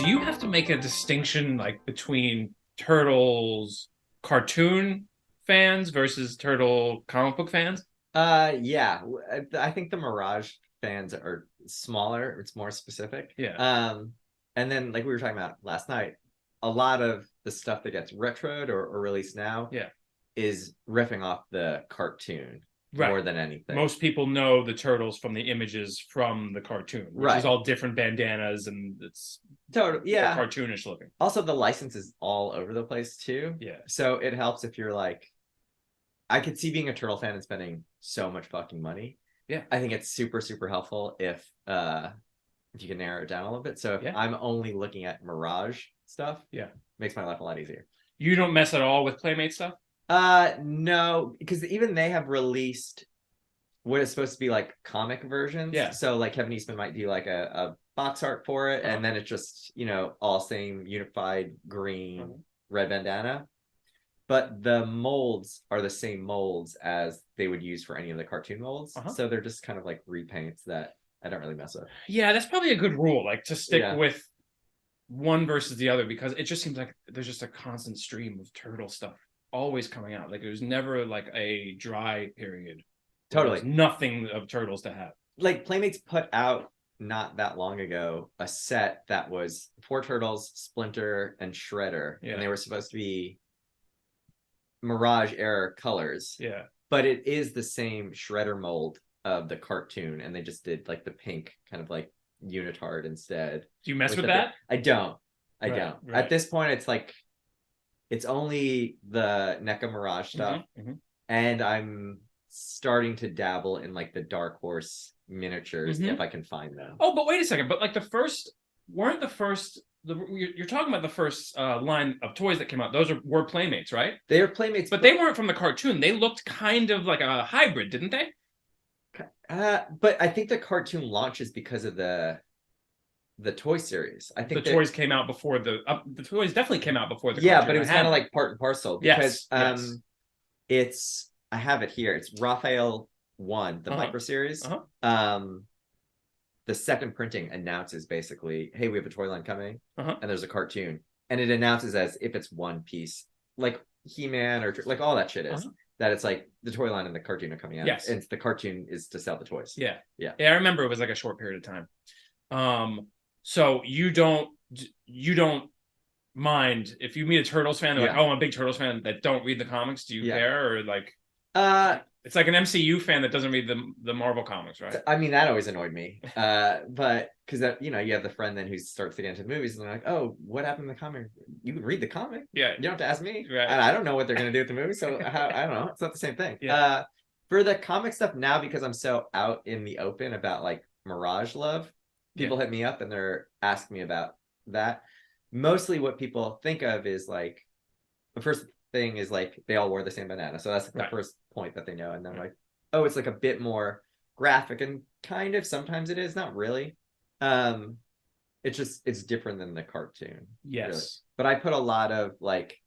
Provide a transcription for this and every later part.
do you have to make a distinction like between Turtles cartoon fans versus Turtle comic book fans? Yeah. I think the Mirage fans are smaller. It's more specific. Yeah. And then like we were talking about last night, a lot of the stuff that gets retroed or released now Yeah. is riffing off the cartoon Right. more than anything. Most people know the Turtles from the images from the cartoon, which Right. is all different bandanas and it's Totally, yeah. more cartoonish looking. Also, the license is all over the place too. Yeah. So it helps if you're like, I could see being a Turtle fan and spending so much fucking money. Yeah. I think it's super, super helpful if you can narrow it down a little bit. So if I'm only looking at Mirage stuff, makes my life a lot easier. You don't mess at all with Playmate stuff? No, because even they have released what is supposed to be like comic versions. Yeah. So like Kevin Eastman might do like a box art for it, and then it's just, all same unified green red bandana. But the molds are the same molds as they would use for any of the cartoon molds. So they're just kind of like repaints that I don't really mess with. Yeah, that's probably a good rule, like to stick with one versus the other, because it just seems like there's just a constant stream of Turtle stuff always coming out. Like there's never like a dry period. Totally. There's nothing of Turtles to have. Like Playmates put out not that long ago a set that was 4 Turtles, Splinter, and Shredder. And they were supposed to be Mirage era colors. Yeah. But it is the same Shredder mold of the cartoon, and they just did like the pink kind of like unitard instead. Do you mess with that? I don't. Right. At this point, it's like it's only the NECA Mirage stuff, and I'm starting to dabble in like the Dark Horse miniatures if I can find them. Oh, but wait a second. But like you're talking about the first line of toys that came out. Those were Playmates, right? They are Playmates, but they weren't from the cartoon. They looked kind of like a hybrid, didn't they? But I think the cartoon launches because of the toy series. I think the toys came out before the toys definitely came out before the cartoon. But it was kind of like part and parcel because yes. I have it here. It's Raphael 1, the micro series. The second printing announces basically, hey, we have a toy line coming, and there's a cartoon, and it announces as if it's one piece, like He-Man or like all that shit is. That it's like the toy line and the cartoon are coming out. Yes. And the cartoon is to sell the toys. Yeah. I remember it was like a short period of time. So you don't mind if you meet a Turtles fan, they're like, oh, I'm a big Turtles fan that don't read the comics. Do you care? Or like it's like an MCU fan that doesn't read the Marvel comics, right? I mean, that always annoyed me. But because you have the friend then who starts to get into the movies and they're like, oh, what happened in the comic? You can read the comic. Yeah. You don't have to ask me. Right. And I don't know what they're gonna do with the movie, so I don't know. It's not the same thing. Yeah. For the comic stuff now, because I'm so out in the open about like Mirage love, people hit me up and they're asking me about that. Mostly what people think of is like the first thing is like they all wore the same bandana, so that's like the first point that they know, and then like, oh, it's like a bit more graphic, and kind of sometimes it is, not really. It's different than the cartoon. Yes, really. But I put a lot of like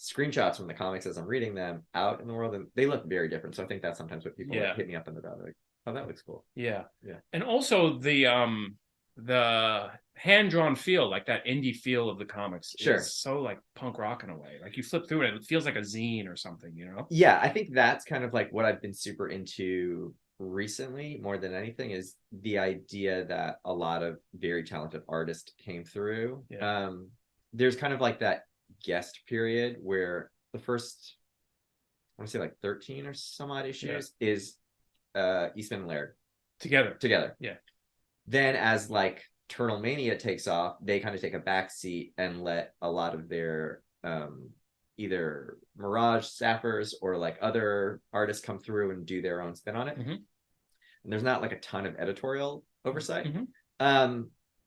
screenshots from the comics as I'm reading them out in the world, and they look very different. So I think that's sometimes what people hit me up in about, like, oh, that looks cool. Yeah. And also the hand-drawn feel, like that indie feel of the comics is so like punk rock in a way. Like you flip through it feels like a zine or something, Yeah, I think that's kind of like what I've been super into recently more than anything, is the idea that a lot of very talented artists came through. There's kind of like that guest period where the first, I want to say like 13 or some odd issues is Eastman and Laird together. Yeah. Then as like Turtle Mania takes off, they kind of take a back seat and let a lot of their either Mirage staffers or like other artists come through and do their own spin on it. And there's not like a ton of editorial oversight.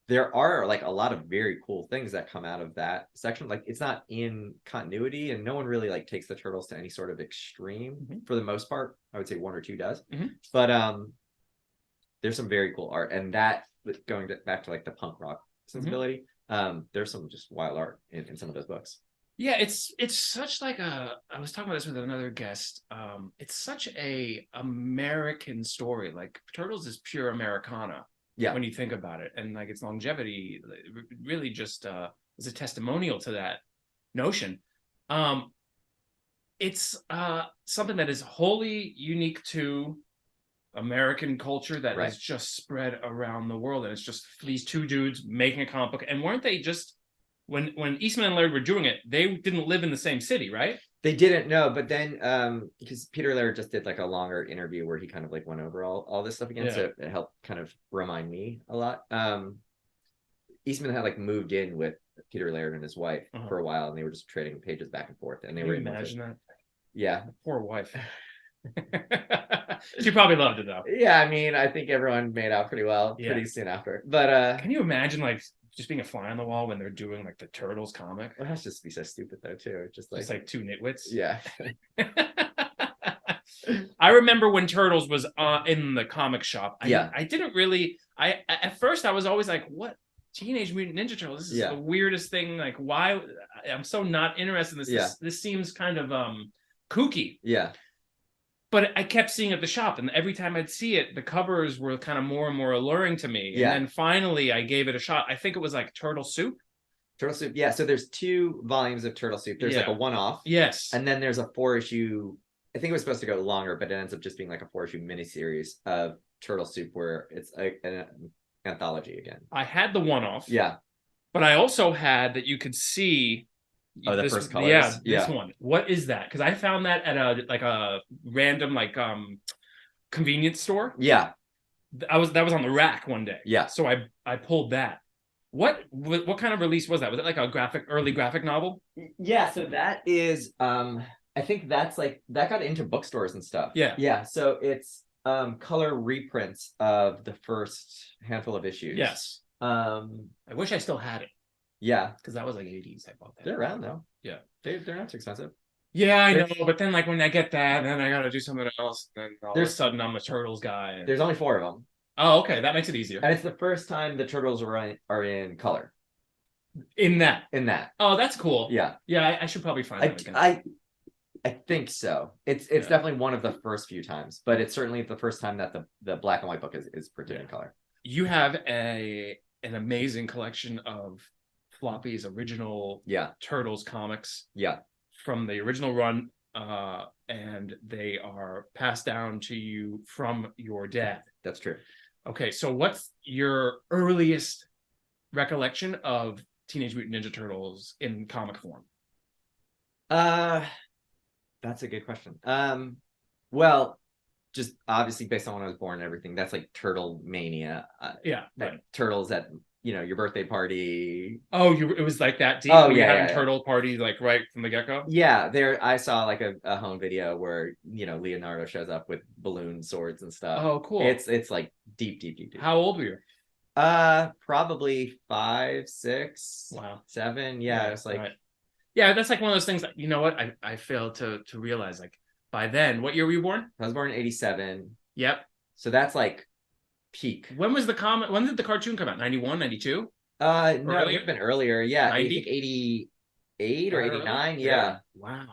There are like a lot of very cool things that come out of that section. Like it's not in continuity, and no one really like takes the Turtles to any sort of extreme for the most part. I would say 1 or 2 does. But there's some very cool art, and that going back to like the punk rock sensibility, there's some just wild art in some of those books. Yeah, it's such like I was talking about this with another guest. It's such a American story. Like Turtles is pure Americana. Yeah. When you think about it, and like its longevity really just is a testimonial to that notion. It's something that is wholly unique to American culture that is just spread around the world, and it's just these two dudes making a comic book. And weren't they just when Eastman and Laird were doing it, they didn't live in the same city, right? They didn't know, but then because Peter Laird just did like a longer interview where he kind of like went over all this stuff again, so it helped kind of remind me a lot. Eastman had like moved in with Peter Laird and his wife for a while, and they were just trading pages back and forth, and they were imagine that. Yeah, poor wife. She probably loved it though. Yeah, I mean, I think everyone made out pretty well pretty soon after. But can you imagine like just being a fly on the wall when they're doing like the Turtles comic? Well, that's just be so stupid though too. Just like two nitwits. Yeah. I remember when Turtles was in the comic shop. I didn't really. At first I was always like, what? Teenage Mutant Ninja Turtles. This is the weirdest thing. Like, why? I'm so not interested in this. This seems kind of kooky. Yeah. But I kept seeing it at the shop, and every time I'd see it, the covers were kind of more and more alluring to me. Yeah. And then finally I gave it a shot. I think it was like Turtle Soup. Turtle Soup. Yeah. So there's 2 volumes of Turtle Soup. There's like a one-off. Yes. And then there's a 4-issue. I think it was supposed to go longer, but it ends up just being like a 4-issue miniseries of Turtle Soup where it's an anthology again. I had the one-off. Yeah. But I also had that you could see. Oh, the first colors. Yeah, this one. What is that? Because I found that at a random convenience store. Yeah. That was on the rack one day. Yeah. So I pulled that. What kind of release was that? Was it like a early graphic novel? Yeah, so that is I think that's like that got into bookstores and stuff. Yeah. Yeah. So it's color reprints of the first handful of issues. Yes. I wish I still had it. Yeah. Because that was like 80s. I bought that. They're around though. Yeah. They're not too expensive. Yeah, I know. But then like when I get that, then I gotta do something else. Then all of a sudden I'm a Turtles guy. There's only 4 of them. Oh, okay. That makes it easier. And it's the first time the Turtles are in color. In that. Oh, that's cool. Yeah. Yeah, I should probably find that again. I think so. It's definitely one of the first few times, but it's certainly the first time that the black and white book is printed in color. You have an amazing collection of Floppy's original Turtles comics. Yeah. From the original run, and they are passed down to you from your dad. That's true. Okay, so what's your earliest recollection of Teenage Mutant Ninja Turtles in comic form? That's a good question. Well, just obviously based on when I was born and everything, that's like Turtle Mania. Turtles at your birthday party. Oh, it was like that deep. Oh, having turtle party like right from the get-go. Yeah, I saw like a home video where Leonardo shows up with balloon swords and stuff. Oh, cool. It's like deep. How old were you? Probably 5, 6. Wow. 7. Yeah, it's like. Right. Yeah, that's like one of those things that, you know what, I failed to realize, like, by then, what year were you born? I was born in 87. Yep. So that's like peak. When did the cartoon come out? 91, 92? No, it would have been earlier. Yeah, 90? I think 88 or 89. Yeah. Wow.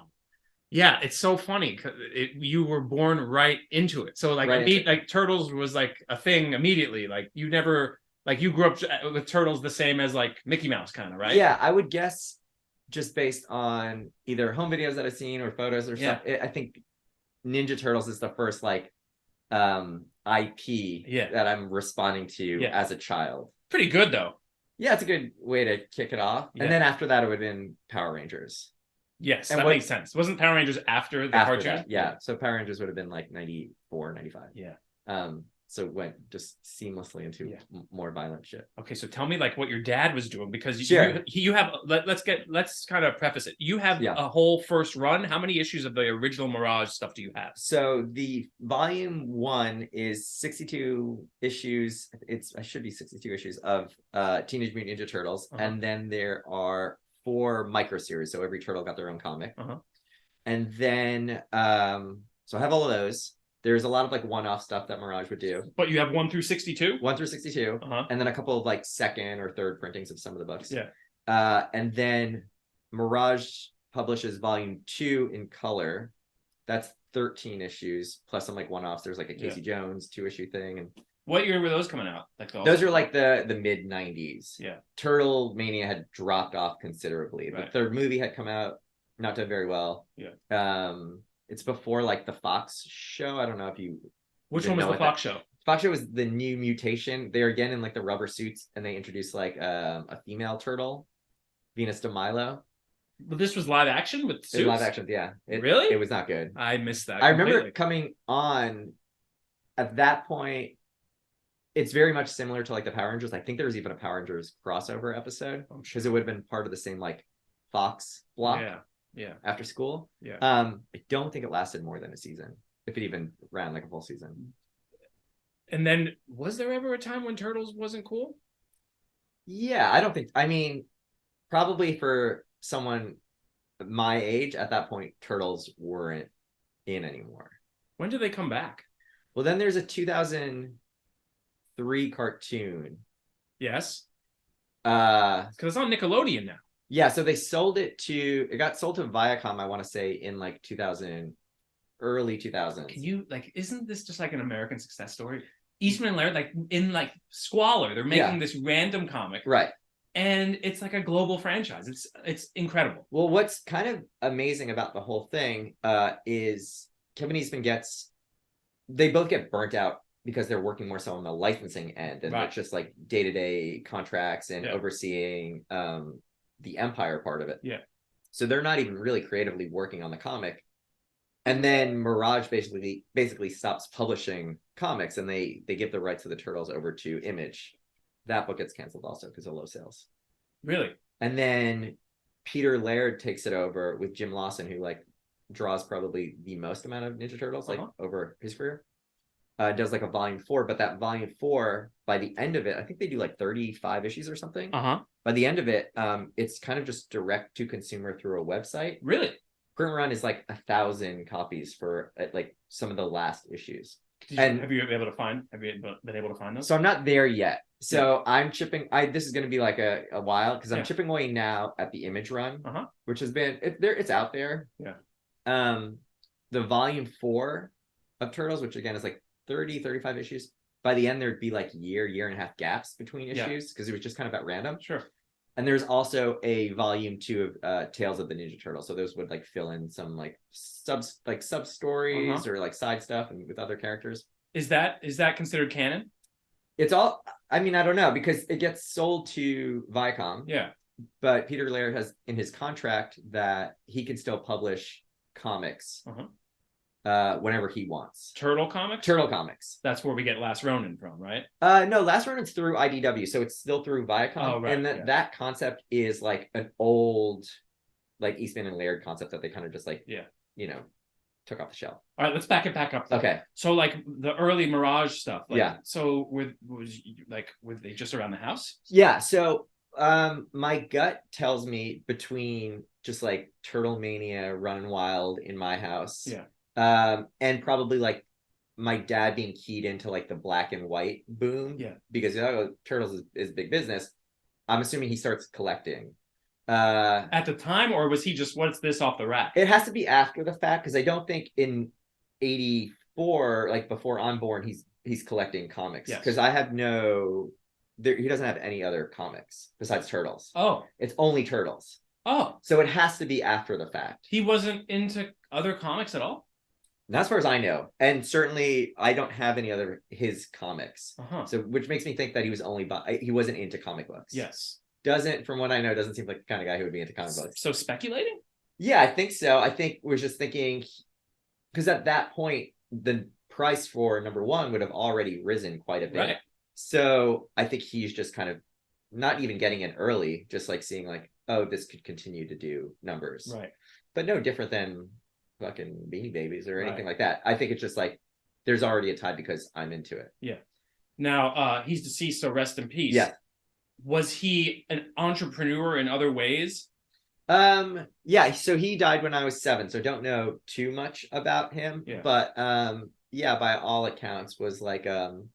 Yeah, it's so funny because you were born right into it. So like, like Turtles was like a thing immediately. Like you never, like you grew up with Turtles the same as like Mickey Mouse kind of, right? Yeah, I would guess just based on either home videos that I've seen or photos or stuff. I think Ninja Turtles is the first like IP that I'm responding to as a child. Pretty good though. Yeah, it's a good way to kick it off. And then after that, it would have been Power Rangers. Yes, and that makes sense. Wasn't Power Rangers after the cartoon? That, yeah, so Power Rangers would have been like 94, 95. Yeah. So it went just seamlessly into more violent shit. Okay, so tell me like what your dad was doing, because you have let's kind of preface it. You have a whole first run. How many issues of the original Mirage stuff do you have? So the volume 1 is 62 issues. I should be 62 issues of Teenage Mutant Ninja Turtles, and then there are 4 micro series. So every turtle got their own comic, and then so I have all of those. There's a lot of like one-off stuff that Mirage would do. But you have 1 through 62? 1 through 62. And then a couple of like second or third printings of some of the books. Yeah. And then Mirage publishes volume 2 in color. That's 13 issues, plus some like one-offs. There's like a Casey Jones 2-issue thing. What year were those coming out? Like those are like the mid 90s. Yeah. Turtle Mania had dropped off considerably. Right. The third movie had come out, not done very well. Yeah. It's before like the Fox show. I don't know if you. Which one was the Fox show? Fox show was the new mutation. They're again in like the rubber suits, and they introduced like a female turtle, Venus de Milo. But this was live action with suits? Live action, yeah. Really? It was not good. I missed that. I remember coming on at that point. It's very much similar to like the Power Rangers. I think there was even a Power Rangers crossover episode because it would have been part of the same like Fox block. Yeah. After school. Yeah. I don't think it lasted more than a season, if it even ran like a full season. And then was there ever a time when Turtles wasn't cool? Yeah, I don't think. I mean, probably for someone my age at that point, Turtles weren't in anymore. When did they come back? Well, then there's a 2003 cartoon. Yes. Because it's on Nickelodeon now. Yeah, so they sold it to. It got sold to Viacom. I want to say in like 2000, early 2000s. Can you like? Isn't this just like an American success story? Eastman and Laird, like in like Squalor, they're making this random comic, right? And it's like a global franchise. It's incredible. Well, what's kind of amazing about the whole thing is Kevin Eastman gets. They both get burnt out because they're working more so on the licensing end, and it's just like day-to-day contracts and overseeing the Empire part of it. Yeah. So they're not even really creatively working on the comic. And then Mirage basically stops publishing comics, and they give the rights to the Turtles over to Image. That book gets canceled also because of low sales. Really? And then Peter Laird takes it over with Jim Lawson, who like draws probably the most amount of Ninja Turtles like over his career. Does like a volume 4, but that volume 4, by the end of it, I think they do like 35 issues or something. By the end of it, it's kind of just direct to consumer through a website. Really? Print run is like 1,000 copies for like some of the last issues. Have you been able to find those? So I'm not there yet. So I'm chipping. This is going to be like a while because I'm chipping away now at the Image run, which has been it's out there. Yeah. The volume 4 of Turtles, which again is like 35 issues. By the end, there'd be like year and a half gaps between issues because it was just kind of at random. Sure. And there's also a volume 2 of Tales of the Ninja Turtles. So those would like fill in some like sub stories or like side stuff and with other characters. Is that considered canon? It's all. I mean, I don't know because it gets sold to Viacom. Yeah. But Peter Laird has in his contract that he can still publish comics whenever he wants. Turtle comics? Turtle comics. That's where we get Last Ronin from, right? No, Last Ronin's through IDW, so it's still through Viacom. Oh, right. And that concept is like an old, like Eastman and Laird concept that they kind of just like, took off the shelf. All right, let's back up. Though. Okay. So like the early Mirage stuff. Like, So were they just around the house? Yeah. So my gut tells me between just like Turtle Mania running wild in my house. Yeah. And probably like my dad being keyed into like the black and white boom. Yeah. Because Turtles is big business. I'm assuming he starts collecting. At the time, or was he just what's this off the rack? It has to be after the fact because I don't think in '84, like before I'm born, he's collecting comics. Because I have he doesn't have any other comics besides Turtles. Oh. It's only Turtles. Oh. So it has to be after the fact. He wasn't into other comics at all? Not as far as I know. And certainly I don't have any other his comics. So which makes me think that he was he wasn't into comic books. Yes. From what I know, doesn't seem like the kind of guy who would be into comic books. So speculating? Yeah, I think so. I think we're just thinking because at that point the price for number 1 would have already risen quite a bit. Right. So I think he's just kind of not even getting in early, just like seeing like, oh, this could continue to do numbers. Right. But no different than fucking Beanie Babies or anything like that. I think it's just like there's already a tie because I'm into it. Yeah. Now he's deceased, so rest in peace. Yeah. Was he an entrepreneur in other ways? Yeah, so he died when I was 7, so don't know too much about him. Yeah. But by all accounts was like an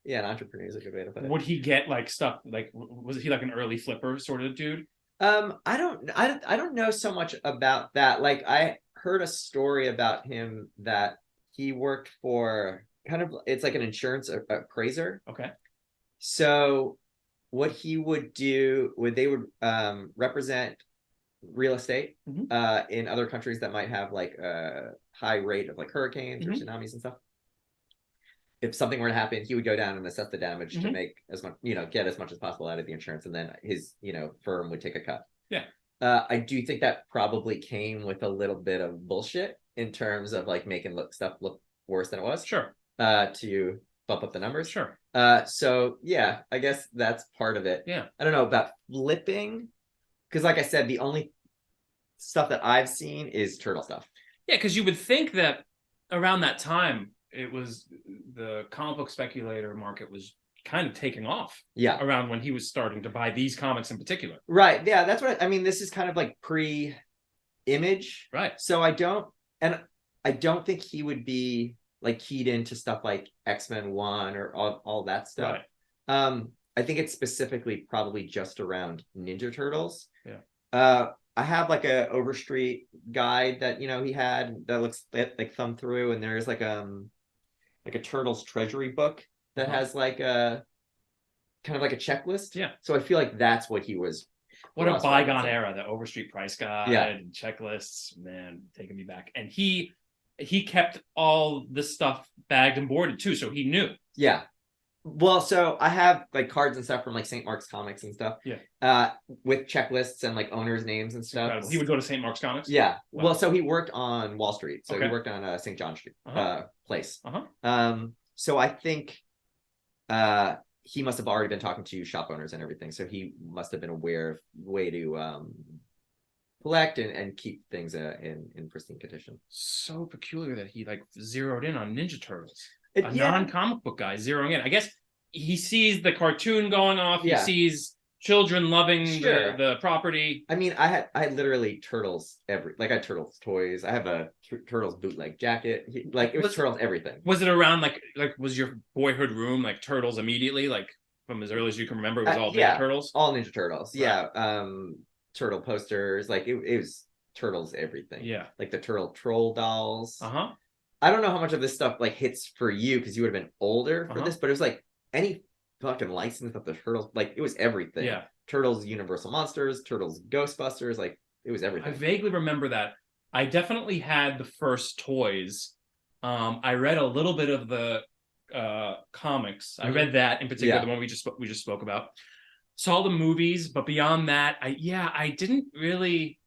entrepreneur is a good way to put it. Would he get like stuff like was he like an early flipper sort of dude? I don't know so much about that. Like I heard a story about him that he worked for kind of, it's like an insurance appraiser. Okay. So what he would do, they would represent real estate in other countries that might have like a high rate of like hurricanes or tsunamis and stuff. If something were to happen, he would go down and assess the damage to make as much, get as much as possible out of the insurance, and then his, firm would take a cut. Yeah. I do think that probably came with a little bit of bullshit in terms of like making stuff look worse than it was. Sure. To bump up the numbers. Sure. So yeah, I guess that's part of it. Yeah. I don't know about flipping, because like I said, the only stuff that I've seen is turtle stuff. Yeah, because you would think that around that time, it was the comic book speculator market was kind of taking off. Yeah. Around when he was starting to buy these comics in particular. Right. Yeah, that's what I mean. This is kind of like pre-image. Right. So I don't think he would be like keyed into stuff like X-Men 1 or all that stuff. Right. I think it's specifically probably just around Ninja Turtles. Yeah. I have like a Overstreet guide that he had that looks like thumb through, and there's like a Turtles treasury book that has like a kind of like a checklist. Yeah. So I feel like that's what he was. What a bygone era, the Overstreet price guide and checklists, man, taking me back. And he kept all this stuff bagged and boarded too, so he knew. Yeah. Well, so I have like cards and stuff from like St. Mark's Comics and stuff. Yeah. With checklists and like owners' names and stuff. Incredible. He would go to St. Mark's Comics? Yeah. Wow. Well, so he worked on Wall Street. So he worked on St. John Street place. So I think he must have already been talking to shop owners and everything. So he must have been aware of way to collect and keep things in pristine condition. So peculiar that he like zeroed in on Ninja Turtles. Yeah. Non-comic book guy zeroing in. I guess he sees the cartoon going off. Yeah. He sees children loving Sure. the property. I mean, I had literally Turtles I had Turtles toys. I have a Turtles bootleg jacket. It was Turtles everything. Was it around like was your boyhood room like Turtles immediately, like from as early as you can remember? It was all Ninja Turtles. All Ninja Turtles. Right. Yeah. Turtle posters. Like it was Turtles everything. Yeah. Like the Turtle troll dolls. Uh-huh. I don't know how much of this stuff like hits for you because you would have been older for this, but it was like any fucking license of the Turtles, like it was everything. Yeah. Turtles Universal Monsters, Turtles Ghostbusters, like it was everything. I vaguely remember that. I definitely had the first toys. I read a little bit of the comics. I read that in particular, the one we just spoke about. Saw the movies, but beyond that, I didn't really.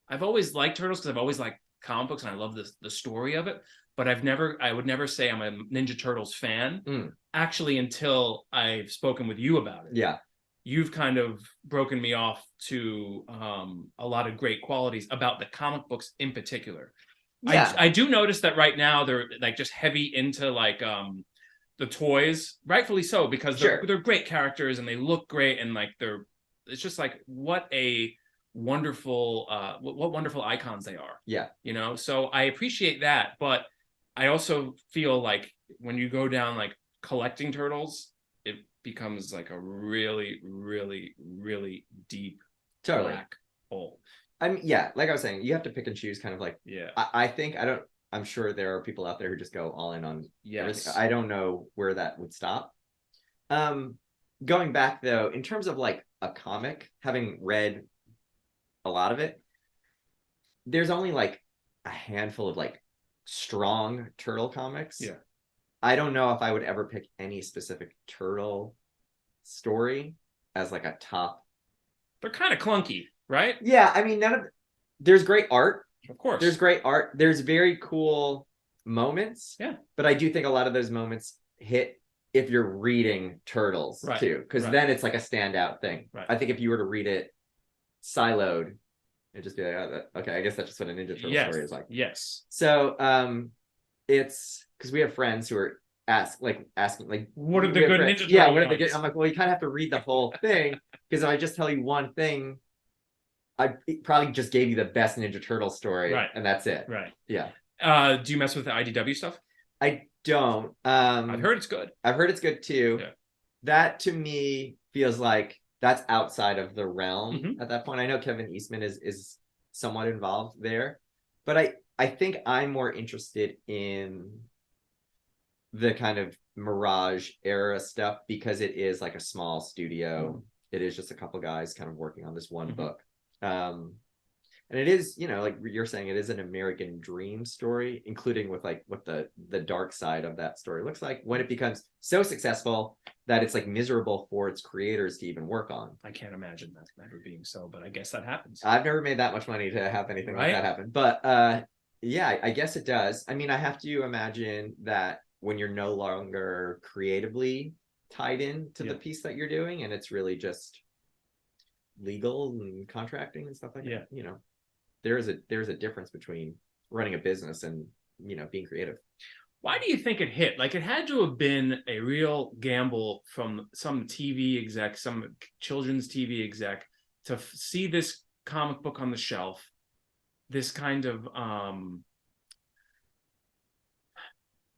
I've always liked Turtles because I've always liked comic books and I love the story of it. But I would never say I'm a Ninja Turtles fan, actually, until I've spoken with you about it. Yeah. You've kind of broken me off to a lot of great qualities about the comic books in particular. Yeah. I do notice that right now they're like just heavy into like the toys, rightfully so, because they're great characters and they look great and like it's just like what a wonderful what wonderful icons they are. Yeah. So I appreciate that, but I also feel like when you go down like collecting Turtles, it becomes like a really, really, really deep black hole. I mean, yeah, like I was saying, you have to pick and choose kind of like, I think I'm sure there are people out there who just go all in on everything. I don't know where that would stop. Going back though, in terms of like a comic, having read a lot of it, there's only like a handful of like strong turtle comics. Yeah. I don't know if I would ever pick any specific turtle story as like a top. They're kind of clunky, right? Yeah, I mean, there's great art. Of course. There's great art. There's very cool moments. Yeah. But I do think a lot of those moments hit if you're reading Turtles too, because then it's like a standout thing. Right. I think if you were to read it siloed, it'd just be like, okay, I guess that's just what a Ninja Turtle story is like. Yes. So it's because we have friends who are asking like, what are the good Ninja Turtles? Yeah, what are the good? I'm like, well, you kind of have to read the whole thing, because if I just tell you one thing, I probably just gave you the best Ninja Turtle story, and that's it. Right. Yeah. Do you mess with the IDW stuff? I don't. I've heard it's good. I've heard it's good too. Yeah. That to me feels like that's outside of the realm at that point. I know Kevin Eastman is somewhat involved there, but I think I'm more interested in the kind of Mirage era stuff because it is like a small studio. It is just a couple guys kind of working on this one book. And it is, you know, like you're saying, it is an American dream story, including with like what the dark side of that story looks like when it becomes so successful that it's like miserable for its creators to even work on. I can't imagine that ever being so, but I guess that happens. I've never made that much money to have anything like that happen. But yeah, I guess it does. I mean, I have to imagine that when you're no longer creatively tied in to the piece that you're doing, and it's really just legal and contracting and stuff like that, you know, there's a difference between running a business and, you know, being creative. Why do you think it hit? Like, it had to have been a real gamble from some TV exec, some children's TV exec, to see this comic book on the shelf, this kind of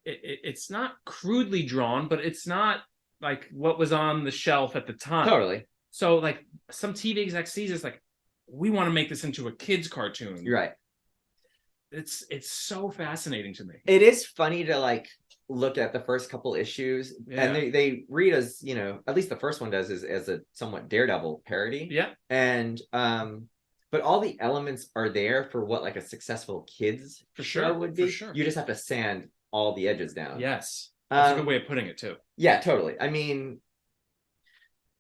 it's not crudely drawn, but it's not like what was on the shelf at the time. Totally. So like some TV exec sees this, like, we want to make this into a kid's cartoon. You're right. It's so fascinating to me. It is funny to like look at the first couple issues, and they read as, you know, at least the first one does, is as a somewhat Daredevil parody. Yeah. And but all the elements are there for what like a successful kids show would be. You just have to sand all the edges down. Yes. That's a good way of putting it too. Yeah, totally. I mean,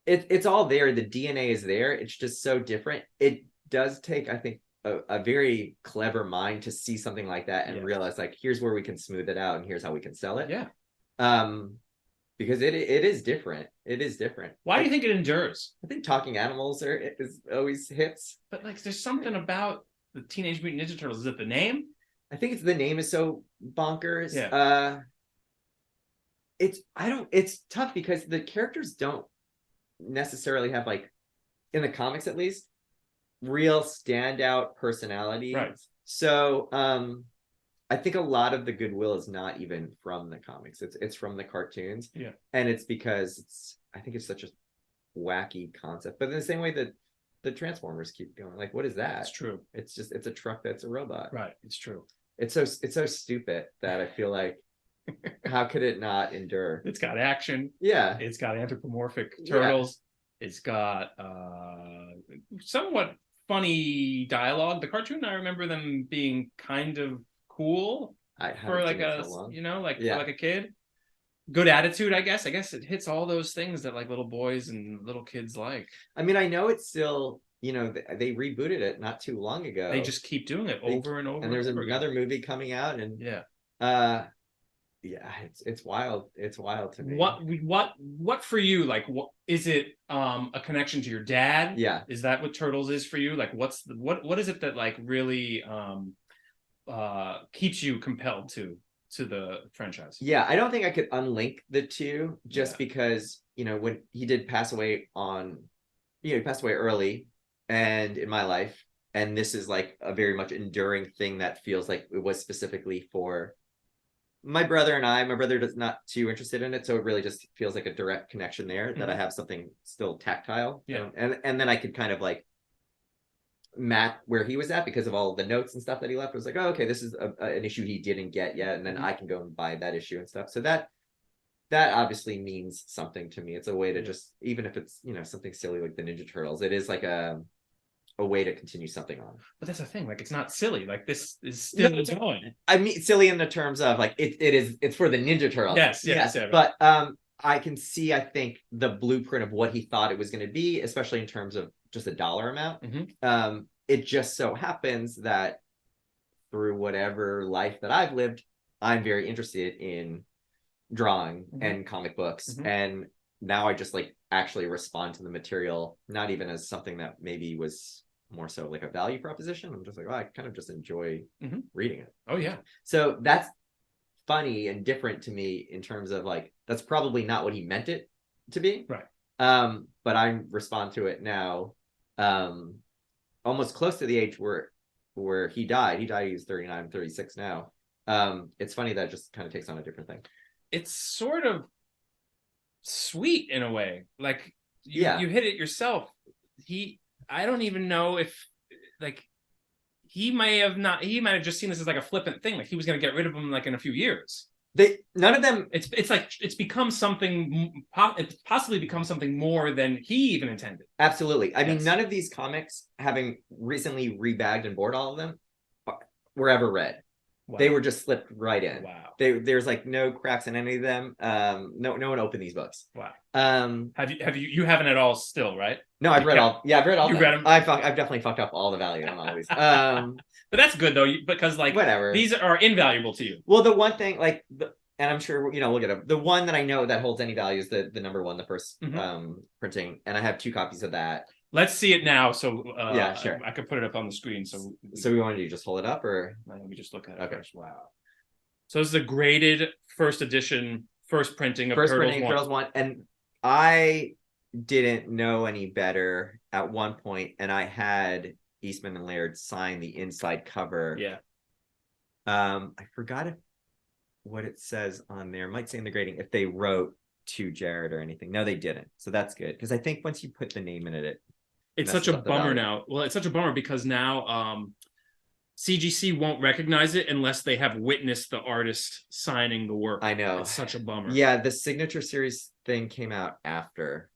it's all there. The DNA is there. It's just so different. It does take, I think, a very clever mind to see something like that and realize, like, here's where we can smooth it out and here's how we can sell it. Yeah. Because it is different. It is different. Why do you think it endures? I think talking animals is always hits. But like, there's something about the Teenage Mutant Ninja Turtles. Is it the name? I think it's the name is so bonkers. Yeah. It's tough because the characters don't necessarily have, like, in the comics at least, real standout personalities. Right. So I think a lot of the goodwill is not even from the comics. It's from the cartoons. Yeah. And it's because I think it's such a wacky concept. But in the same way that the Transformers keep going, like, what is that? It's true. It's a truck that's a robot. Right. It's true. It's so stupid that I feel like, how could it not endure? It's got action. Yeah. It's got anthropomorphic turtles. Yeah. It's got somewhat funny dialogue. The cartoon, I remember them being kind of cool for like a, you know, like for like a kid. Good attitude, I guess. I guess it hits all those things that like little boys and little kids like. I mean, I know it's still, you know, they rebooted it not too long ago. They just keep doing it over and over. And there's another movie coming out, and it's wild. It's wild to me. What for you? Like, what is it? A connection to your dad? Yeah. Is that what Turtles is for you? Like, what is it that like really keeps you compelled to the franchise? Yeah, I don't think I could unlink the two just because, you know, when he did pass away he passed away early and in my life, and this is like a very much enduring thing that feels like it was specifically for my brother and I. My brother is not too interested in it, so it really just feels like a direct connection there, that I have something still tactile. Yeah. And then I could kind of like map where he was at because of all the notes and stuff that he left. I was like, oh, okay, this is an issue he didn't get yet, and then I can go and buy that issue and stuff. So that obviously means something to me. It's a way to just, even if it's, you know, something silly like the Ninja Turtles, it is like a way to continue something on. But that's the thing, like, it's not silly. Like, this is still going. I mean, silly in the terms of like it's for the Ninja Turtles. Yes. But I can see, I think, the blueprint of what he thought it was going to be, especially in terms of just a dollar amount. It just so happens that through whatever life that I've lived, I'm very interested in drawing and comic books, and now I just like actually respond to the material, not even as something that maybe was more so like a value proposition. I'm just like, oh, I kind of just enjoy reading it. Oh yeah. So that's funny and different to me in terms of like, that's probably not what he meant it to be. Right. But I respond to it now, almost close to the age where he died. He was 39, 36 now. It's funny that it just kind of takes on a different thing. It's sort of sweet in a way. Like, you hit it yourself. I don't even know if, like, he might have just seen this as like a flippant thing. Like, he was going to get rid of him like in a few years. None of them. It's like it's become something. It's possibly become something more than he even intended. Absolutely. I mean, none of these comics, having recently rebagged and board all of them, were ever read. Wow. They were just slipped right in. Wow. There's like no cracks in any of them. No one opened these books. Wow. You haven't at all still, right? No, I've read all. Yeah, I've read all. You read them. I've definitely fucked up all the value on all these. But that's good though, because like whatever, these are invaluable to you. Well, the one thing and I'm sure we'll get them. The one that I know that holds any value is the number one, the first printing, and I have 2 copies of that. Let's see it now, so yeah, sure. I could put it up on the screen. So we want to just hold it up, or let me just look at it first. Wow. So this is a graded first edition, first printing of Turtles 1, and I didn't know any better at one point, and I had Eastman and Laird sign the inside cover. Yeah. I forgot what it says on there. It might say in the grading if they wrote to Jarrett or anything. No, they didn't. So that's good, because I think once you put the name in it's such a bummer now. Well, it's such a bummer because now CGC won't recognize it unless they have witnessed the artist signing the work. I know. It's such a bummer. Yeah, the signature series thing came out after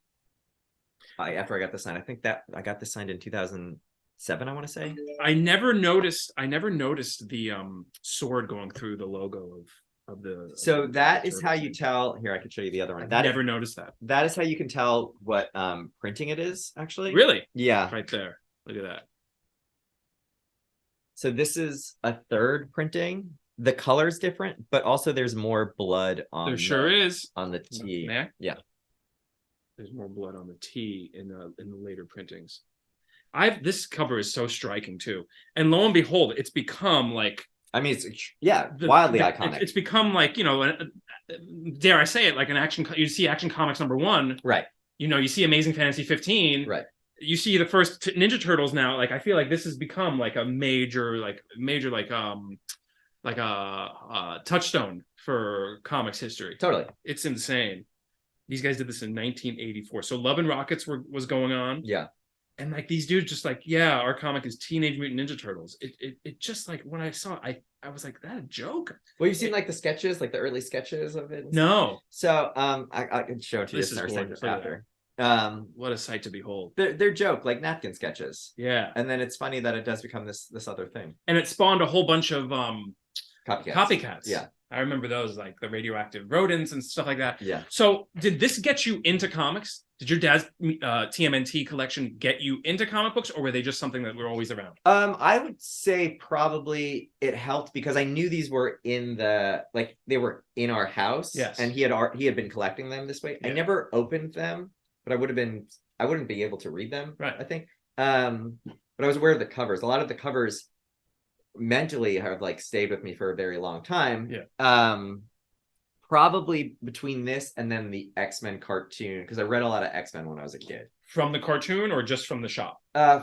I got the sign. I think that I got this signed in 2007, I want to say. I never noticed the sword going through the logo of the. So that is how you tell. Here, I can show you the other one. I never noticed that. That is how you can tell what printing it is, actually. Really? Yeah. Right there. Look at that. So this is a third printing. The color's different, but also there's more blood on. There sure is on the T. There? Yeah. There's more blood on the T in the later printings. This cover is so striking too, and lo and behold, it's become like. I mean, it's wildly iconic. It's become like, dare I say it, like an action. You see Action Comics #1, right? You see Amazing Fantasy 15, right? You see the first Ninja Turtles now. Like I feel like this has become like a major touchstone for comics history. Totally, it's insane. These guys did this in 1984. So Love and Rockets was going on. Yeah. And like these dudes just like, yeah, our comic is Teenage Mutant Ninja Turtles. It just like when I saw it, I was like, that a joke? Well, you've seen like the sketches, like the early sketches of it? No. So I can show it to you after. What a sight to behold. They're joke, like napkin sketches. Yeah. And then it's funny that it does become this other thing. And it spawned a whole bunch of copycats. Yeah. I remember those, like the radioactive rodents and stuff like that. Yeah. So did this get you into comics? Did your dad's TMNT collection get you into comic books, or were they just something that were always around? I would say probably it helped because I knew these were they were in our house. Yes. And he had been collecting them this way. Yeah. I never opened them, but I wouldn't be able to read them. Right. I think. But I was aware of the covers. A lot of the covers mentally have like stayed with me for a very long time. Yeah. Probably between this and then the X-Men cartoon, because I read a lot of X-Men when I was a kid. From the cartoon or just from the shop?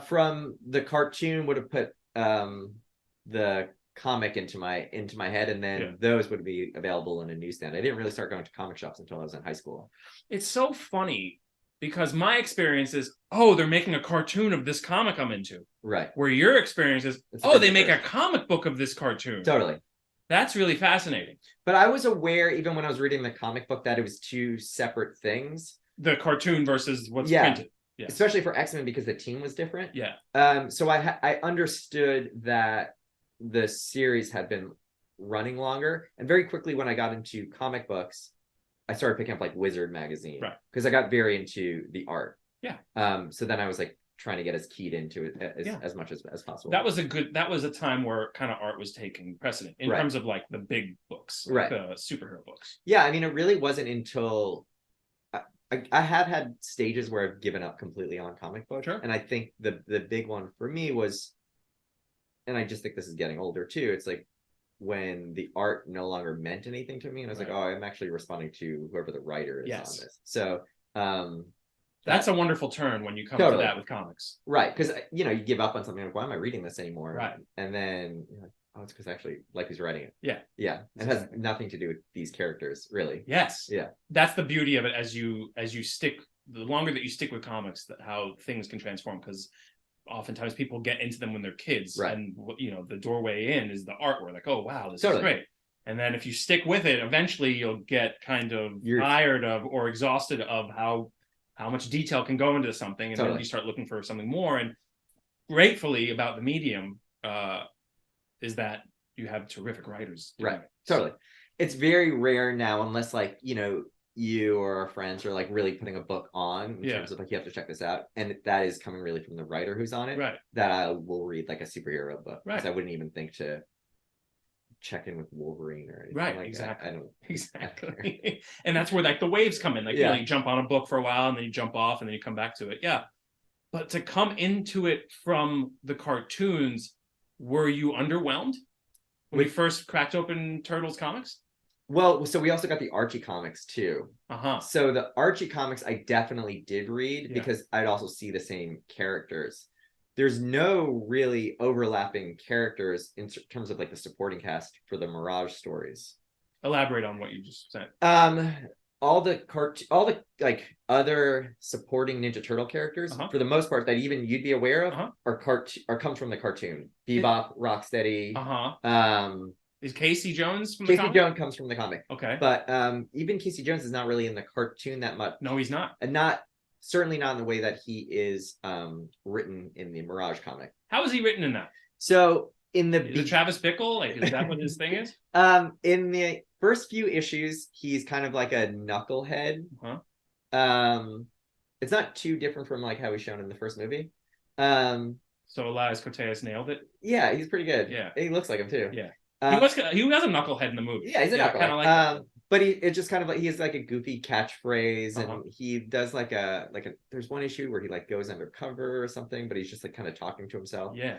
From the cartoon would have put the comic into my head, and then those would be available in a newsstand. I didn't really start going to comic shops until I was in high school. It's so funny because my experience is, they're making a cartoon of this comic I'm into. Right. Where your experience is, they make a comic book of this cartoon. Totally. That's really fascinating. But I was aware, even when I was reading the comic book, that it was 2 separate things. The cartoon versus what's printed. Yeah. Especially for X-Men because the team was different. Yeah. So I understood that the series had been running longer. And very quickly when I got into comic books, I started picking up like Wizard magazine. Right. Because I got very into the art. Yeah. So then I was like trying to get as keyed into it as much as possible. That was a time where kind of art was taking precedent in terms of like the big books, like the superhero books. Yeah, I mean, it really wasn't until I have had stages where I've given up completely on comic books. Sure. And I think the big one for me was, and I just think this is getting older too, it's like when the art no longer meant anything to me, and I was like, I'm actually responding to whoever the writer is on this. So that's a wonderful turn when you come to that with comics. Right. Because, you give up on something like, why am I reading this anymore? Right. And then you're like, it's because I actually like who's writing it. Yeah. Yeah. It has nothing to do with these characters, really. Yes. Yeah. That's the beauty of it as you stick, the longer that you stick with comics, how things can transform, because oftentimes people get into them when they're kids. Right. And, the doorway in is the art. We're like, oh, wow, this is great. And then if you stick with it, eventually you'll get kind of tired of or exhausted of how much detail can go into something. And then you start looking for something more. And gratefully about the medium is that you have terrific writers. Right. Totally. It's very rare now, unless like, you know, you or our friends are like really putting a book on in terms of like, you have to check this out. And that is coming really from the writer who's on it. Right. That I will read like a superhero book. Right. Because I wouldn't even think to check in with Wolverine or anything like exactly. that. I don't exactly. And that's where like the waves come in. Like you know, you jump on a book for a while and then you jump off and then you come back to it. Yeah. But to come into it from the cartoons, were you underwhelmed when you first cracked open Turtles comics? Well, so we also got the Archie comics too. So the Archie comics I definitely did read because I'd also see the same characters. There's no really overlapping characters in terms of like the supporting cast for the Mirage stories. Elaborate on what you just said. All the like other supporting Ninja Turtle characters, for the most part, that even you'd be aware of, are comes from the cartoon. Bebop, Rocksteady. Is Casey Jones from the comic? Casey Jones comes from the comic. Okay. But even Casey Jones is not really in the cartoon that much. No, he's not. And certainly not in the way that he is written in the Mirage comic. How is he written in that? So in the is it Travis Bickle? Like, is that what his thing is? In the first few issues, he's kind of like a knucklehead. It's not too different from like how he's shown in the first movie. So Elias Koteas nailed it. Yeah, he's pretty good. Yeah, he looks like him too. Yeah, he was a knucklehead in the movie. Yeah, he's a knucklehead. Kind of like but it's just kind of like he has like a goofy catchphrase, and he does like a there's one issue where he like goes undercover or something, but he's just like kind of talking to himself. Yeah.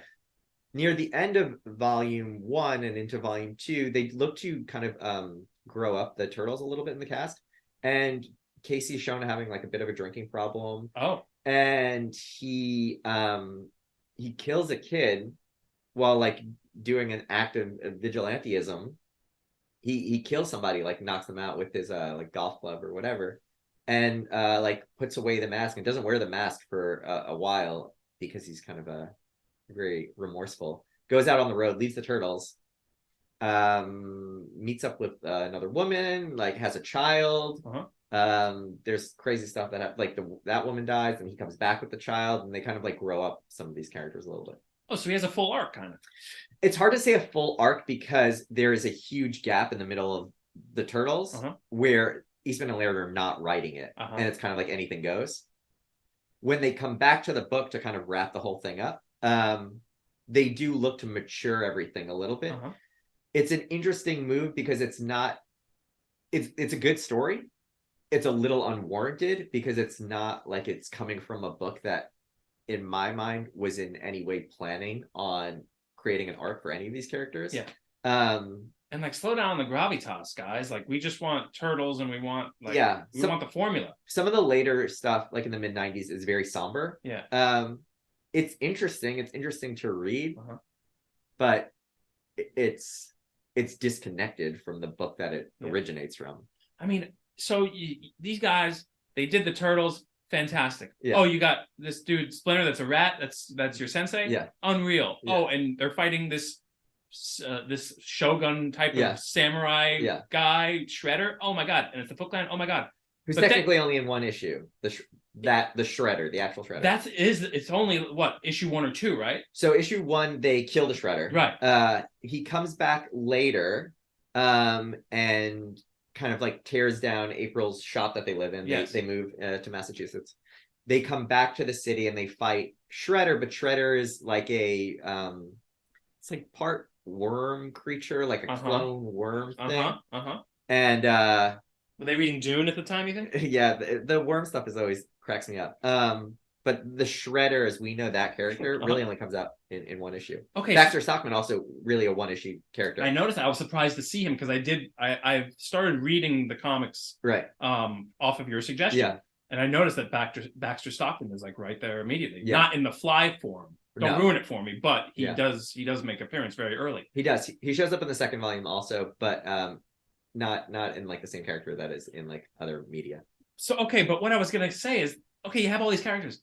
Near the end of volume 1 and into volume 2, they look to kind of grow up the Turtles a little bit in the cast, and Casey's shown having like a bit of a drinking problem. And he kills a kid while like doing an act of vigilantism. He kills somebody, like knocks them out with his like golf club or whatever, and like puts away the mask and doesn't wear the mask for a while because he's kind of very remorseful. Goes out on the road, leaves the Turtles, meets up with another woman, like has a child. There's crazy stuff that happens, like that woman dies and he comes back with the child, and they kind of like grow up some of these characters a little bit. Oh, so he has a full arc kind of. It's hard to say a full arc because there is a huge gap in the middle of the Turtles where Eastman and Laird are not writing it, and it's kind of like anything goes. When they come back to the book to kind of wrap the whole thing up, they do look to mature everything a little bit. It's an interesting move because it's a good story. It's a little unwarranted because it's not like it's coming from a book that, in my mind, was in any way planning on creating an arc for any of these characters. And like, slow down the gravitas, guys. Like, we just want Turtles, and we want we want the formula. Some of the later stuff, like in the mid 90s, is very somber. It's interesting. It's interesting to read, but it's disconnected from the book that it originates from. I mean, so these guys, they did the Turtles. Fantastic. Oh, you got this dude Splinter that's a rat. That's your sensei. Unreal. Oh, and they're fighting this shogun type of samurai guy, Shredder. Oh my god. And it's the Foot Clan. Oh my god. Who's technically only in one issue. The Shredder, the actual Shredder. It's only what, issue 1 or 2, right? So issue 1, they kill the Shredder. Right. He comes back later, and kind of like tears down April's shop that they live in. They move to Massachusetts. They come back to the city and they fight Shredder, but Shredder is like it's like part worm creature, like a clone worm thing. And were they reading Dune at the time, you think? Yeah, the worm stuff always cracks me up. But the Shredder, as we know that character, really only comes out in one issue. Okay. Baxter Stockman, also really a one-issue character. I noticed that. I was surprised to see him because I started reading the comics off of your suggestion. And I noticed that Baxter Stockman is like right there immediately. Not in the fly form. Don't ruin it for me, but he does make an appearance very early. He does. He shows up in the second volume also, but not in like the same character that is in like other media. So okay, but what I was gonna say is, okay, you have all these characters.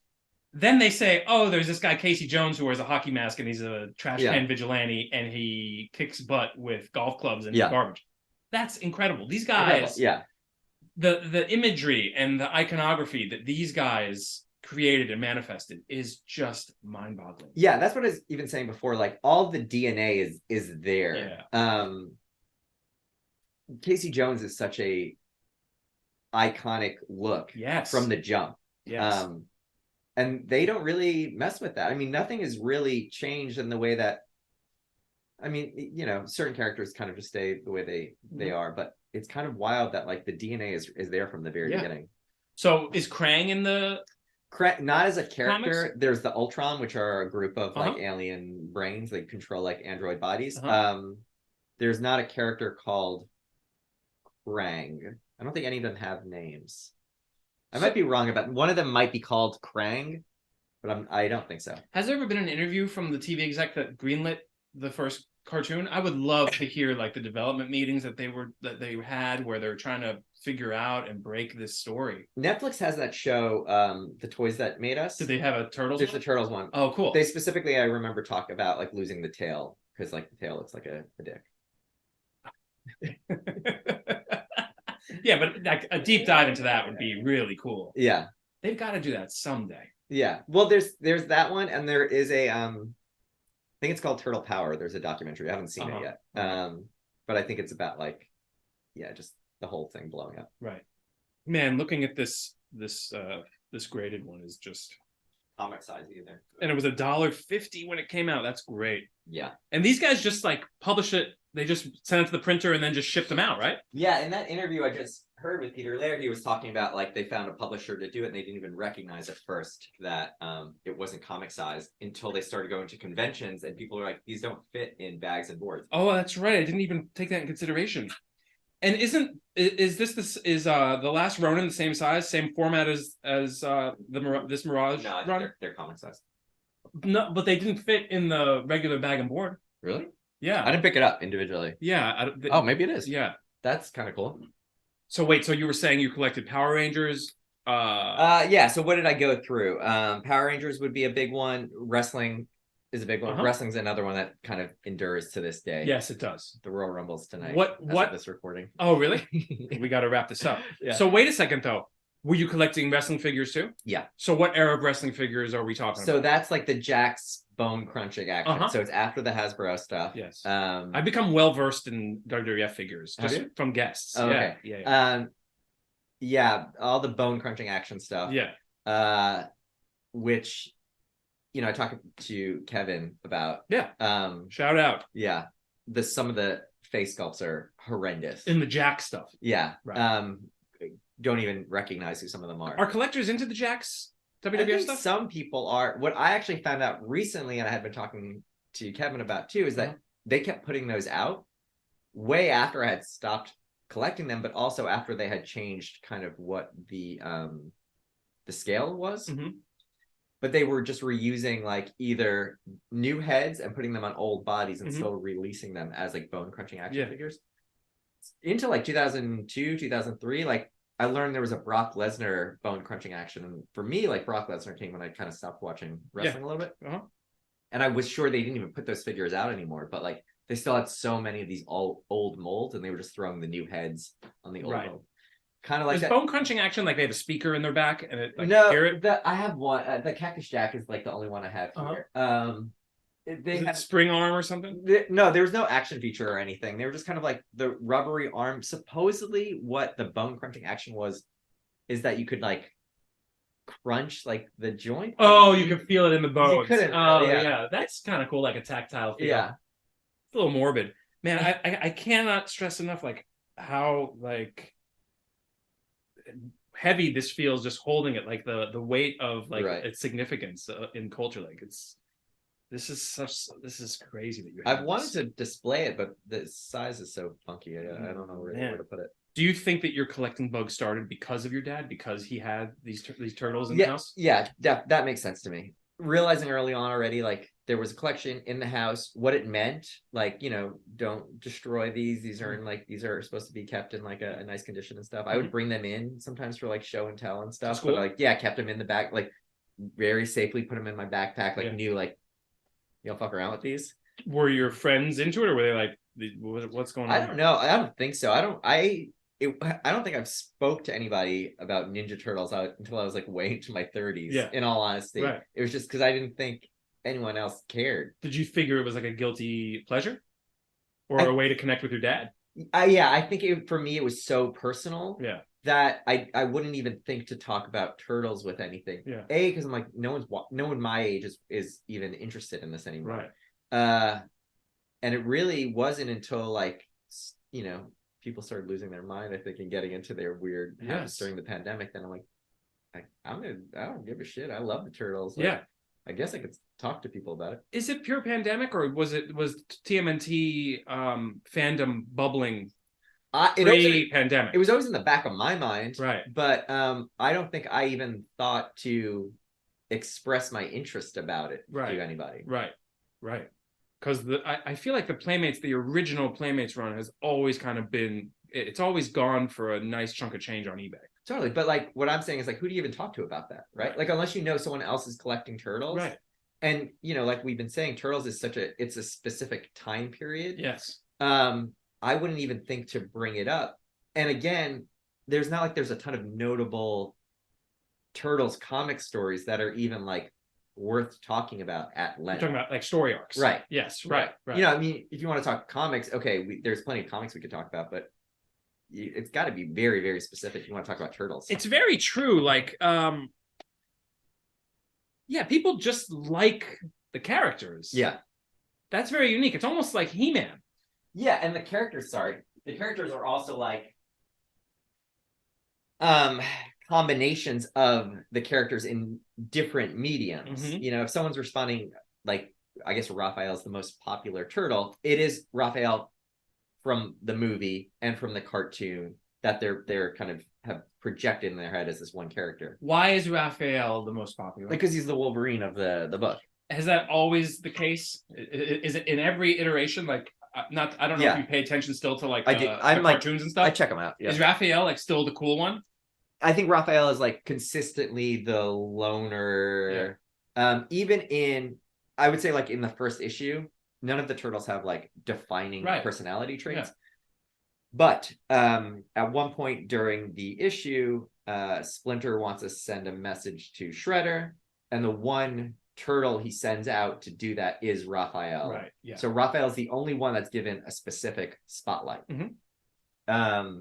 Then they say, oh, there's this guy, Casey Jones, who wears a hockey mask and he's a trash can vigilante and he kicks butt with golf clubs and garbage. That's incredible. These guys, Yeah. The imagery and the iconography that these guys created and manifested is just mind-boggling. Yeah, that's what I was even saying before. Like all the DNA is there. Yeah. Casey Jones is such a iconic look from the jump. Yes. And they don't really mess with that. I mean, nothing has really changed in the way that, I mean, you know, certain characters kind of just stay the way they are, but it's kind of wild that like the DNA is there from the very beginning. So is Krang in the not as a character? comics? There's the Ultron, which are a group of like alien brains that control like android bodies. There's not a character called Krang. I don't think any of them have names. I might be wrong about one of them. Might be called Krang, but I don't think so. Has there ever been an interview from the TV exec that greenlit the first cartoon? I would love to hear like the development meetings that they had where they're trying to figure out and break this story. Netflix has that show, The Toys That Made Us. Did they have a Turtles? There's the Turtles one. Oh, cool. They specifically, I remember, talk about like losing the tail because like the tail looks like a dick. Yeah, but like a deep dive into that would be really cool. Yeah, they've got to do that someday. Yeah, well, there's that one, and there is a I think it's called Turtle Power. There's a documentary. I haven't seen it yet, but I think it's about like, yeah, just the whole thing blowing up. Right, man. Looking at this graded one is just comic size either, and it was $1.50 when it came out. That's great. Yeah, and these guys just like publish it. They just send it to the printer and then just ship them out, right? Yeah, in that interview I just heard with Peter Laird, he was talking about like they found a publisher to do it and they didn't even recognize at first that it wasn't comic size until they started going to conventions and people are like, these don't fit in bags and boards. Oh, that's right. I didn't even take that in consideration. And is the Last Ronin the same size, same format as this Mirage? No, they're comic size. No, but they didn't fit in the regular bag and board. Really? Yeah, I didn't pick it up individually. Yeah. Oh, maybe it is. Yeah, that's kind of cool. So wait, so you were saying you collected Power Rangers? Yeah. So what did I go through? Power Rangers would be a big one. Wrestling is a big one. Wrestling's another one that kind of endures to this day. Yes, it does. The Royal Rumbles tonight. What this recording? Oh, really? We got to wrap this up. Yeah. So wait a second though. Were you collecting wrestling figures too? Yeah. So what era of wrestling figures are we talking about? So that's like the Jakks bone crunching action. So it's after the Hasbro stuff. Yes. I've become well versed in WWF figures just from guests. Oh, okay. Yeah. Yeah, all the bone crunching action stuff. Yeah. Which, you know, I talked to Kevin about. Yeah. Shout out. Yeah. Some of the face sculpts are horrendous. In the Jakks stuff. Yeah. Right. Don't even recognize who some of them are. Are collectors into the Jakks WWF stuff? Some people are. What I actually found out recently, and I had been talking to Kevin about too, is that they kept putting those out way after I had stopped collecting them, but also after they had changed kind of what the scale was. But they were just reusing like either new heads and putting them on old bodies and still releasing them as like bone crunching action figures. Into like 2002, 2003, like I learned there was a Brock Lesnar bone crunching action. And for me, like Brock Lesnar came when I kind of stopped watching wrestling a little bit. And I was sure they didn't even put those figures out anymore, but like they still had so many of these old molds and they were just throwing the new heads on the old mold. Kind of like bone crunching action, like they have a speaker in their back and it like hear it? I have one. The Cactus Jack is like the only one I have here. They had spring arm or something. No, there was no action feature or anything. They were just kind of like the rubbery arm. Supposedly, what the bone crunching action was is that you could like crunch like the joint. Oh, you could feel it in the bones. You couldn't. Oh, yeah. That's kind of cool, like a tactile feel. Yeah, it's a little morbid, man. I cannot stress enough like how like heavy this feels just holding it, like the weight of like its significance in culture. Like this is crazy that you have. I've wanted to display it, but the size is so funky. I don't know where to put it. Do you think that your collecting bug started because of your dad, because he had these turtles in the house? Yeah, that makes sense to me. Realizing early on already, like there was a collection in the house, what it meant, like, you know, don't destroy these. These are supposed to be kept in like a nice condition and stuff. I would bring them in sometimes for like show and tell and stuff. Cool. But like, yeah, kept them in the back, like very safely, put them in my backpack, like knew like, you don't fuck around with these. Were your friends into it, or were they like, What's going on? I don't know. I don't think so. I don't think I've spoke to anybody about Ninja Turtles until I was like way into my 30s. Yeah. In all honesty, Right. It was just because I didn't think anyone else cared. Did you figure it was like a guilty pleasure, or a way to connect with your dad? Yeah, I think for me it was so personal. Yeah. That I wouldn't even think to talk about Turtles with anything. Yeah. Because I'm like, no one my age is even interested in this anymore. Right. And it really wasn't until like, you know, people started losing their mind, I think, and getting into their weird habits during the pandemic. Then I'm like, I don't give a shit. I love the Turtles. Like, yeah. I guess I could talk to people about it. Is it pure pandemic, or was TMNT fandom bubbling pre-pandemic? It was always in the back of my mind. Right. But I don't think I even thought to express my interest about it to anybody. Right. Because I feel like the original Playmates run has always kind of been, it's always gone for a nice chunk of change on eBay. Totally. But like what I'm saying is like, who do you even talk to about that? Right. Like unless you know someone else is collecting Turtles. Right. And you know, like we've been saying, Turtles is it's a specific time period. Yes. I wouldn't even think to bring it up. And again, there's not like there's a ton of notable Turtles comic stories that are even like worth talking about at length. You're talking about like story arcs. Right. Yes. Right. You know, I mean, if you want to talk comics, okay, there's plenty of comics we could talk about, but it's got to be very, very specific if you want to talk about Turtles. It's very true. Like, yeah, people just like the characters. Yeah. That's very unique. It's almost like He-Man. Yeah, and the characters are also like combinations of the characters in different mediums. Mm-hmm. You know, if someone's responding, like, I guess Raphael's the most popular turtle, it is Raphael from the movie and from the cartoon that they're kind of have projected in their head as this one character. Why is Raphael the most popular? Because he's the Wolverine of the book. Has that always the case? Is it in every iteration? Like, I don't know if you pay attention still to like the cartoons and stuff. I check them out. Yeah. Is Raphael like still the cool one? I think Raphael is like consistently the loner. Yeah. Even in, I would say like in the first issue, none of the turtles have like defining personality traits. Yeah. But at one point during the issue, Splinter wants to send a message to Shredder, and the one turtle he sends out to do that is Raphael. Right. Yeah. So Raphael's the only one that's given a specific spotlight. Mm-hmm.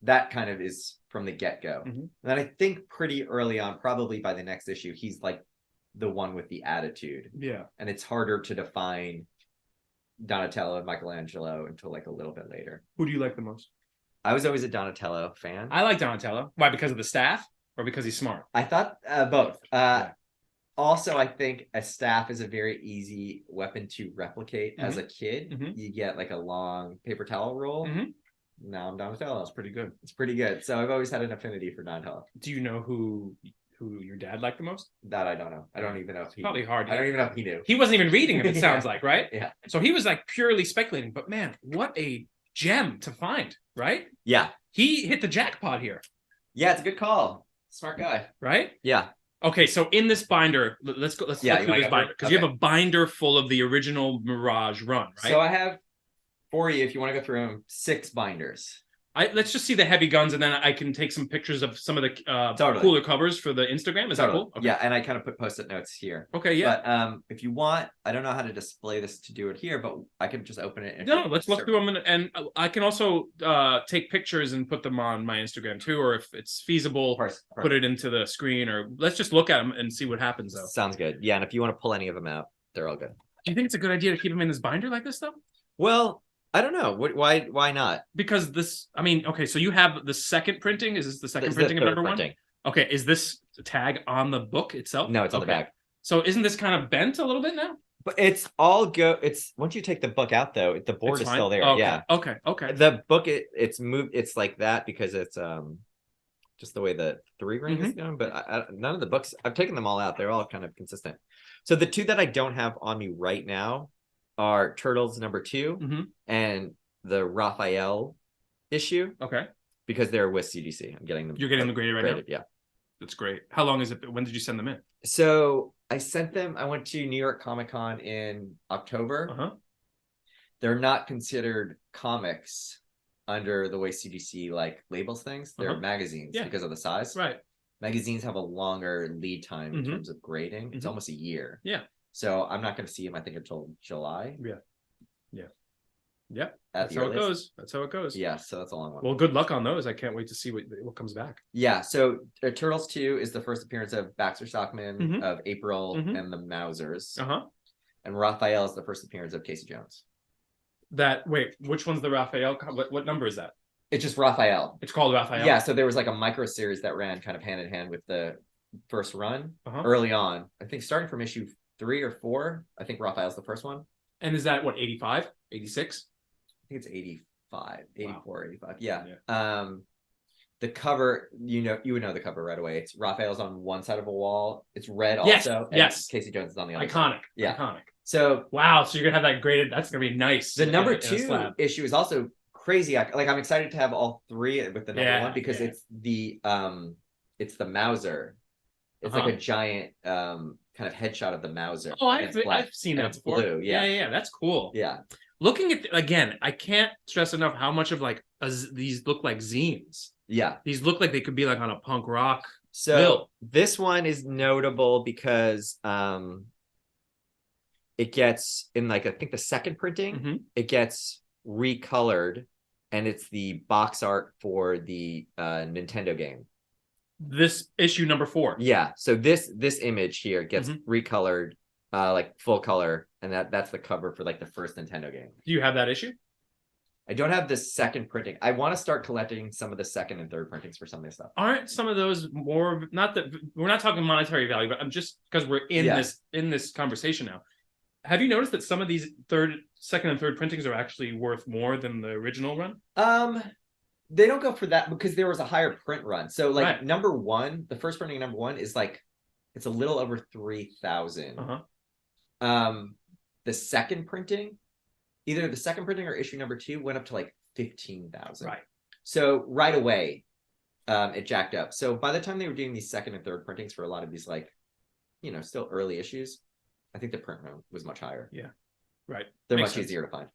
That kind of is from the get-go. Mm-hmm. And then I think pretty early on, probably by the next issue, he's like the one with the attitude. Yeah. And it's harder to define Donatello and Michelangelo until like a little bit later. Who do you like the most? I was always a Donatello fan. I like Donatello. Why? Because of the staff, or because he's smart? I thought both. Also, I think a staff is a very easy weapon to replicate as a kid. Mm-hmm. You get like a long paper towel roll. Mm-hmm. Now I'm Donatello. It's pretty good. It's pretty good. So I've always had an affinity for Donatello. Do you know who your dad liked the most? That I don't know. I don't even know if he... Probably hard. I don't even know if he knew. He wasn't even reading it sounds like, right? Yeah. So he was like purely speculating. But man, what a gem to find, right? Yeah. He hit the jackpot here. Yeah, it's a good call. Smart guy. Right? Yeah. Okay, so in this binder, let's look through this binder, because you have a binder full of the original Mirage run, right? So I have for you, if you want to go through them, 6 binders. Let's just see the heavy guns, and then I can take some pictures of some of the cooler covers for the Instagram. Is that cool? Okay. Yeah, and I kind of put post-it notes here. Okay, yeah. But if you want, I don't know how to display this to do it here, but I can just open it. No, let's look through them, and I can also take pictures and put them on my Instagram too, or if it's feasible, put it into the screen, or let's just look at them and see what happens, though. Sounds good. Yeah, and if you want to pull any of them out, they're all good. Do you think it's a good idea to keep them in this binder like this, though? Well, I don't know. Why not? Because this, I mean, okay, so you have the second printing. Is this the second printing of number one? Okay, is this tag on the book itself? No, it's on the back. So isn't this kind of bent a little bit now? But it's all it's once you take the book out though, the board is still there. Okay. Yeah. Okay. The book it's moved. It's like that because it's just the way the 3 ring is going. But none of the books, I've taken them all out. They're all kind of consistent. So the 2 that I don't have on me right now are Turtles number 2 and the Raphael issue. Okay. Because they're with CGC. I'm getting them. You're getting them graded right now? Yeah. That's great. How long is it? When did you send them in? So I sent them, I went to New York Comic Con in October. they're not considered comics under the way CGC like labels things. They're magazines because of the size. Right. Magazines have a longer lead time in terms of grading. It's almost a year. Yeah. So I'm not going to see them, I think, until July. Yeah. Yeah. Yep. At That's how it goes. That's how it goes. Yeah. So that's a long one. Well, good luck on those. I can't wait to see what comes back. Yeah. So Turtles 2 is the first appearance of Baxter Stockman, of April, and the Mousers. And Raphael is the first appearance of Casey Jones. Wait, which one's the Raphael? What number is that? It's just Raphael. It's called Raphael. Yeah, so there was like a micro series that ran kind of hand in hand with the first run early on. I think starting from issue 3 or 4, I think Raphael's the first one. And is that what, 85? 86? I think it's 85, 84, 85. Yeah. The cover, you would know the cover right away. It's Raphael's on one side of a wall. It's red also. Yes. Casey Jones is on the other side. Iconic. Yeah. Iconic. So wow, so you're gonna have that graded. That's gonna be nice. The number 2 issue is also crazy. Like I'm excited to have all 3 with the number 1 because it's the Mauser. It's like a giant kind of headshot of the Mauser. Oh, I've seen that before. Blue. Yeah, that's cool. Yeah. Looking at again, I can't stress enough how much of like these look like zines. Yeah, these look like they could be like on a punk rock. So this one is notable because it gets in like I think the second printing, it gets recolored, and it's the box art for the Nintendo game. This issue number 4. Yeah. So this image here gets recolored, like full color, and that's the cover for like the first Nintendo game. Do you have that issue? I don't have the second printing. I want to start collecting some of the second and third printings for some of this stuff. Aren't some of those more, not that we're not talking monetary value, but I'm just because we're in this conversation now. Have you noticed that some of these second and third printings are actually worth more than the original run? They don't go for that because there was a higher print run. So like number 1, the first printing number 1 is like it's a little over 3,000. The second printing, either the second printing or issue number 2 went up to like 15,000. Right. So right away, it jacked up. So by the time they were doing these second and third printings for a lot of these like, still early issues, I think the print run was much higher. Yeah. Right. They're much easier to find.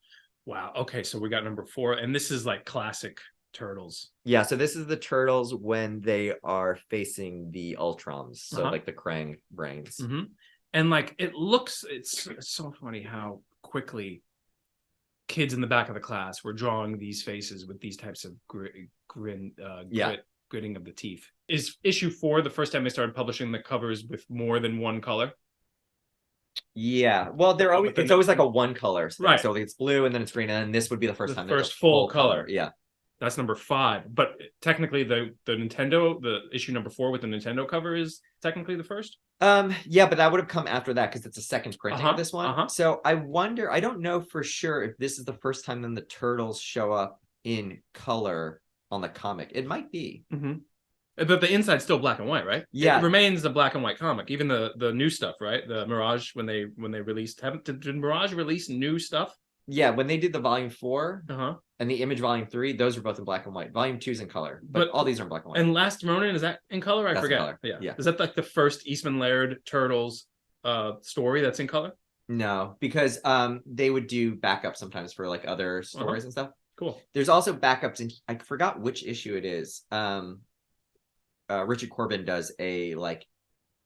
Wow. Okay. So we got number 4, and this is like classic Turtles. Yeah. So this is the Turtles when they are facing the Ultrons. So like the Krang brains. And like it's so funny how quickly kids in the back of the class were drawing these faces with these types of gritting of the teeth. Is issue 4 the first time they started publishing the covers with more than one color? Yeah. Well, it's always like a one color thing. Right. So it's blue and then it's green, and then this would be the first time. First full color. Yeah. That's number 5. But technically the Nintendo, the issue number 4 with the Nintendo cover is technically the first? Yeah, but that would have come after that because it's a second printing of this one. So I wonder, I don't know for sure if this is the first time then the Turtles show up in color on the comic. It might be. But the inside's still black and white, right? Yeah. It remains the black and white comic. Even the new stuff, right? The Mirage, when they released, did Mirage release new stuff? Yeah, when they did the volume 4 and the Image volume 3, those are both in black and white. Volume 2 is in color, but all these are in black and white. And Last Ronin, is that in color? I forget. Color. Yeah. Is that like the first Eastman Laird Turtles story that's in color? No, because they would do backups sometimes for like other stories and stuff. Cool. There's also backups in, I forgot which issue it is. Richard Corbin does a like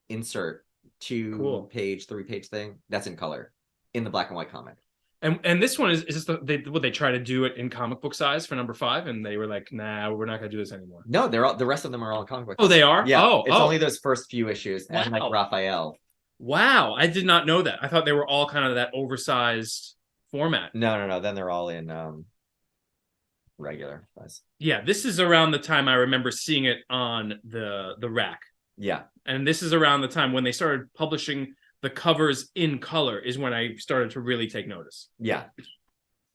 insert 2-page, 3-page thing that's in color in the black and white comic. And this one is this they try to do it in comic book size for number 5, and they were like, nah, we're not gonna do this anymore. No, they're all, the rest of them are all in comic book. Oh, they are? Yeah. It's only those first few issues and like Raphael. Wow, I did not know that. I thought they were all kind of that oversized format. No. Then they're all in regular size. Yeah, this is around the time I remember seeing it on the rack. Yeah. And this is around the time when they started publishing the covers in color is when I started to really take notice. Yeah.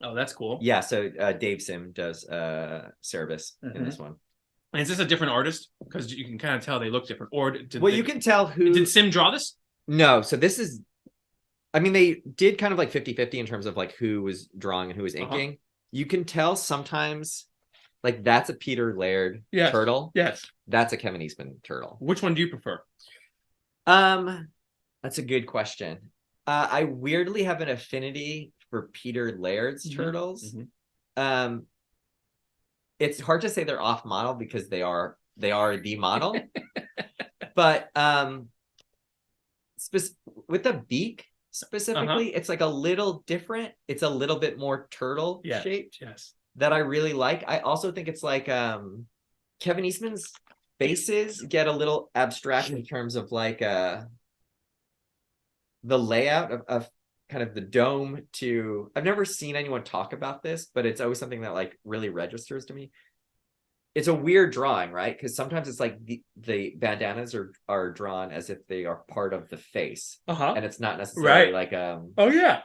Oh, that's cool. Yeah, so Dave Sim does Cerebus in this one. And is this a different artist? Because you can kind of tell they look different. Or you can tell who... Did Sim draw this? No, so this is... I mean, they did kind of like 50-50 in terms of like who was drawing and who was inking. You can tell sometimes, like that's a Peter Laird turtle. Yes. That's a Kevin Eastman turtle. Which one do you prefer? That's a good question. I weirdly have an affinity for Peter Laird's Turtles. Mm-hmm. It's hard to say they're off model because they are the model. But with the beak specifically, it's like a little different. It's a little bit more turtle shaped. Yes. That I really like. I also think it's like Kevin Eastman's faces get a little abstract in terms of like the layout of kind of the dome to. I've never seen anyone talk about this, but it's always something that like really registers to me. It's a weird drawing, right? Because sometimes it's like the bandanas are drawn as if they are part of the face, and it's not necessarily like Oh yeah,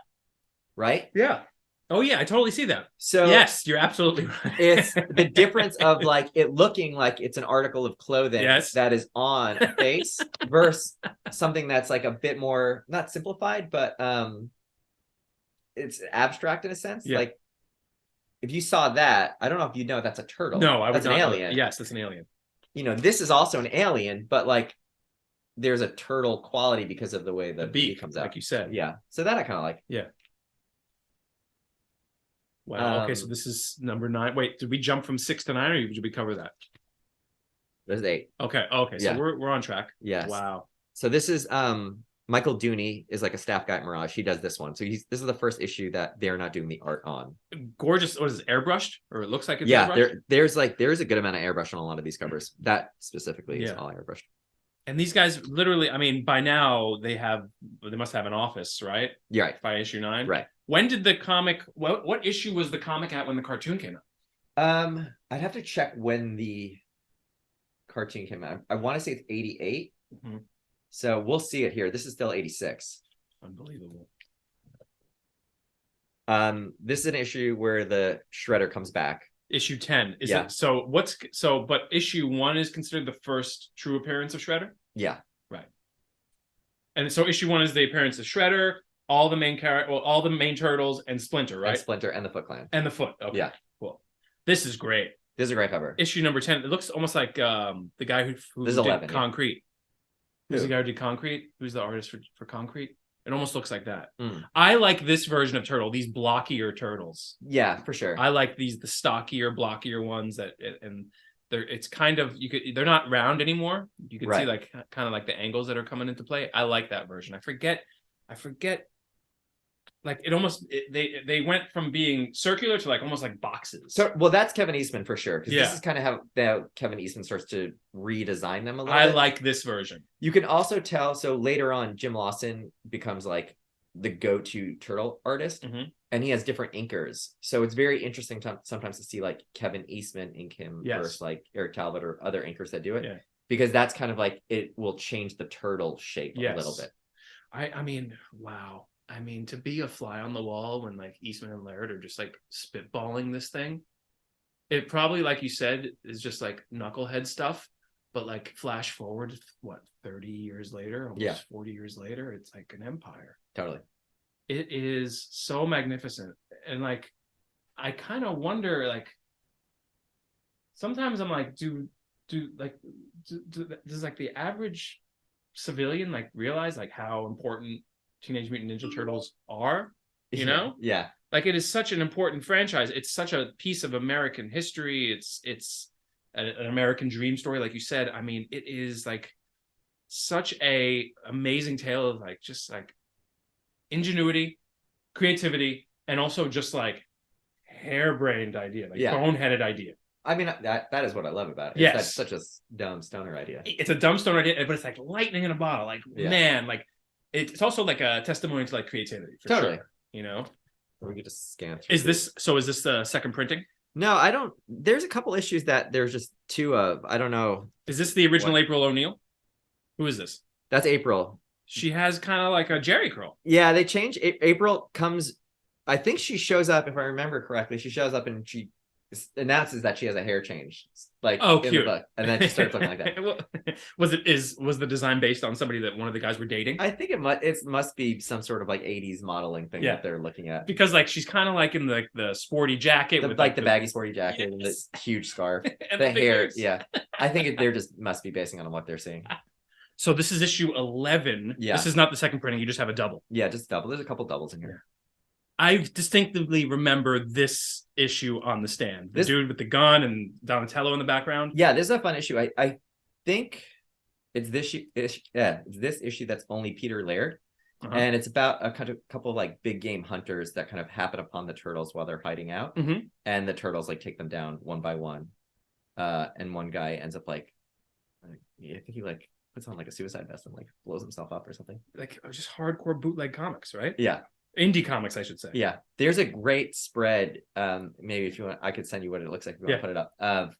right? Yeah. Oh yeah, I totally see that. So yes, you're absolutely right. It's the difference of like it looking like it's an article of clothing that is on a face versus something that's like a bit more not simplified, but it's abstract in a sense. Yeah. Like if you saw that, I don't know if you know that's a turtle. No, I would that's an alien. Yes, that's an alien. You know, this is also an alien, but like there's a turtle quality because of the way the beak comes out, like you said. Yeah. So that I kind of like. Yeah. Wow. Okay, so this is number 9. Wait, did we jump from 6 to 9, or did we cover that? There's 8. Okay. So we're on track. Yes. Wow. So this is Michael Dooney is like a staff guy at Mirage. He does this one. So this is the first issue that they're not doing the art on. Gorgeous. What is it, airbrushed? Or it looks like it's airbrushed? There's a good amount of airbrush on a lot of these covers. That specifically is all airbrushed. And these guys literally, I mean, by now they must have an office, right? Yeah, right. By issue 9. Right. When did the comic, what issue was the comic at when the cartoon came out? I'd have to check when the cartoon came out. I want to say it's 88. Mm-hmm. So we'll see it here. This is still 86. Unbelievable. This is an issue where the Shredder comes back. Issue 10. Is it but issue 1 is considered the first true appearance of Shredder? Yeah. Right. And so issue 1 is the appearance of Shredder, all the main turtles, and Splinter, right? And Splinter and the Foot Clan. And the Foot. Okay. Yeah. Cool. This is great. This is a great cover. Issue number 10. It looks almost like the guy who did 11, Concrete. Who's the guy who did Concrete? Who's the artist for Concrete? It almost looks like that. Mm. I like this version of Turtle, these blockier turtles. Yeah, for sure. I like the stockier, blockier ones it's kind of they're not round anymore. You can see like kind of like the angles that are coming into play. I like that version. I forget like it almost they went from being circular to like almost like boxes. So that's Kevin Eastman for sure, because this is kind of how Kevin Eastman starts to redesign them a little bit. Like this version. You can also tell, so later on Jim Lawson becomes like the go-to turtle artist, and he has different inkers, so it's very interesting sometimes to see like Kevin Eastman ink him versus like Eric Talbot or other inkers that do it, because that's kind of like it will change the turtle shape a little bit. I mean, wow. I mean, to be a fly on the wall when like Eastman and Laird are just like spitballing this thing, it probably, like you said, is just like knucklehead stuff. But like flash forward, 30 years later, almost 40 years later, it's like an empire. Totally. It is so magnificent. And like, I kind of wonder, like, sometimes I'm like, does like the average civilian like realize like how important Teenage Mutant Ninja Turtles are, you know? Yeah. Like it is such an important franchise. It's such a piece of American history. It's an American dream story, like you said. I mean, it is like such a amazing tale of like just like ingenuity, creativity, and also just like harebrained idea, like boneheaded idea. I mean, that is what I love about it. Yes. That's such a dumb stoner idea. It's a dumb stoner idea, but it's like lightning in a bottle. Like, man, like it's also like a testimony to like creativity for sure. You know? We could just scan through. Is this the second printing? No, I don't. There's a couple issues that there's just 2 of. I don't know. Is this the original April O'Neil? Who is this? That's April. She has kind of like a Jerry curl. Yeah, they changed. April comes. I think she shows up, if I remember correctly. She shows up and she announces that she has a hair change, like in cute. the book, and then she starts looking like that. Was the design based on somebody that one of the guys were dating? I think it must be some sort of like 80s modeling thing that they're looking at, because like she's kind of like in the sporty jacket with like the baggy sporty jacket and the huge scarf, and the hair. Yeah, I think they're just must be basing on what they're seeing. So this is issue 11. Yeah, this is not the second printing. You just have a double. Yeah, just double. There's a couple doubles in here. I distinctively remember this issue on the stand. The dude with the gun and Donatello in the background. Yeah, this is a fun issue. I think it's this issue that's only Peter Laird. And it's about a couple of like big game hunters that kind of happen upon the turtles while they're hiding out. And the turtles like take them down one by one. And one guy ends up like I think he like puts on like a suicide vest and like blows himself up or something. Like just hardcore bootleg comics, right? Yeah. Indie comics, I should say. Yeah. There's a great spread. Maybe if you want, I could send you what it looks like if you want to put it up. Of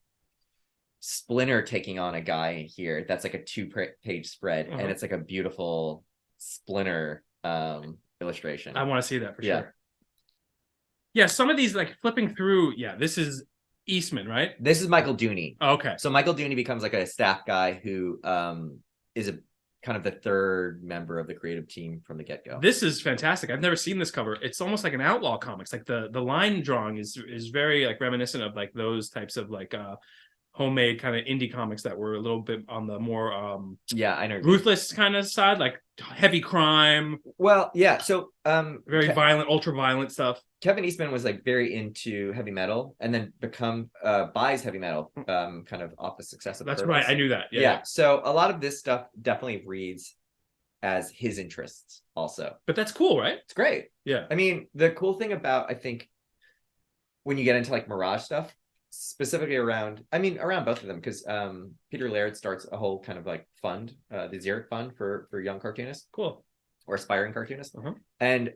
Splinter taking on a guy here. That's like a 2-page spread, and it's like a beautiful Splinter illustration. I want to see that for sure. Yeah, some of these like flipping through. Yeah, this is Eastman, right? This is Michael Dooney. Okay. So Michael Dooney becomes like a staff guy who is a kind of the third member of the creative team from the get-go. This is fantastic. I've never seen this cover. It's almost like an outlaw comics. Like the line drawing is very like reminiscent of like those types of like homemade kind of indie comics that were a little bit on the more I know ruthless kind of side, like heavy crime. Well, yeah. So very violent, ultra violent stuff. Kevin Eastman was like very into heavy metal, and then buys heavy metal kind of off the success of That's Turtles. right. I knew that. Yeah. So a lot of this stuff definitely reads as his interests also. But that's cool, right? It's great. Yeah. I mean, the cool thing about, I think, when you get into like Mirage stuff, specifically around both of them, because Peter Laird starts a whole kind of like fund, the Jarrett Fund for young cartoonists. Cool. Or aspiring cartoonists. And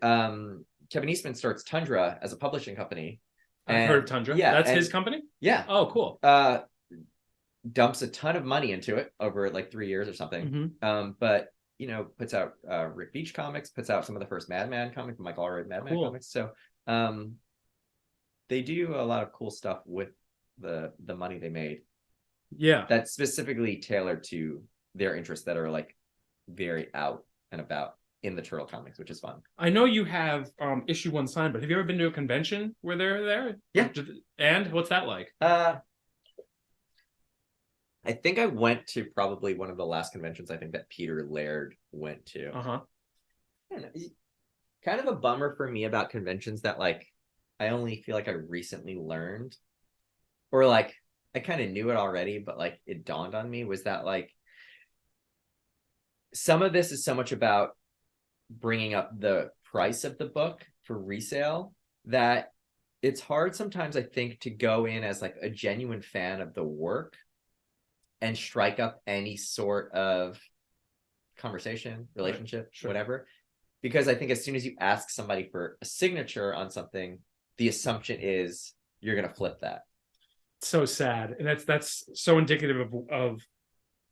Kevin Eastman starts Tundra as a publishing company. I've heard of Tundra. Yeah. That's his company? Yeah. Oh, cool. Dumps a ton of money into it over like 3 years or something. But, you know, puts out Rick Beach comics, puts out some of the first Madman comics, Michael Allred Madman comics. So they do a lot of cool stuff with the money they made. Yeah. That's specifically tailored to their interests that are like very out and about in the Turtle comics, which is fun. I know you have issue 1 signed, but have you ever been to a convention where they're there? Yeah. And what's that like? I think I went to probably one of the last conventions I think that Peter Laird went to. Kind of a bummer for me about conventions that like I only feel like I recently learned, or like I kind of knew it already, but like it dawned on me, was that like some of this is so much about bringing up the price of the book for resale that it's hard sometimes, I think, to go in as like a genuine fan of the work and strike up any sort of conversation, relationship, whatever. Because I think as soon as you ask somebody for a signature on something, the assumption is you're going to flip that. So sad. And that's so indicative of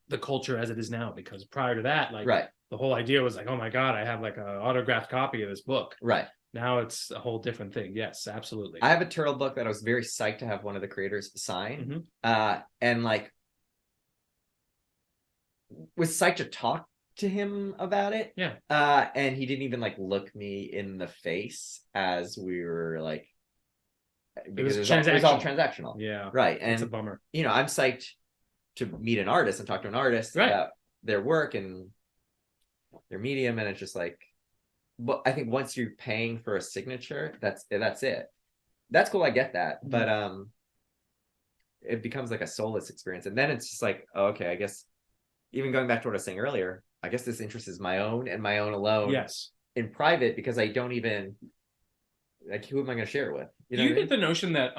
the culture as it is now, because prior to that, like the whole idea was like, oh my God, I have like an autographed copy of this book. Right. Now it's a whole different thing. Yes, absolutely. I have a Turtle book that I was very psyched to have one of the creators sign. And like was psyched to talk to him about it. Yeah. And he didn't even like look me in the face as we were like, because it was all transactional. Yeah. Right. And it's a bummer. You know, I'm psyched to meet an artist and talk to an artist about their work and their medium. And it's just like, but I think once you're paying for a signature, that's it. That's cool. I get that. But it becomes like a soulless experience. And then it's just like, oh, okay, I guess even going back to what I was saying earlier, I guess this interest is my own and my own alone. Yes. In private, because I don't even like, who am I going to share it with? Do you get the notion that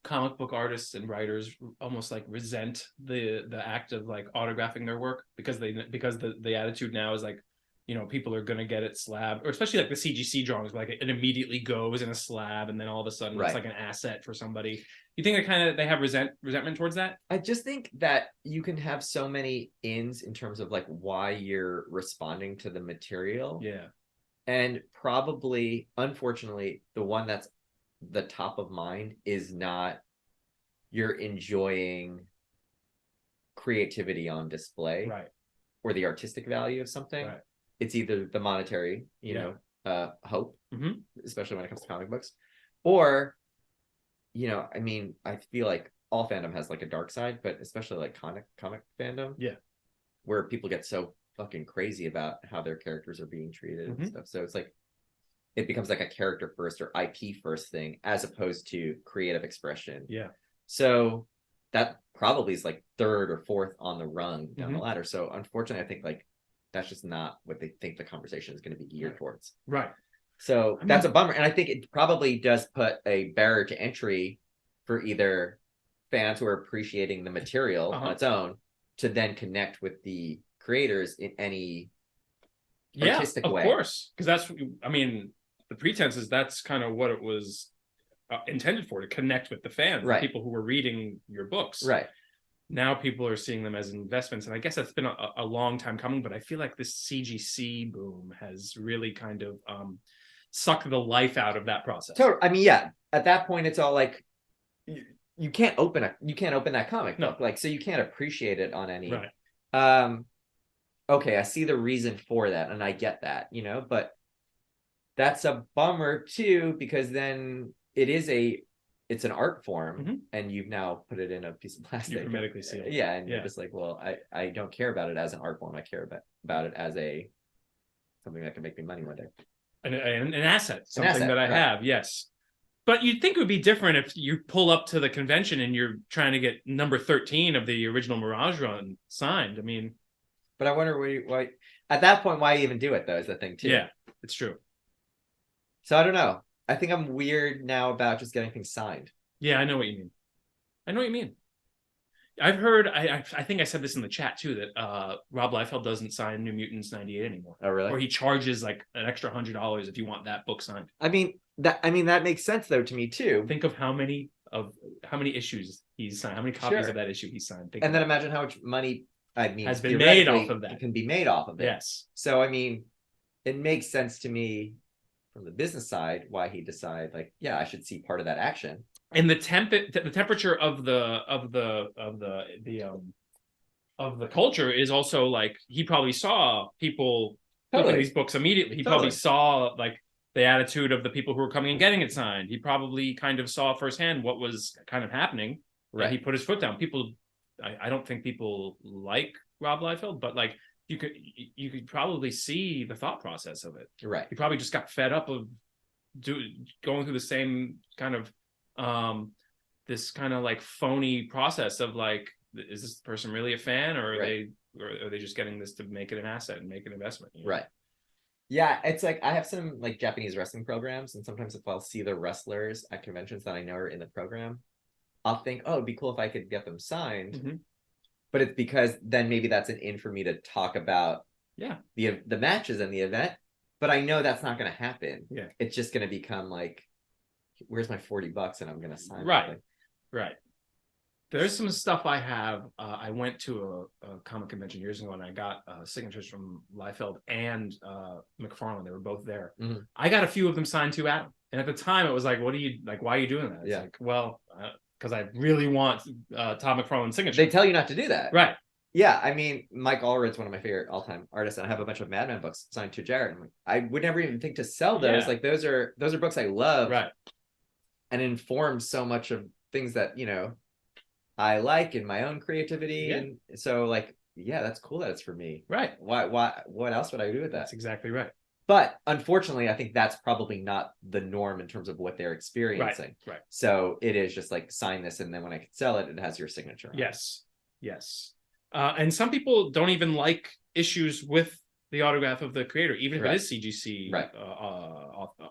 comic book artists and writers almost like resent the act of like autographing their work because the attitude now is like, you know, people are going to get it slabbed, or especially like the CGC drawings, like it immediately goes in a slab and then all of a sudden it's like an asset for somebody. You think they have resentment towards that? I just think that you can have so many ins in terms of like why you're responding to the material. Yeah. And probably, unfortunately, the one that's the top of mind is not you're enjoying creativity on display, or the artistic value of something. It's either the monetary, you know, hope, especially when it comes to comic books, or, you know, I mean, I feel like all fandom has like a dark side, but especially like comic fandom, where people get so fucking crazy about how their characters are being treated and stuff. So it's like, it becomes like a character first or IP first thing as opposed to creative expression. Yeah. So that probably is like third or fourth on the rung down the ladder. So unfortunately, I think like that's just not what they think the conversation is going to be geared towards. Right. So that's a bummer. And I think it probably does put a barrier to entry for either fans who are appreciating the material on its own to then connect with the creators in any artistic way. Of course. Because that's, I mean, the pretense is that's kind of what it was intended for, to connect with the fans, the people who were reading your books. Right. Now people are seeing them as investments. And I guess that's been a long time coming, but I feel like this CGC boom has really kind of sucked the life out of that process. So, I mean, yeah, at that point, it's all like, you can't open that comic book. Like, so you can't appreciate it on any. Right. Okay, I see the reason for that, and I get that, you know, but that's a bummer too, because then it's an art form, and you've now put it in a piece of plastic. You're hermetically sealed. Yeah, and you're just like, well, I don't care about it as an art form. I care about it as something that can make me money one day. An asset, something that I have, yes. But you'd think it would be different if you pull up to the convention and you're trying to get number 13 of the original Mirage run signed. I mean, but I wonder why at that point, why even do it though, is the thing too. Yeah, it's true. So I don't know. I think I'm weird now about just getting things signed. Yeah, I know what you mean. I've heard, I think I said this in the chat too, that Rob Liefeld doesn't sign New Mutants 98 anymore. Oh, really? Or he charges like an extra $100 if you want that book signed. I mean, that makes sense though to me too. Think of how many issues he's signed, how many copies of that issue he's signed. And then imagine how much money has been made off of that. It can be made off of it. Yes. So I mean, it makes sense to me from the business side why he decided like, yeah, I should see part of that action. And the temperature of the culture is also like, he probably saw people look at these books immediately. He probably saw like the attitude of the people who were coming and getting it signed. He probably kind of saw firsthand what was kind of happening. Right. And he put his foot down. I don't think people like Rob Liefeld, but like you could probably see the thought process of it. Right. He probably just got fed up of going through the same kind of this kind of like phony process of like, is this person really a fan, or are they just getting this to make it an asset and make an investment? You know? Right. Yeah, it's like I have some like Japanese wrestling programs, and sometimes if I'll see the wrestlers at conventions that I know are in the program, I'll think, oh, it'd be cool if I could get them signed. But it's because then maybe that's an in for me to talk about the matches and the event. But I know that's not going to happen. Yeah, it's just going to become like, where's my $40 and I'm going to sign. Right. There's some stuff I have. I went to a comic convention years ago and I got signatures from Liefeld and McFarlane. They were both there. I got a few of them signed to Adam. And at the time it was like, why are you doing that? It's like, well, because I really want Todd McFarlane's signature. They tell you not to do that. Right. Yeah, I mean, Mike Allred's one of my favorite all-time artists, and I have a bunch of Mad Men books signed to Jarrett. And I would never even think to sell those. Like those are books I love, right? And inform so much of things that I like in my own creativity, and so like, yeah, that's cool that it's for me, right? Why? What else would I do with that? That's exactly right. But unfortunately, I think that's probably not the norm in terms of what they're experiencing. Right. So it is just like, sign this, and then when I can sell it, it has your signature on it. Yes. And some people don't even like issues with the autograph of the creator, even if it is CGC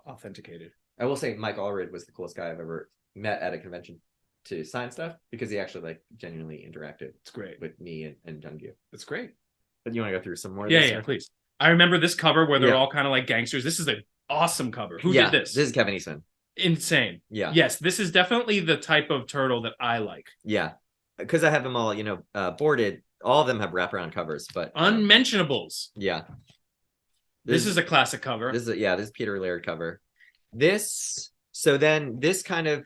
authenticated. I will say Mike Allred was the coolest guy I've ever met at a convention to sign stuff, because he actually like genuinely interacted. It's great with me and Jungyu. It's great. But you want to go through some more? Yeah, please. I remember this cover where they're all kind of like gangsters. This is an awesome cover. Who did this? This is Kevin Eastman. Insane. Yeah. Yes, this is definitely the type of turtle that I like. Yeah, because I have them all, boarded. All of them have wraparound covers, but unmentionables. Yeah. This is a classic cover. This is Peter Laird cover. This kind of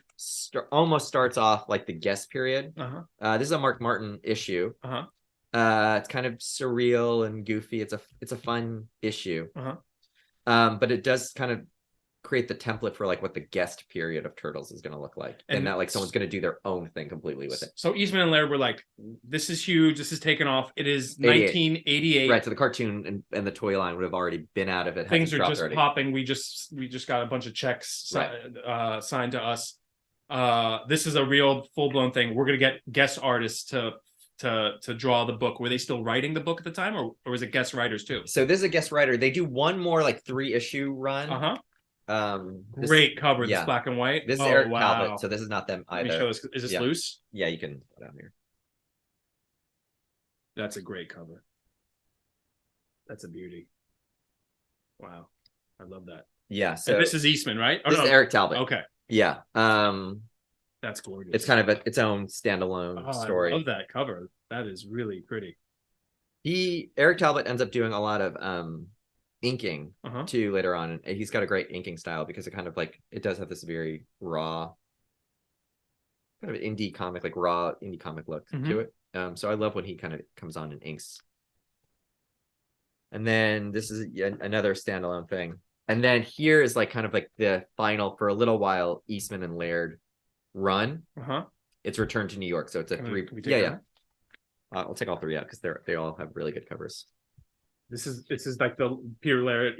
almost starts off like the guest period. This is a Mark Martin issue. It's kind of surreal and goofy. It's a fun issue. But it does kind of create the template for like what the guest period of Turtles is going to look like, and that like someone's going to do their own thing completely with it. So Eastman and Laird were like, this is huge, this is taken off. It is 1988, right? So the cartoon and the toy line would have already been out of it. Things are just popping. We just got a bunch of checks signed to us. This is a real full-blown thing. We're gonna get guest artists to draw the book. Were they still writing the book at the time, or was it guest writers too? So this is a guest writer. They do one more like 3-issue run. Great cover. This black and white. This is Eric Talbot, so this is not them either. Let me show this. Is this loose? Yeah, you can put it down here. That's a great cover. That's a beauty. Wow, I love that. Yeah. So and this is Eastman, right? This is Eric Talbot. Okay. Yeah. That's gorgeous. It's kind of its own standalone story. I love that cover. That is really pretty. Eric Talbot ends up doing a lot of inking too later on, and he's got a great inking style because it kind of like it does have this very raw kind of indie comic look to it. So I love when he kind of comes on and inks. And then this is another standalone thing, and then here is like kind of like the final for a little while Eastman and Laird run. It's Return to New York, so it's a three. I'll take all three out because they all have really good covers. This is like the Peter Laird,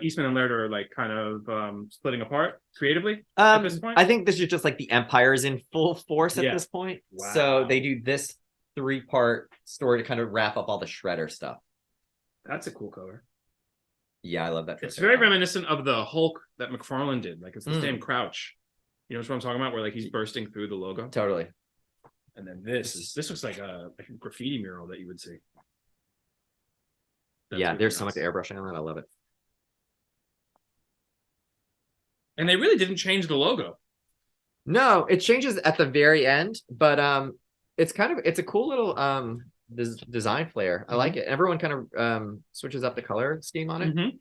Eastman and Laird are like kind of splitting apart creatively at this point. I think this is just like the Empire is in full force at this point. Wow. So they do this 3-part story to kind of wrap up all the Shredder stuff. That's a cool cover. Yeah, I love that. It's very reminiscent of the Hulk that McFarlane did. Like it's the same crouch. You know what I'm talking about? Where like he's bursting through the logo. Totally. And then this looks like a graffiti mural that you would see. That's really there's so much airbrushing on that. I love it. And they really didn't change the logo. No, it changes at the very end, but it's a cool little design flair. I like it. Everyone kind of switches up the color scheme on it.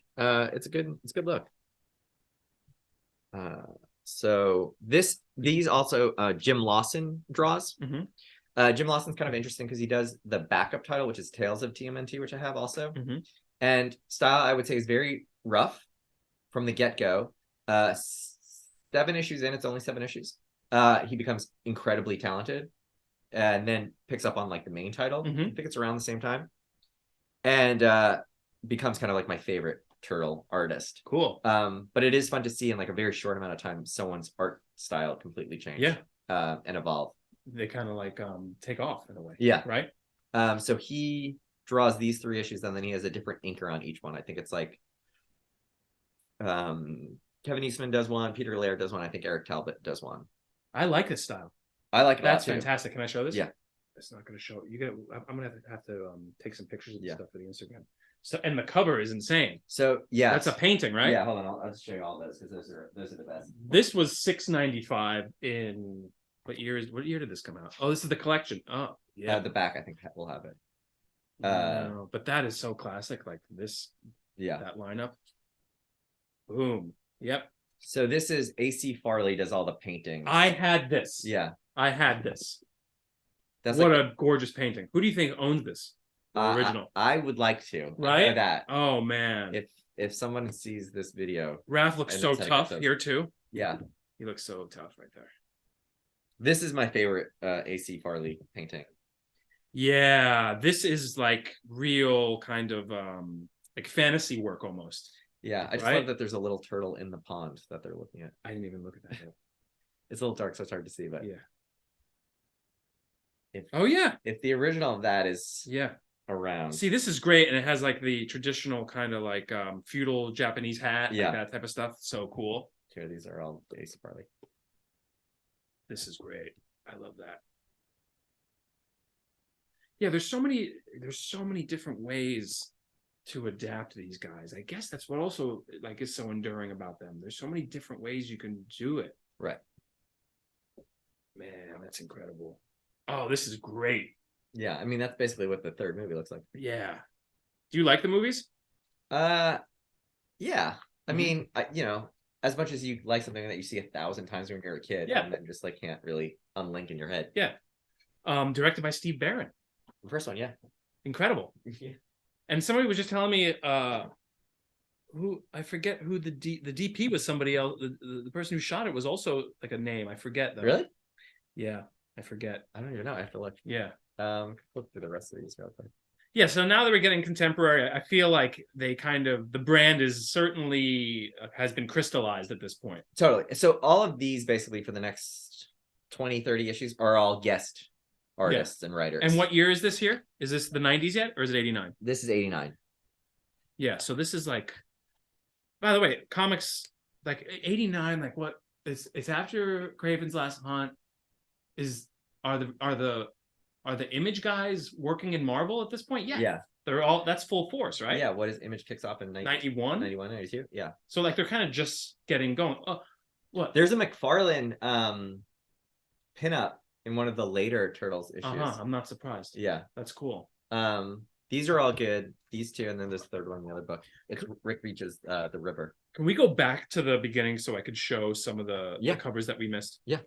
It's a good look. So these also Jim Lawson draws. Jim Lawson's kind of interesting because he does the backup title, which is Tales of TMNT, which I have also. And style, I would say, is very rough from the get-go. 7 issues in, it's only 7 issues. He becomes incredibly talented and then picks up on like the main title. I think it's around the same time. And becomes kind of like my favorite turtle artist. Cool. But it is fun to see in like a very short amount of time someone's art style completely change. And evolve. They kind of like take off in a way. Yeah. Right. So he draws these 3 issues, and then he has a different inker on each one. I think it's like Kevin Eastman does one, Peter Laird does one, I think Eric Talbot does one. I like this style. I like that's fantastic. Can I show this? Yeah. It's not going to show. I'm going to have to take some pictures of this stuff for the Instagram. So, and the cover is insane. So yeah, that's a painting, right? Yeah. Hold on, I'll just show you all those because those are the best. This was $6.95 in what year did this come out? Oh, this is the collection. Oh, yeah. The back, I think we'll have it. No, but that is so classic. Like this. Yeah. That lineup. Boom. Yep. So this is AC Farley does all the paintings. I had this. Yeah. I had this. That's what a gorgeous painting. Who do you think owns this? The original. I would like to. Right? That. Oh man. If someone sees this video. Raph looks so tough here too. Yeah. He looks so tough right there. This is my favorite AC Farley painting. Yeah, this is like real kind of like fantasy work almost. Yeah, I just love that there's a little turtle in the pond that they're looking at. I didn't even look at that yet. It's a little dark, so it's hard to see, but yeah. If the original of that is around. See, this is great, and it has like the traditional kind of like feudal Japanese hat, like that type of stuff. So cool. Here, these are all AC Farley. This is great. I love that. Yeah, there's so many different ways to adapt these guys. I guess that's what also like is so enduring about them. There's so many different ways you can do it. Right. Man, that's incredible. Oh, this is great. Yeah, I mean that's basically what the third movie looks like. Yeah. Do you like the movies? Yeah. I mean, as much as you like something that you see 1,000 times when you're a kid, and then just like can't really unlink in your head. Yeah. Directed by Steve Barron. The first one, yeah. Incredible. And somebody was just telling me who I forget who the DP was. Somebody else. The person who shot it was also like a name. I forget though. Really? Yeah, I forget. I don't even know. I have to look. Yeah. Look through the rest of these real quick. Yeah, so now that we're getting contemporary, I feel like they kind of, the brand is certainly has been crystallized at this point. Totally. So all of these basically for the next 20, 30 issues are all guest artists and writers. And what year is this here? Is this the 90s yet, or is it 89? This is 89. Yeah, so this is like, by the way, comics, like 89, like what, it's after Craven's Last Hunt. Are the Image guys working in Marvel at this point? Yeah. They're all, that's full force, right? Yeah, what is Image kicks off in 91? 91, 92? Yeah. So like they're kind of just getting going. Oh, what? There's a McFarlane pinup in one of the later Turtles issues. I'm not surprised. Yeah. That's cool. These are all good. These two, and then this third one in the other book. It's Rick Reaches the River. Can we go back to the beginning so I could show some of the covers that we missed? Yeah.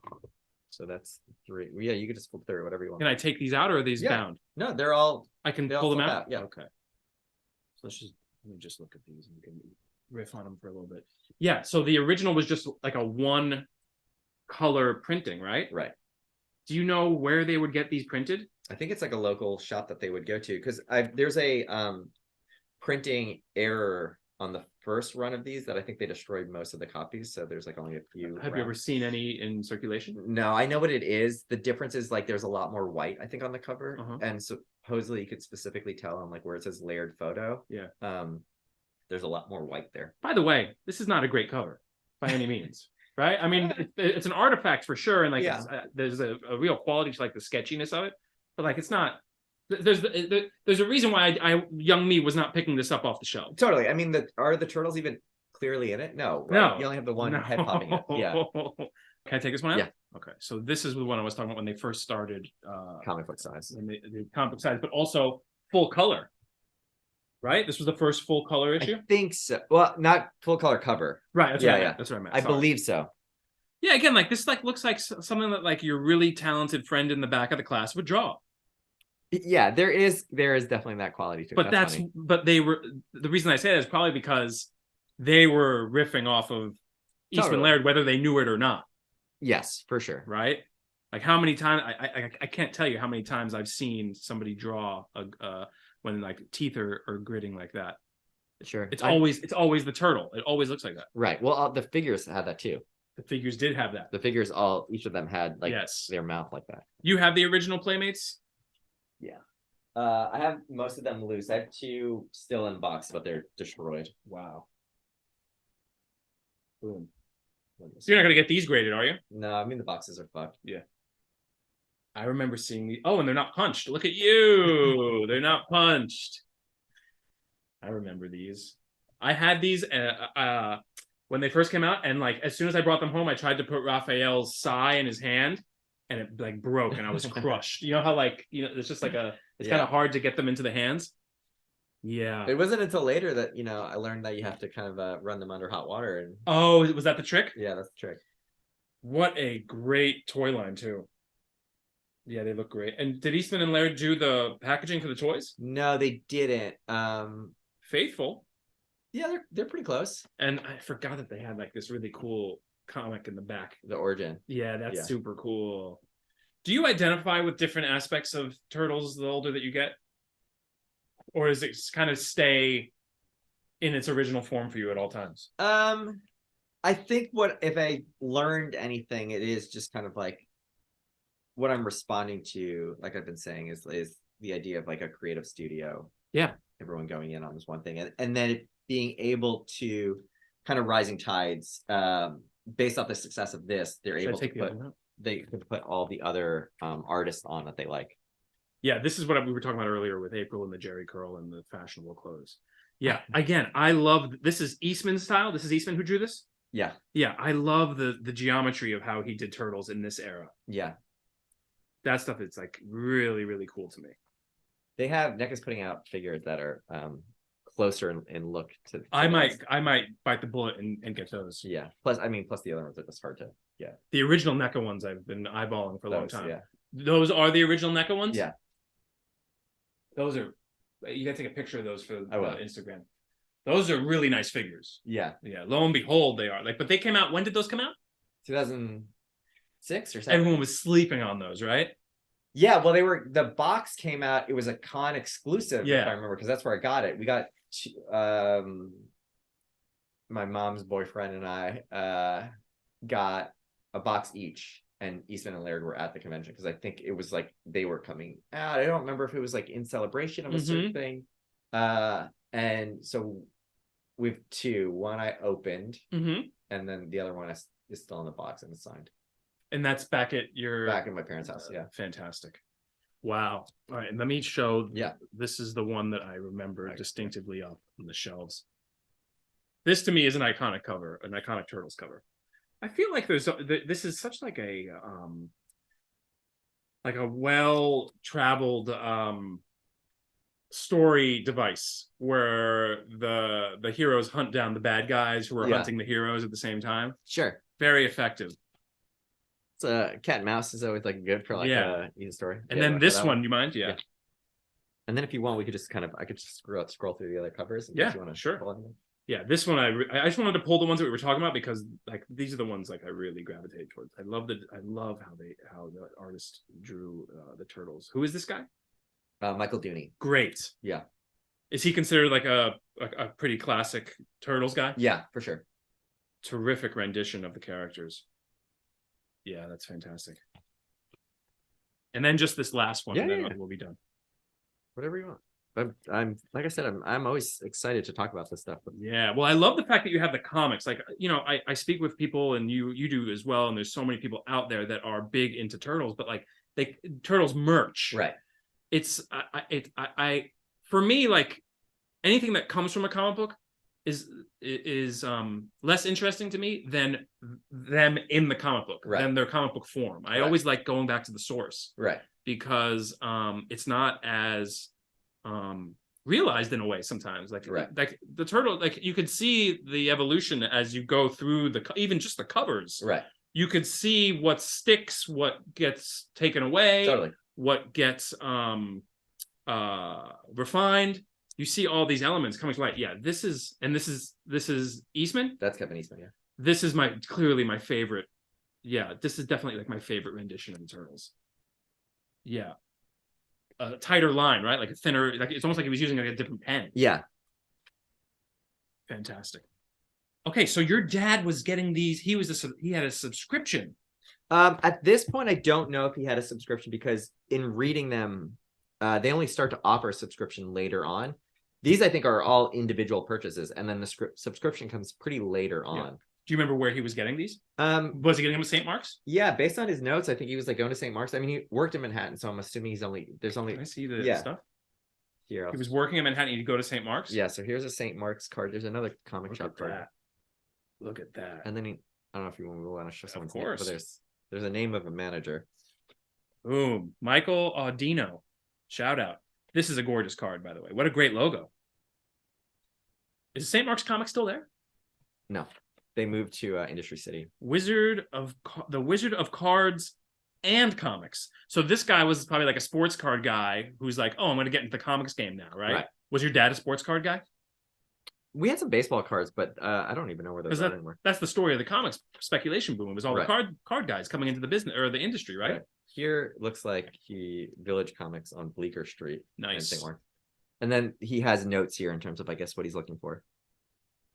So that's 3. Yeah, you could just flip through whatever you want. Can I take these out, or are these bound? No, they're all. I can pull them out. Yeah. Okay. So let me just look at these and we can riff on them for a little bit. Yeah. So the original was just like a one color printing, right? Right. Do you know where they would get these printed? I think it's like a local shop that they would go to, because there's a printing error on the first run of these that I think they destroyed most of the copies, so there's like only a few. Have you ever seen any in circulation? No, I know what it is. The difference is like there's a lot more white, I think, on the cover, and supposedly you could specifically tell on like where it says Laird photo. Yeah. There's a lot more white there. By the way, this is not a great cover by any means, right? I mean, it's an artifact for sure, and like there's a real quality to like the sketchiness of it, but like it's not. There's a reason why young me was not picking this up off the shelf. Totally. I mean, are the turtles even clearly in it? No. Right? No. You only have the one head popping up. Yeah. Can I take this one out? Yeah. Okay. So this is the one I was talking about when they first started. Comic book size. The comic book size, but also full color. Right. This was the first full color issue. I think so. Well, not full color cover. Right. That's right. That's what I meant. I believe so. Yeah. Again, like this, like looks like something that like your really talented friend in the back of the class would draw. Yeah, there is definitely that quality to it. But they were, the reason I say that is probably because they were riffing off of Eastman Laird, whether they knew it or not. Yes, for sure. Right? Like how many times I can't tell you how many times I've seen somebody draw when like teeth are gritting like that. Sure. It's always the turtle. It always looks like that. Right. Well, the figures had that too. The figures did have that. The figures each of them had like their mouth like that. You have the original Playmates? Yeah. I have most of them loose. I have 2 still in box, but they're destroyed. Wow. Boom. So you're not gonna get these graded, are you? No, I mean the boxes are fucked. Yeah. I remember seeing the and they're not punched. Look at you. They're not punched. I remember these. I had these when they first came out, and like as soon as I brought them home, I tried to put Raphael's sai in his hand. And it like broke and I was crushed. You know how like, it's just like it's kind of hard to get them into the hands. Yeah. It wasn't until later that, I learned that you have to kind of run them under hot water. And was that the trick? Yeah, that's the trick. What a great toy line too. Yeah, they look great. And did Eastman and Laird do the packaging for the toys? No, they didn't. Faithful. Yeah, they're pretty close. And I forgot that they had like this really cool comic in the back. The origin. Yeah, that's super cool. Do you identify with different aspects of Turtles the older that you get? Or does it kind of stay in its original form for you at all times? I think if I learned anything, it is just kind of like what I'm responding to, like I've been saying, is the idea of like a creative studio. Yeah. Everyone going in on this one thing. And then being able to kind of rising tides, based off the success of this, they're able to put all the other artists on that they like. Yeah, this is what we were talking about earlier with April and the Jerry curl and the fashionable clothes. Yeah, again, I love this is Eastman style. This is Eastman who drew this. Yeah, I love the geometry of how he did Turtles in this era. Yeah, that stuff is like really, really cool to me. They have NECA's putting out figures that are closer in look to I might bite the bullet and get those. Yeah. Plus the other ones are just hard to get. The original NECA ones I've been eyeballing for a long time. Yeah. Those are the original NECA ones? Yeah. Those are, you gotta take a picture of those for Instagram. Those are really nice figures. Yeah. Yeah. Lo and behold, they are. Like, but they came out. When did those come out? 2006 or 7. Everyone was sleeping on those, right? Yeah, well, the box came out. It was a con exclusive, Yeah. if I remember, because that's where I got it. We got my mom's boyfriend and I got a box each, and Eastman and Laird were at the convention because I think it was like they were coming out. I don't remember if it was like in celebration of a certain thing. And so we have two. One I opened, and then the other one is still in the box and it's signed. And that's back at my parents' house. Yeah. Fantastic. Wow. All right. And let me show. Yeah. This is the one that I remember distinctively up on the shelves. This to me is an iconic cover, an iconic Turtles cover. I feel like this is such like a well-traveled story device where the heroes hunt down the bad guys who are hunting the heroes at the same time. Sure. Very effective. Cat and mouse is always like good for like a story. And then this one, you mind? Yeah. And then if you want, we could just I could just scroll through the other covers. In case you want to sure. Yeah, this one I just wanted to pull the ones that we were talking about because like these are the ones like I really gravitate towards. I love how the artist drew the turtles. Who is this guy? Michael Dooney. Great. Yeah. Is he considered like a pretty classic Turtles guy? Yeah, for sure. Terrific rendition of the characters. Yeah, that's fantastic. And then just this last one, and then we'll be done. Whatever you want. I'm like I said, I'm always excited to talk about this stuff. Yeah, well, I love the fact that you have the comics. Like, you know, I speak with people, and you do as well. And there's so many people out there that are big into Turtles, but like Turtles merch, right? It's for me, like anything that comes from a comic book is less interesting to me than them in the comic book, than their comic book form. I always like going back to the source, right? Because it's not as realized in a way sometimes, like the turtle, like you could see the evolution as you go through even just the covers, right? You could see what sticks, what gets taken away, what gets refined. You see all these elements coming to light. Yeah, this is Eastman. That's Kevin Eastman. Yeah, this is clearly my favorite. Yeah, this is definitely like my favorite rendition of the Turtles. Yeah. A tighter line, right? Like a thinner, like it's almost like he was using like a different pen. Yeah. Fantastic. Okay, so your dad was getting these. He had a subscription. At this point, I don't know if he had a subscription because in reading them, they only start to offer a subscription later on. These, I think, are all individual purchases, and then the subscription comes pretty later on. Yeah. Do you remember where he was getting these? Was he getting them at St. Mark's? Yeah, based on his notes, I think he was like going to St. Mark's. I mean, he worked in Manhattan, so I'm assuming there's only. Can I see the stuff? Here, he was working in Manhattan. He'd go to St. Mark's. Yeah, so here's a St. Mark's card. There's another comic shop card. Look at that. And then I don't know if you want to show someone. Of course. But there's a name of a manager. Boom, Michael Audino. Shout out. This is a gorgeous card, by the way. What a great logo. Is St. Mark's Comics still there? No, they moved to Industry City. The Wizard of Cards and Comics. So this guy was probably like a sports card guy who's like, oh, I'm going to get into the comics game now, right? Was your dad a sports card guy? We had some baseball cards, but I don't even know where those are anymore. That's the story of the comics speculation boom. It was all the card guys coming into the business or the industry, right? Here looks like Village Comics on Bleecker Street. Nice. In St. Mark. And then he has notes here in terms of, I guess, what he's looking for.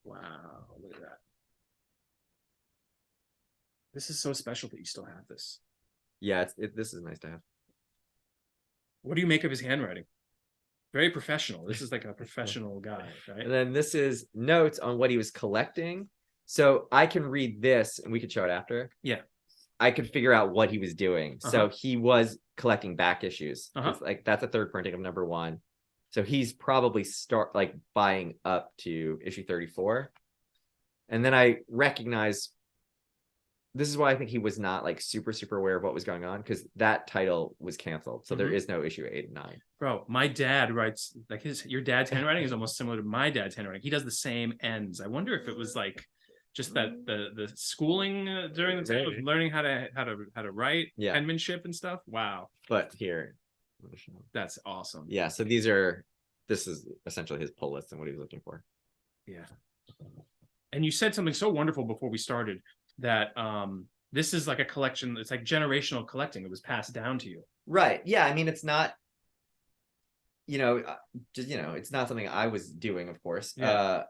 Wow, look at that. This is so special that you still have this. Yeah, this is nice to have. What do you make of his handwriting? Very professional. This is like a professional guy, right? And then this is notes on what he was collecting. So I can read this, and we could show it after. Yeah. I could figure out what he was doing. So he was collecting back issues. Like that's a third printing of number 1. So he's probably buying up to issue 34. And then I recognize this is why I think he was not like super aware of what was going on, because that title was canceled. So there is no issue 8 and 9. Bro, my dad writes like your dad's handwriting is almost similar to my dad's handwriting. He does the same ends. I wonder if it was like just that the schooling during the time of learning how to write penmanship and stuff. Wow. But here, that's awesome. Yeah. So this is essentially his pull list and what he was looking for. Yeah. And you said something so wonderful before we started that this is like a collection. It's like generational collecting. It was passed down to you. Right. Yeah. I mean, it's not, it's not something I was doing, of course. Yeah.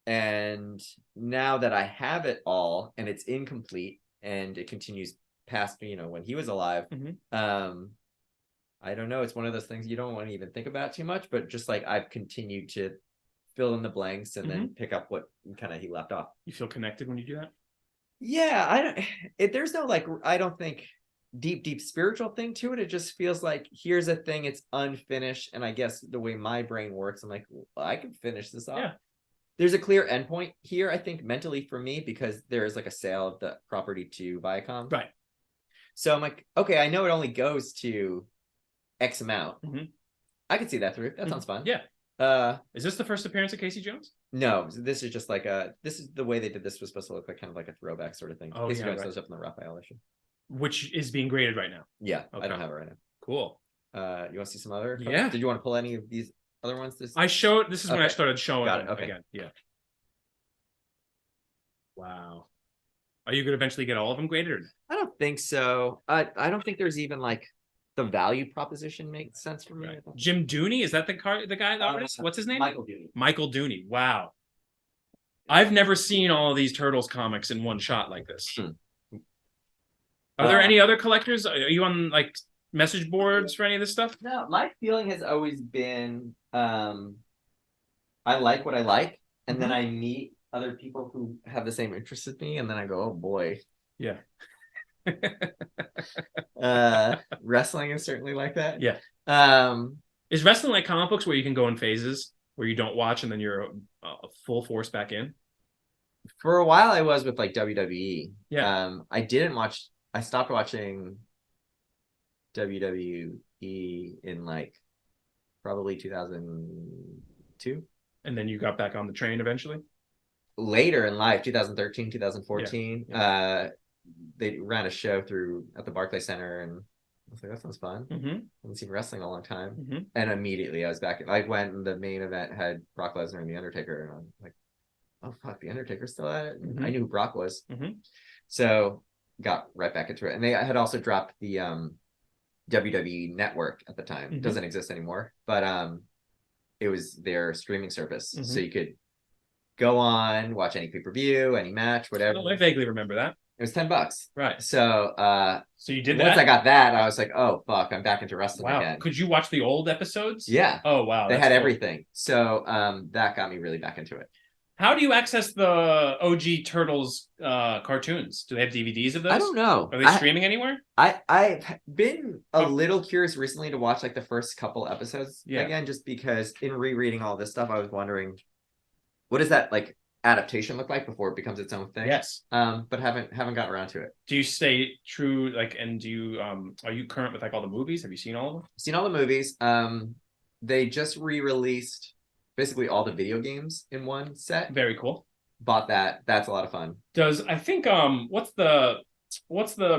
And now that I have it all and it's incomplete and it continues past, when he was alive, I don't know. It's one of those things you don't want to even think about too much, but just like I've continued to fill in the blanks and then pick up what kind of he left off. You feel connected when you do that? Yeah, there's no I don't think deep spiritual thing to it. It just feels like here's a thing, it's unfinished, and I guess the way my brain works, I'm like, well, I can finish this off. Yeah. There's a clear endpoint here, I think, mentally for me, because there is like a sale of the property to Viacom. Right. So I'm like, okay, I know it only goes to X amount. I could see that through. That sounds fun. Yeah. Is this the first appearance of Casey Jones? No, this is just like this is the way they did this, was supposed to look like kind of like a throwback sort of thing. Oh, Casey yeah, Jones right. shows up in the Raphael issue. Which is being graded right now. Yeah, okay. I don't have it right now. Cool. You want to see some other? Yeah. Did you want to pull any of these other ones? This is when I started showing them again. Yeah. Wow. Are you going to eventually get all of them graded? Or... I don't think so. I don't think there's even like the value proposition makes sense for me. Right. Jim Dooney, is that the guy, the artist? What's his name? Michael Dooney. Michael Dooney. Wow. I've never seen all of these Turtles comics in one shot like this. Are there any other collectors? Are you on like message boards for any of this stuff? No, my feeling has always been I like what I like, and then I meet other people who have the same interests as me, and then I go, oh boy. Yeah. Wrestling is certainly like that. Yeah. Is wrestling like comic books where you can go in phases where you don't watch and then you're full force back in? For a while I was with like WWE. Yeah. I stopped watching WWE in like probably 2002. And then you got back on the train eventually? Later in life, 2013, 2014. Yeah. They ran a show at the Barclays Center, and I was like, that sounds fun. I haven't seen wrestling in a long time. And immediately I was back. I went, and the main event had Brock Lesnar and The Undertaker, and I'm like, oh fuck, The Undertaker's still at it? I knew who Brock was. So got right back into it. And they had also dropped the WWE Network at the time. It doesn't exist anymore, but it was their streaming service. So you could go on, watch any pay-per-view, any match, whatever. I vaguely remember that. It was $10. Right. So you did that? Once I got that, I was like, oh fuck, I'm back into wrestling again. Could you watch the old episodes? Yeah. Oh wow. They had everything. So that got me really back into it. How do you access the OG Turtles cartoons? Do they have DVDs of those? I don't know. Are they streaming anywhere? I've been a little curious recently to watch like the first couple episodes again, just because in rereading all this stuff, I was wondering, what does that like adaptation look like before it becomes its own thing? Yes. But haven't gotten around to it. Do you stay true, like, and do you are you current with like all the movies? Have you seen all of them? Seen all the movies. They just re-released basically all the video games in one set. Very cool. Bought that. That's a lot of fun. I think what's the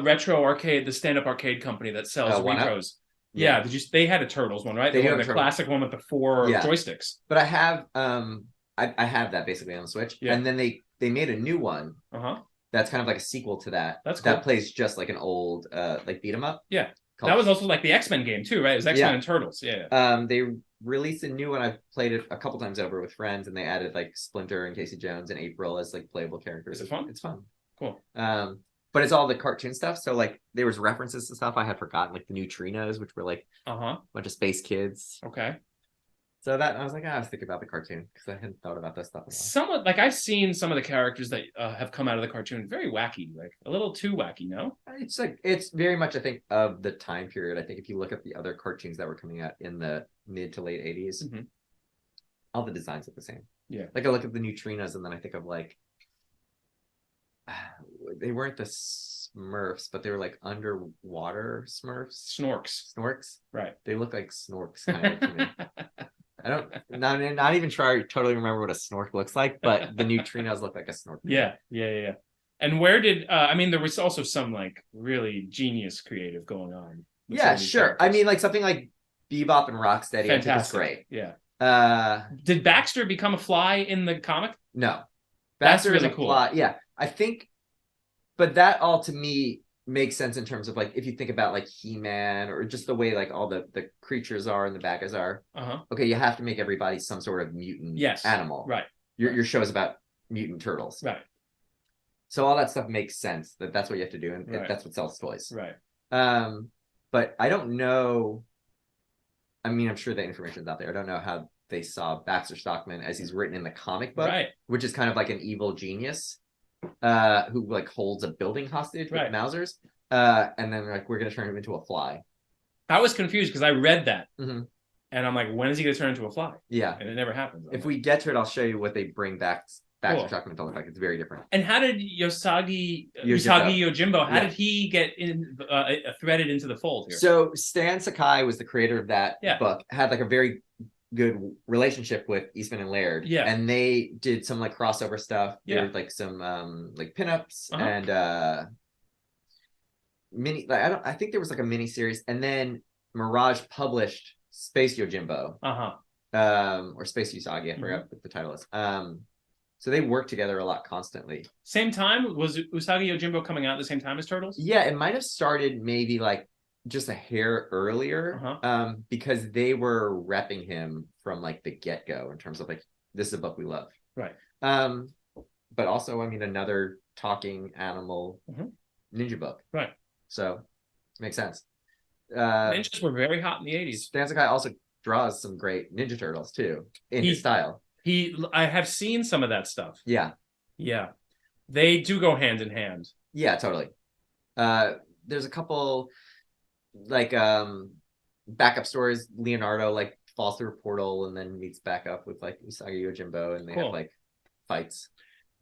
retro arcade, the stand-up arcade company that sells retros? Yeah, they had a Turtles one, right? They had the classic one with the 4 joysticks. But I have I have that basically on the Switch. And then they made a new one. That's kind of like a sequel to that. That's cool. That plays just like an old like beat 'em up. Yeah. That was also like the X-Men game too, right? It was X-Men and Turtles. Yeah. They released a new one. I've played it a couple times over with friends, and they added like Splinter and Casey Jones and April as like playable characters. Is it fun? It's fun. Cool. But it's all the cartoon stuff. So like there was references to stuff I had forgotten, like the Neutrinos, which were like a bunch of space kids. Okay. So that I was like, I was thinking about the cartoon because I hadn't thought about that stuff. Somewhat like I've seen some of the characters that have come out of the cartoon, very wacky, like a little too wacky. No, it's very much I think of the time period. I think if you look at the other cartoons that were coming out in the mid to late 80s, all the designs look the same. Yeah, like I look at the Neutrinos and then I think of like they weren't the Smurfs, but they were like underwater Smurfs. Snorks. Right. They look like Snorks kind of to me. I don't not even try to totally remember what a snork looks like, but the Neutrinos look like a snork. Yeah. And where did I mean there was also some like really genius creative going on. Yeah, sure. Characters. I mean like something like Bebop and Rocksteady. Fantastic. I think is great. Yeah. Did Baxter become a fly in the comic? No. That's Baxter really is a cool. fly. Yeah, I think, but that all to me makes sense in terms of like if you think about like He-Man or just the way like all the creatures are and the bad guys are. Okay, you have to make everybody some sort of mutant animal. Right. Your show's about mutant turtles. Right. So all that stuff makes sense. That's what you have to do, and that's what sells toys. Right. But I don't know. I mean, I'm sure the information's out there. I don't know how they saw Baxter Stockman as he's written in the comic book, which is kind of like an evil genius who like holds a building hostage with Mausers. And then like we're gonna turn him into a fly. I was confused because I read that. Mm-hmm. And I'm like, when is he gonna turn into a fly? Yeah. And it never happens. If we get to it, I'll show you what they bring back Baxter Stockman to look like. It's very different. And how did Usagi Yojimbo, how did he get in threaded into the fold here? So Stan Sakai was the creator of that book, had like a very good relationship with Eastman and Laird. Yeah. And they did some like crossover stuff. Did like some like pinups and mini I think there was like a mini series, and then Mirage published Space Yojimbo. Or Space Usagi, I forgot what the title is. So they worked together a lot constantly. Same time? Was Usagi Yojimbo coming out at the same time as Turtles? Yeah, it might have started maybe like just a hair earlier, because they were repping him from like the get-go in terms of like, this is a book we love. Right. But also, I mean, another talking animal ninja book. Right. So makes sense. Ninjas were very hot in the 80s. Stan Sakai also draws some great Ninja Turtles too, in his style. I have seen some of that stuff. Yeah. Yeah. They do go hand in hand. Yeah, totally. There's a couple like backup stories. Leonardo like falls through a portal and then meets back up with like Usagi Yojimbo, and they have like fights.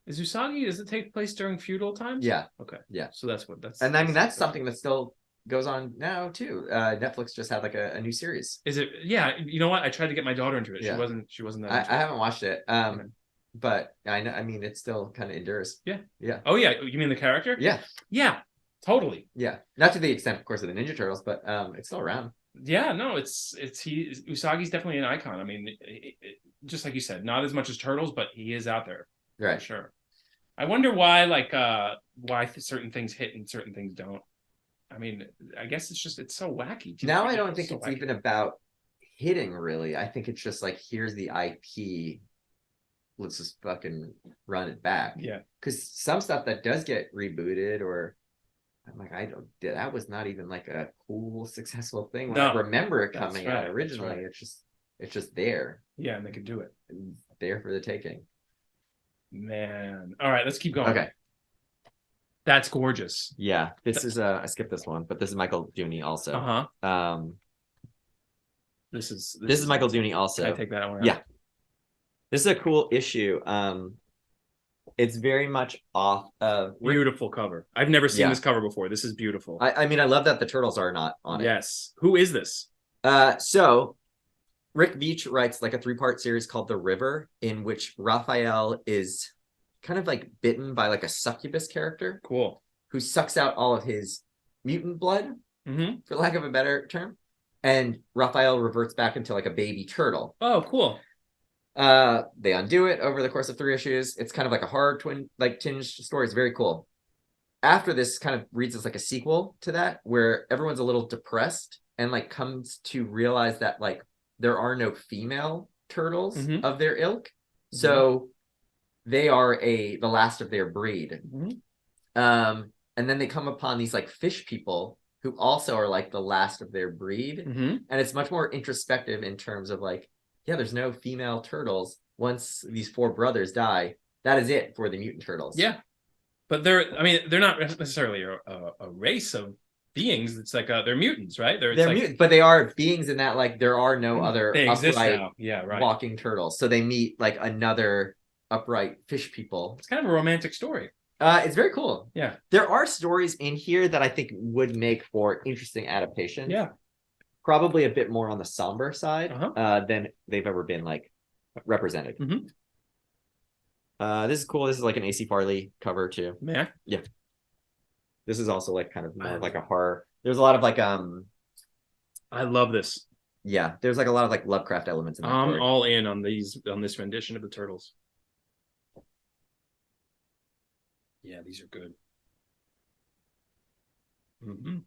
Does it take place during feudal times? Yeah. Okay. Yeah. So that's and I mean that's something that still goes on now too. Netflix just had like a new series. Is it? Yeah. You know what? I tried to get my daughter into it. Yeah. She wasn't that. I haven't watched it. But I know. I mean, it still kind of endures. Yeah. Yeah. Oh yeah. You mean the character? Yeah. Yeah. Totally. Yeah. Not to the extent, of course, of the Ninja Turtles, but it's still around. Yeah. No. Usagi's definitely an icon. I mean, just like you said, not as much as Turtles, but he is out there. Right. For sure. I wonder why, why certain things hit and certain things don't. I mean, I guess it's so wacky. Now I don't think it's even about hitting, really. I think it's just like, here's the IP. Let's just fucking run it back. Yeah. Because some stuff that does get rebooted, or I'm like, that was not even like a cool, successful thing. When I remember it coming out originally. It's just there. Yeah, and they could do it. There for the taking. Man. All right, let's keep going. Okay. That's gorgeous. Yeah. This is I skipped this one, but this is Michael Dooney also. This is Michael Dooney also. Can I take that one out? Yeah. This is a cool issue. It's very much off of beautiful cover. I've never seen this cover before. This is beautiful. I mean, I love that the turtles are not on it. Yes. Who is this? So Rick Veitch writes like a 3-part series called The River, in which Raphael is kind of like bitten by like a succubus character. Cool. Who sucks out all of his mutant blood, for lack of a better term. And Raphael reverts back into like a baby turtle. Oh, cool. They undo it over the course of 3 issues. It's kind of like a horror tinged story. It's very cool. After this kind of reads as like a sequel to that, where everyone's a little depressed and like comes to realize that like there are no female turtles of their ilk. So they are the last of their breed. And then they come upon these like fish people who also are like the last of their breed. And it's much more introspective in terms of like, yeah, there's no female turtles. Once these 4 brothers die, that is it for the mutant turtles. Yeah. But they're not necessarily a race of beings. It's like they're mutants, right? They're mutants, but they are beings in that like there are no other upright walking turtles. So they meet like another upright fish people. It's kind of a romantic story. It's very cool. Yeah. There are stories in here that I think would make for interesting adaptation. Yeah. Probably a bit more on the somber side than they've ever been like represented. This is cool. This is like an AC Farley cover too. Yeah. Yeah. This is also like kind of more like a horror. There's a lot of like I love this. Yeah, there's like a lot of like Lovecraft elements in that. I'm all in on this rendition of the Turtles. Yeah, these are good. Mm-hmm.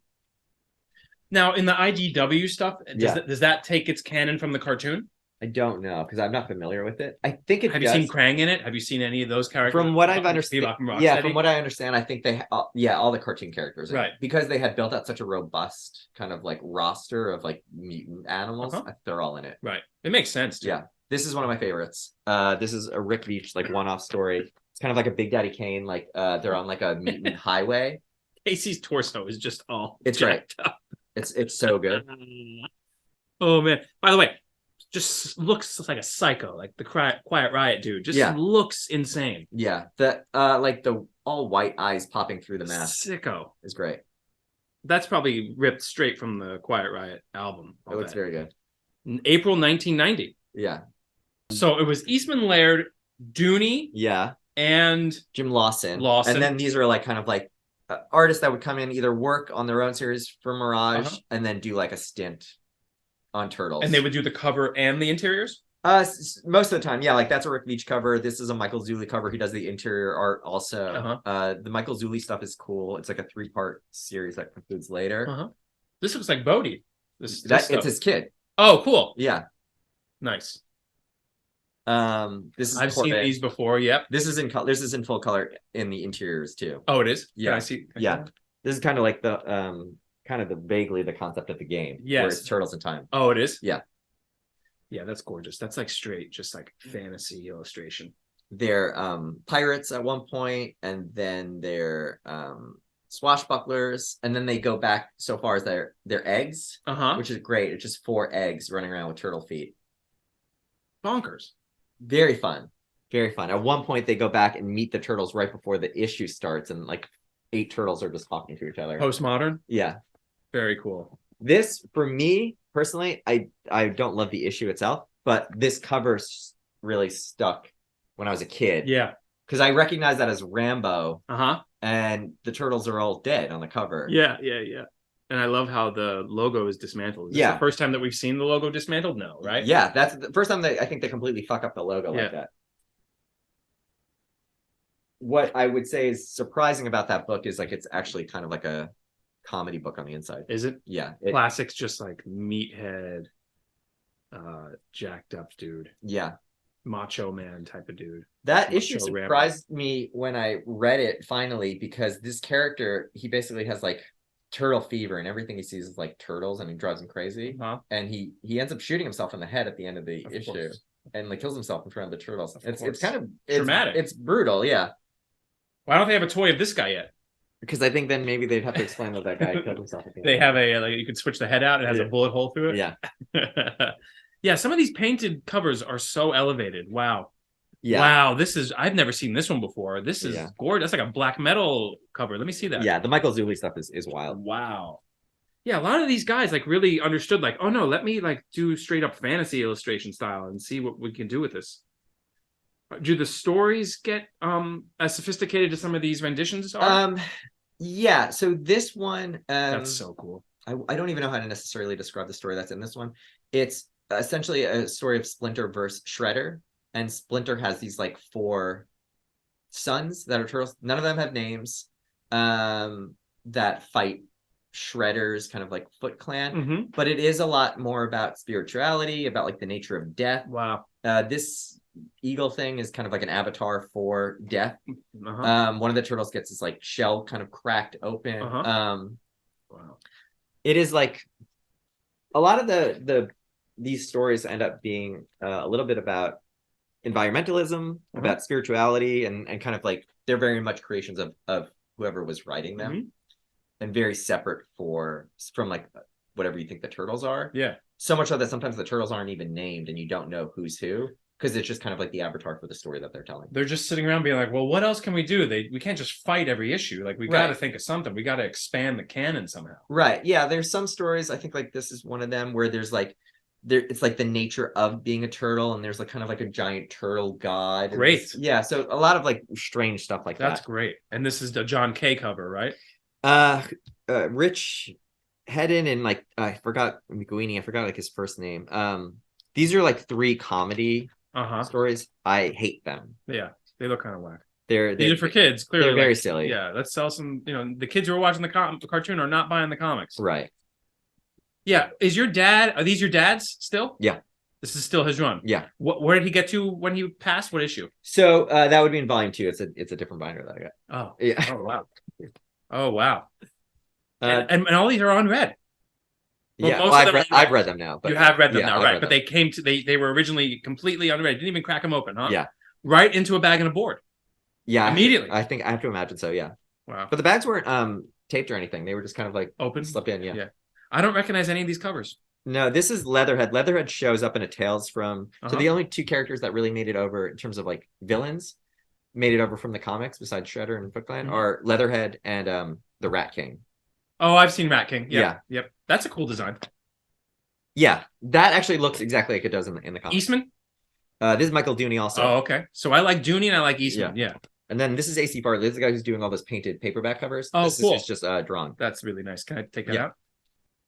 Now, in the IDW stuff, does that take its canon from the cartoon? I don't know because I'm not familiar with it. I think it. Have you seen Krang in it? Have you seen any of those characters? From what I've understood, from what I understand, I think they, all the cartoon characters, right? Because they had built out such a robust kind of like roster of like mutant animals, they're all in it. Right. It makes sense. Too. Yeah, this is one of my favorites. This is a Rick Veitch like one-off story. It's kind of like a Big Daddy Kane, like they're on like a mutant highway. Casey's torso is just all jacked up. It's so good. Oh man! By the way, just looks like a psycho, like the Quiet Riot dude. Just looks insane. Yeah, the like the all white eyes popping through the mask. Sicko is great. That's probably ripped straight from the Quiet Riot album. It looks very good. In April 1990. Yeah. So it was Eastman, Laird, Dooney. Yeah. And Jim Lawson. And then these are like kind of like artists that would come in, either work on their own series for Mirage and then do like a stint on Turtles. And they would do the cover and the interiors? Most of the time, yeah. Like that's a Rick Veitch cover. This is a Michael Zulli cover. He does the interior art also. The Michael Zulli stuff is cool. It's like a 3-part series that concludes later. This looks like Bodhi. It's his kid. Oh, cool. Yeah. Nice. This is I've seen these before. Yep. This is in color. This is in full color in the interiors too. Oh, it is. Yeah. Can I see? Yeah. This is kind of like the vaguely the concept of the game. Yes. Where it's Turtles in Time. Oh, it is. Yeah. Yeah, that's gorgeous. That's like straight, just like fantasy illustration. They're pirates at one point, and then they're swashbucklers, and then they go back so far as they're eggs, which is great. It's just 4 eggs running around with turtle feet. Bonkers. Very fun. Very fun. At one point, they go back and meet the turtles right before the issue starts, and like 8 turtles are just talking to each other. Postmodern? Yeah. Very cool. This, for me, personally, I don't love the issue itself, but this cover really stuck when I was a kid. Yeah. Because I recognize that as Rambo. And the turtles are all dead on the cover. Yeah. And I love how the logo is dismantled. Is this the first time that we've seen the logo dismantled? No, right? Yeah, that's the first time I think they completely fuck up the logo like that. What I would say is surprising about that book is like it's actually kind of like a comedy book on the inside. Is it? Yeah. Classics, just like meathead, jacked up dude. Yeah. Macho man type of dude. That issue surprised me when I read it finally, because this character, he basically has like turtle fever, and everything he sees is like turtles, and he drives him crazy. And he ends up shooting himself in the head at the end of the issue, and like kills himself in front of the turtles. It's kind of dramatic. It's brutal, yeah. Why don't they have a toy of this guy yet? Because I think then maybe they'd have to explain that guy killed himself. They have a like you can switch the head out. It has a bullet hole through it. Yeah. Yeah, some of these painted covers are so elevated. Wow. Yeah. Wow, I've never seen this one before. This is gorgeous. That's like a black metal cover. Let me see that. Yeah, the Michael Zulli stuff is wild. Wow. Yeah, a lot of these guys like really understood like, oh no, let me like do straight up fantasy illustration style and see what we can do with this. Do the stories get as sophisticated as some of these renditions are? Yeah, so this one that's so cool. I don't even know how to necessarily describe the story that's in this one. It's essentially a story of Splinter versus Shredder, and Splinter has these like 4 sons that are turtles. None of them have names, that fight Shredder's kind of like Foot Clan. But it is a lot more about spirituality, about like the nature of death. Wow. This eagle thing is kind of like an avatar for death. One of the turtles gets his like shell kind of cracked open. Wow. It is like a lot of these stories end up being a little bit about environmentalism, about spirituality, and kind of like they're very much creations of whoever was writing them, and very separate from like whatever you think the turtles are. Yeah. So much so that sometimes the turtles aren't even named, and you don't know who's who, because it's just kind of like the avatar for the story that they're telling. They're just sitting around being like, well, what else can we do? We can't just fight every issue. Like, we got to think of something. We got to expand the canon somehow. Right. Yeah. There's some stories, I think like this is one of them, where there's like, it's like the nature of being a turtle, and there's like kind of like a giant turtle god. Great. Yeah. So a lot of like strange stuff like that. That's great. And this is the John K cover, right? Rich Hedden and like I forgot McGuini, I forgot like his first name. These are like 3 comedy stories. I hate them. Yeah, they look kind of whack. These are for kids, clearly. They're very silly. Yeah, let's sell some. The kids who are watching the cartoon are not buying the comics. Right. Yeah. Are these your dad's still? Yeah. This is still his run. Yeah. Where did he get to when he passed? What issue? So that would be in volume 2. It's a different binder that I got. Oh. Yeah. Oh wow. Oh wow. And all these are unread. Well, I've read them now. But you have read them now, right? But they were originally completely unread. Didn't even crack them open, huh? Yeah. Right into a bag and a board. Yeah. Immediately. I think I have to imagine so. Yeah. Wow. But the bags weren't taped or anything. They were just kind of like open, slipped in. Yeah. Yeah. I don't recognize any of these covers. No, this is Leatherhead. Leatherhead shows up in a Tales from. So the only 2 characters that really made it over in terms of like villains, made it over from the comics besides Shredder and Foot Clan are Leatherhead and the Rat King. Oh, I've seen Rat King. Yeah. Yep. That's a cool design. Yeah, that actually looks exactly like it does in the comics. Eastman? This is Michael Dooney also. Oh, okay. So I like Dooney and I like Eastman. Yeah. And then this is AC Farley. This is the guy who's doing all those painted paperback covers. Oh, this cool. Is just drawn. That's really nice. Can I take that out?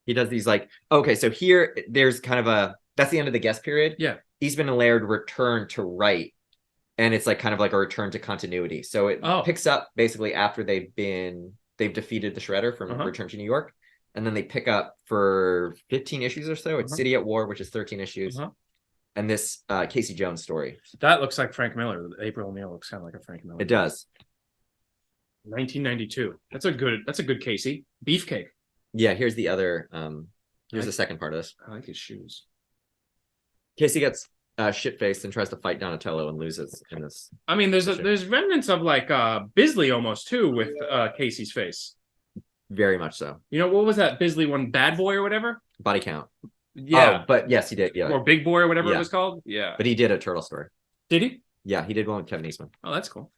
He does these like, okay, so here there's kind of that's the end of the guest period. Yeah. Eastman and Laird return to write, and it's like kind of like a return to continuity. So it picks up basically after they've defeated the Shredder from Return to New York. And then they pick up for 15 issues or so. It's City at War, which is 13 issues. And this Casey Jones story. That looks like Frank Miller. April O'Neil looks kind of like a Frank Miller. It does. 1992. That's a good Casey. Beefcake. Yeah, here's the other here's the second part of this. I like his shoes. Casey gets shit-faced and tries to fight Donatello and loses in this. I mean, there's remnants of like Bisley almost too with Casey's face. Very much so. What was that Bisley one? Bad Boy or whatever? Body Count. Yeah. Oh, but yes, he did. Yeah. Or Big Boy or whatever it was called. Yeah. But he did a turtle story. Did he? Yeah, he did one with Kevin Eastman. Oh, that's cool.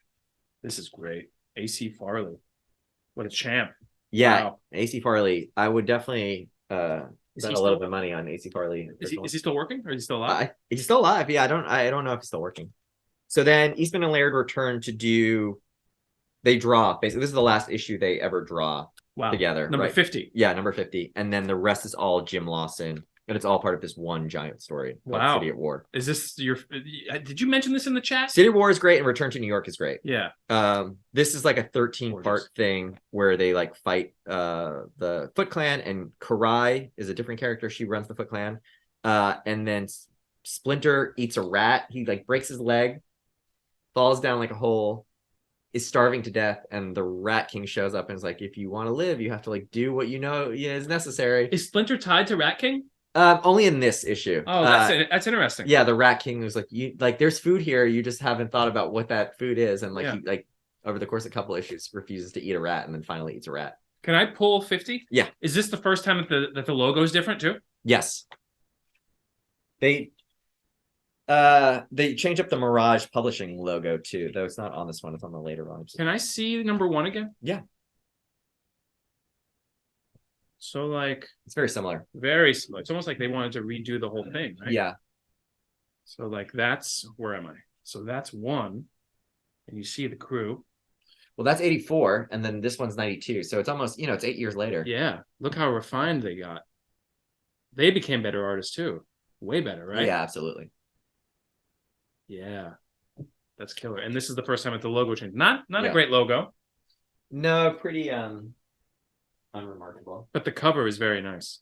This is great. AC Farley. What a champ. Yeah. Wow. AC Farley. I would definitely spend a little bit of money on AC Farley. Is he still working or is he still alive? He's still alive. Yeah, I don't know if he's still working. So then Eastman and Laird return to do. They draw. Basically, this is the last issue they ever draw. Wow. Together. Number 50. Yeah, number 50. And then the rest is all Jim Lawson. And it's all part of this one giant story. Wow. City at War. Is this did you mention this in the chat? City at War is great and Return to New York is great. Yeah. This is like a 13-part thing where they like fight the Foot Clan, and Karai is a different character. She runs the Foot Clan. And then Splinter eats a rat. He like breaks his leg, falls down like a hole, is starving to death, and the Rat King shows up and is like, if you want to live, you have to like do what you know is necessary. Is Splinter tied to Rat King? Only in this issue. Oh, that's interesting. Yeah, the Rat King was like, you like, there's food here, you just haven't thought about what that food is, and like he like over the course of a couple issues refuses to eat a rat and then finally eats a rat. Can I pull 50? Yeah. Is this the first time that the logo is different too? Yes. They change up the Mirage Publishing logo too, though it's not on this one, it's on the later one. Can I see number 1 again? Yeah. So like it's very similar. Very similar. It's almost like they wanted to redo the whole thing, right? Yeah. So like that's where am I? So that's 1. And you see the crew. Well, that's 84, and then this one's 92. So it's almost, it's 8 years later. Yeah. Look how refined they got. They became better artists too. Way better, right? Yeah, absolutely. Yeah. That's killer. And this is the first time that the logo changed. Not a great logo. No, pretty unremarkable. But the cover is very nice.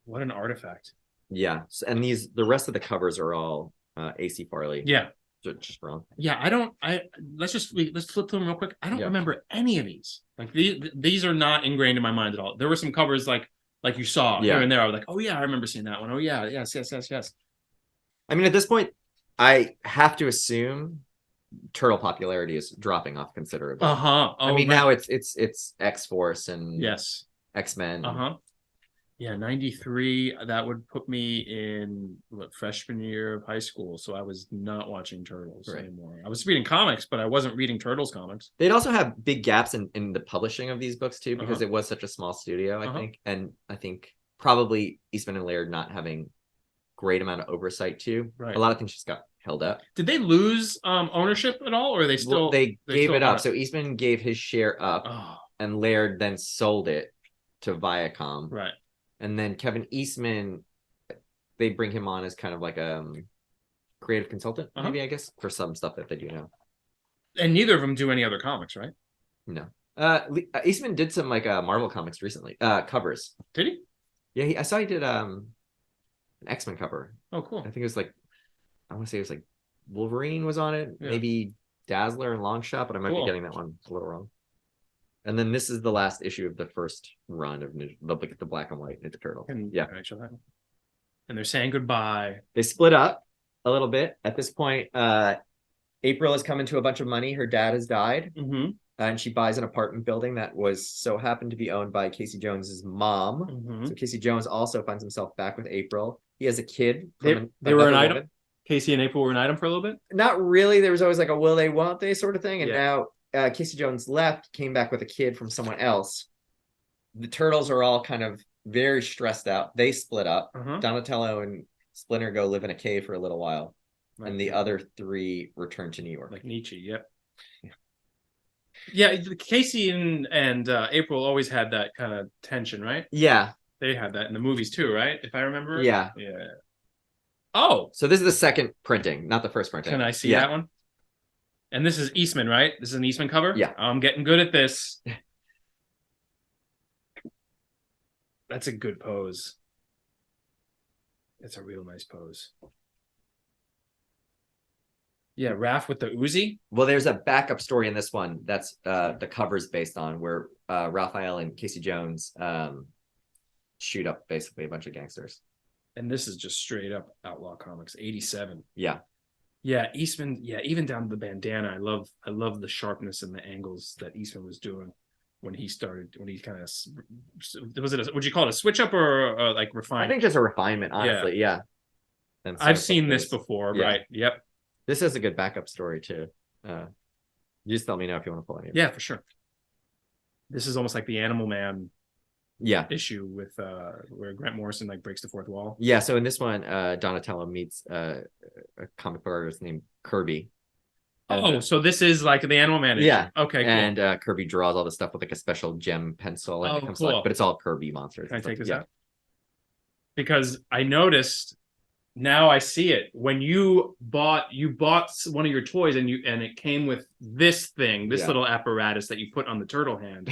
What an artifact. Yeah. And the rest of the covers are all AC Farley. Yeah. Just wrong. Yeah, let's flip through them real quick. I don't remember any of these. Like these are not ingrained in my mind at all. There were some covers like you saw here and there. I was like, oh yeah, I remember seeing that one. Oh yeah, yes. I mean, at this point, I have to assume Turtle popularity is dropping off considerably. I mean, now it's X-Force and X-Men. Yeah, 93. That would put me in freshman year of high school. So I was not watching Turtles anymore. I was reading comics, but I wasn't reading Turtles comics. They'd also have big gaps in the publishing of these books too, because it was such a small studio, I think. And I think probably Eastman and Laird not having great amount of oversight too. Right. A lot of things just got held up. Did they lose ownership at all, or are they still? They gave it up. So Eastman gave his share up, and Laird then sold it. to Viacom. Right. And then Kevin Eastman, they bring him on as kind of like a creative consultant, maybe, I guess, for some stuff that they do now. And neither of them do any other comics, right? No. Eastman did some like Marvel comics recently. Covers. Did he? Yeah, I saw he did an X-Men cover. Oh, cool. I think it was like, I want to say it was like Wolverine was on it, maybe Dazzler and Longshot, but I might be getting that one a little wrong. And then this is the last issue of the first run of the black and white Ninja Turtle. And they're saying goodbye. They split up a little bit. At this point, April has come into a bunch of money. Her dad has died. Mm-hmm. And she buys an apartment building that was so happened to be owned by Casey Jones's mom. Mm-hmm. So Casey Jones also finds himself back with April. He has a kid. They were an item. Casey and April were an item for a little bit? Not really. There was always like a will they, won't they sort of thing. And now Casey Jones left, came back with a kid from someone else. The Turtles are all kind of very stressed out. They split up. Donatello and Splinter go live in a cave for a little while. Right. And the other three return to New York. Like Nietzsche, yep. Yeah, Casey and April always had that kind of tension, right? Yeah. They had that in the movies too, right? If I remember. Yeah. Yeah. Oh. So this is the second printing, not the first printing. Can I see that one? And this is Eastman, right? This is an Eastman cover? Yeah. I'm getting good at this. That's a good pose. It's a real nice pose. Yeah, Raph with the Uzi. Well, there's a backup story in this one that's the cover's based on, where Raphael and Casey Jones shoot up basically a bunch of gangsters. And this is just straight up Outlaw Comics, 87. Yeah. Yeah, Eastman, even down to the bandana. I love the sharpness and the angles that Eastman was doing when he kind of, would you call it a switch up or like refinement? I think just a refinement, honestly. Yeah. I've seen this before, right? Yep. This is a good backup story too. You just let me know if you want to pull any. Yeah, for sure. This is almost like the Animal Man issue with where Grant Morrison like breaks the fourth wall. Yeah, so in this one, Donatello meets a comic book artist named Kirby. So this is like the Animal Man issue. Yeah. Okay, cool. And Kirby draws all the stuff with like a special gem pencil. And it comes cool. But it's all Kirby monsters. Can I take this out? Because I noticed, now I see it. When you bought one of your toys and it came with this thing, this little apparatus that you put on the turtle hand.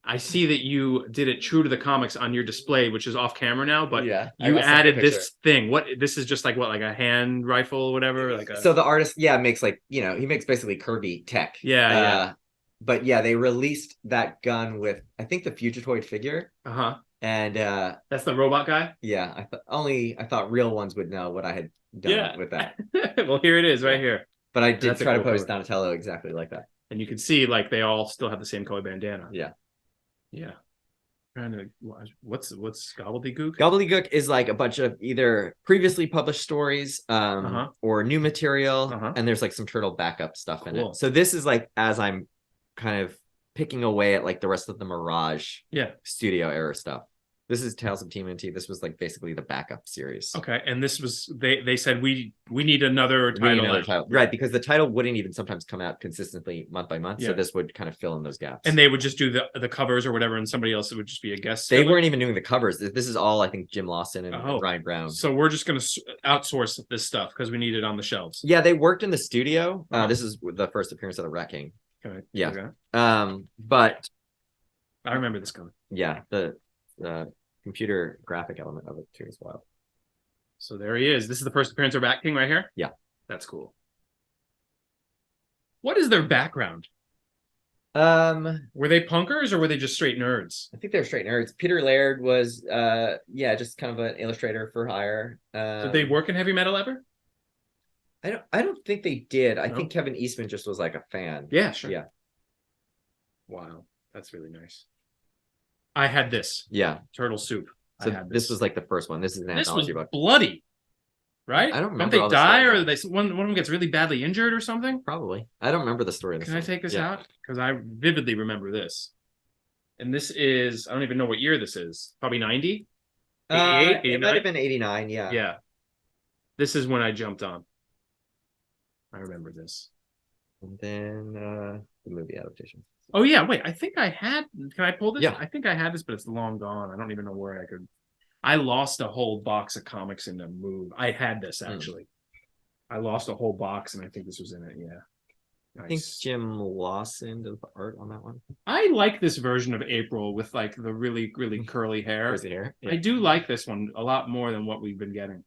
I see that you did it true to the comics on your display, which is off camera now, but you added this thing. What this is just like what, like a hand rifle or whatever? So the artist, makes like, he makes basically Kirby tech. But they released that gun with, I think, the Fugitoid figure. And that's the robot guy? Yeah. I thought real ones would know what I had done with that. Well, here it is right here. But I did try to pose Donatello exactly like that. And you can see like they all still have the same color bandana. Yeah. What's gobbledygook? Gobbledygook is like a bunch of either previously published stories or new material, and there's like some turtle backup stuff in it. So this is like, as I'm kind of picking away at like the rest of the Mirage Studio era stuff. This is Tales of TMNT. This was like basically the backup series. Okay, and this was they said we need another title. Right, because the title wouldn't even sometimes come out consistently month by month. So this would kind of fill in those gaps. And they would just do the covers or whatever, and somebody else would just be a guest. They weren't even doing the covers. This is all, I think, Jim Lawson and Ryan Brown. So we're just going to outsource this stuff because we need it on the shelves. Yeah, they worked in the studio. This is the first appearance of the Rat King. Okay. Yeah. Okay. But I remember this coming. Yeah, the computer graphic element of it too as well. So there he is. This is the first appearance of Rat King right here? Yeah. That's cool. What is their background? Were they punkers or were they just straight nerds? I think they're straight nerds. Peter Laird was just kind of an illustrator for hire. Did they work in heavy metal ever? I don't think they did. I think Kevin Eastman just was like a fan. Yeah, sure. Yeah. Wow, that's really nice. I had this. Yeah. Turtle Soup. So this was like the first one. This is an anthology book. Bloody. Right? I don't remember. Don't they die or one of them gets really badly injured or something? Probably. I don't remember the story of this. Can I take this out? Because I vividly remember this. And this is, I don't even know what year this is. Probably 90? 88, it might have been 89, yeah. Yeah. This is when I jumped on. I remember this. And then the movie adaptation. quotations. Oh yeah, wait. I think I had. Can I pull this? Yeah. I think I had this, but it's long gone. I don't even know where I could. I lost a whole box of comics in the move. I had this actually. I lost a whole box, and I think this was in it. Yeah. I think Jim Lawson does the art on that one. I like this version of April with like the really, really curly hair. Crazy hair. Yeah. I do like this one a lot more than what we've been getting.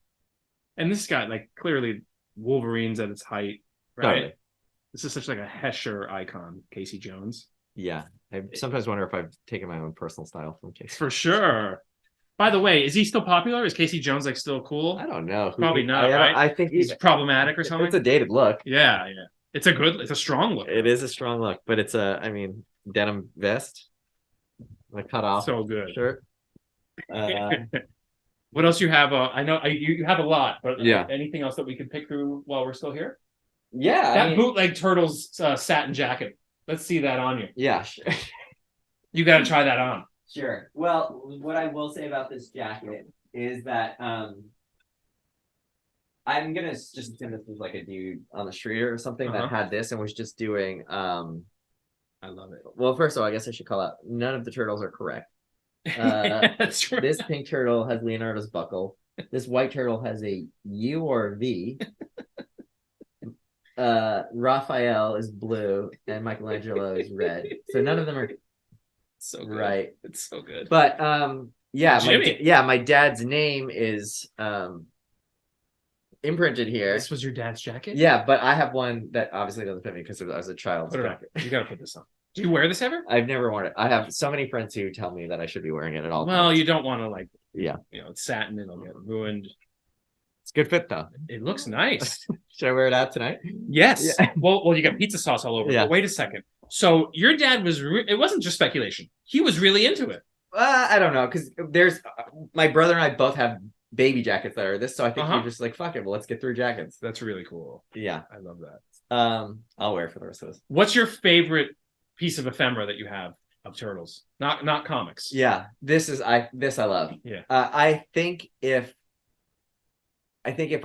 And this guy, like, clearly Wolverine's at its height, right? Totally. This is such like a Hesher icon, Casey Jones. Yeah. I sometimes wonder if I've taken my own personal style from Casey. For sure. By the way, is he still popular? Is Casey Jones like still cool? I don't know. Probably not, right? I think he's problematic or something. It's a dated look. Yeah, yeah. It's a strong look. It is a strong look, but it's denim vest. Like cut off. So good. Shirt. What else you have? I know you have a lot, but yeah. Anything else that we can pick through while we're still here? Yeah. That bootleg Turtles satin jacket. Let's see that on you. Yeah. Sure. You got to try that on. Sure. Well, what I will say about this jacket is that I'm gonna just assume this was like a dude on the street or something that had this and was just doing. I love it. Well, first of all, I guess I should call out none of the turtles are correct. That's right. This pink turtle has Leonardo's buckle. This white turtle has a U or a V. Raphael is blue and Michelangelo is red. So none of them are so good. Right. It's so good. But yeah, my dad's name is imprinted here. This was your dad's jacket? Yeah, but I have one that obviously doesn't fit me because I was a child. You gotta put this on. Do you wear this ever? I've never worn it. I have so many friends who tell me that I should be wearing it at all. Well, you don't want to like, yeah, it's satin, it'll get ruined. It's a good fit though. It looks nice. Should I wear it out tonight? Yes. Yeah. Well, you got pizza sauce all over. Yeah. But wait a second. So your dad was, it wasn't just speculation. He was really into it. I don't know. Because there's, my brother and I both have baby jackets that are this. So I think we're just like, fuck it. Well, let's get through jackets. That's really cool. Yeah. I love that. I'll wear it for the rest of us. What's your favorite piece of ephemera that you have of Turtles? Not comics. Yeah. This I love. Yeah. I think if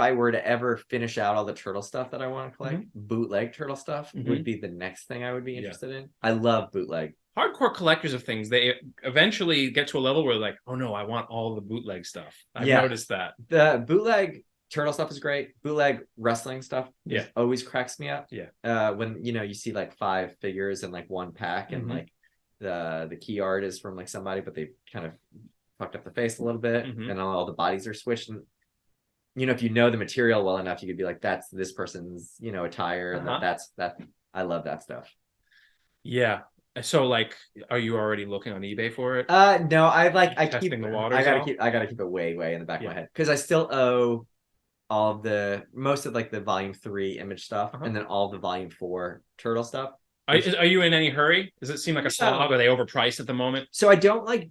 I were to ever finish out all the turtle stuff that I want to collect, bootleg turtle stuff would be the next thing I would be interested in. I love bootleg. Hardcore collectors of things, they eventually get to a level where they're like, oh no, I want all the bootleg stuff. I've noticed that. The bootleg turtle stuff is great. Bootleg wrestling stuff always cracks me up. Yeah. When you see like 5 figures in like one pack and like the key art is from like somebody, but they kind of fucked up the face a little bit and all the bodies are switched. And if you know the material well enough, you could be like, that's this person's, attire. And that's I love that stuff. Yeah. So like, are you already looking on eBay for it? No, I keep the water. I gotta keep it way in the back of my head. Cause I still owe all of most of like the volume 3 image stuff and then all the volume 4 turtle stuff. Are you in any hurry? Does it seem like a slog? Are they overpriced at the moment? So I don't like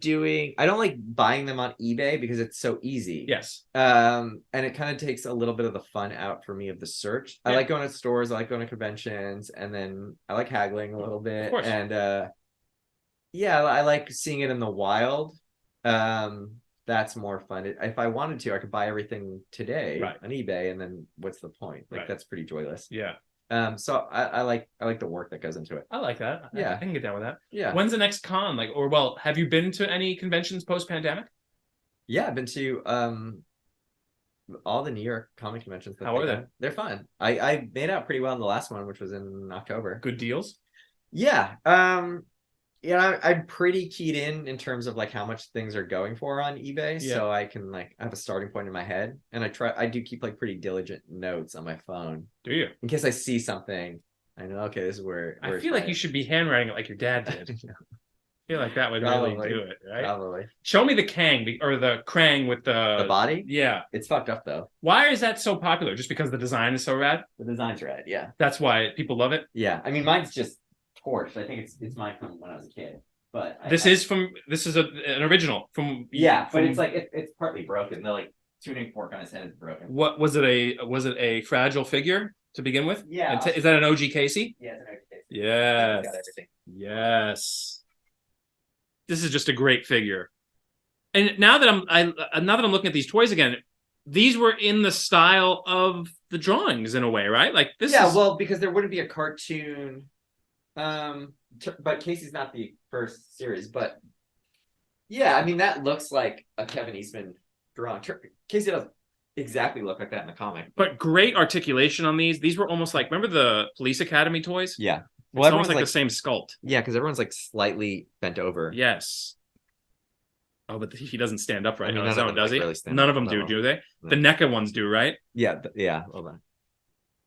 buying them on eBay because it's so easy. Yes. And it kind of takes a little bit of the fun out for me of the search. Yeah. I like going to stores, I like going to conventions, and then I like haggling a little bit. Of course. And I like seeing it in the wild. That's more fun. If I wanted to, I could buy everything today on eBay, and then what's the point? Like that's pretty joyless. Yeah. So I like the work that goes into it. I like that. Yeah. I can get down with that. Yeah. When's the next con? Have you been to any conventions post-pandemic? Yeah, I've been to all the New York comic conventions. How are they? They're fun. I made out pretty well in the last one, which was in October. Good deals? Yeah. I'm pretty keyed in terms of like how much things are going for on eBay, so I can like have a starting point in my head, and I do keep like pretty diligent notes on my phone. Do you? In case I see something, I know, okay, this is where I feel like you should be handwriting it like your dad did. I feel like that would really do it, right? Probably. Show me the Kang or the Krang with the body. Yeah, it's fucked up though. Why is that so popular? Just because the design is so rad? The design's rad, yeah. That's why people love it. Yeah, I mean, mine's just torched. I think it's mine from when I was a kid. But this is an original from. Yeah, but it's like it's partly broken. The like tuning fork on his head is broken. What was it? A fragile figure to begin with? Yeah. Is that an OG Casey? Yeah, it's an OG Casey. Yes. Got everything. Yes. This is just a great figure. And now that I'm looking at these toys again, these were in the style of the drawings in a way, right? Like this. Yeah, well, because there wouldn't be a cartoon But Casey's not the first series, but yeah, I mean that looks like a Kevin Eastman drawing. Casey doesn't exactly look like that in the comic. But great articulation on these. These were almost like, remember the Police Academy toys? Yeah. Well, it's almost like the same sculpt. Yeah, because everyone's like slightly bent over. Yes. Oh, but he doesn't stand up right I mean, now. none of them, does like, he? really stand None up. of them do they? No. The NECA ones do, right? Yeah, yeah. Hold on.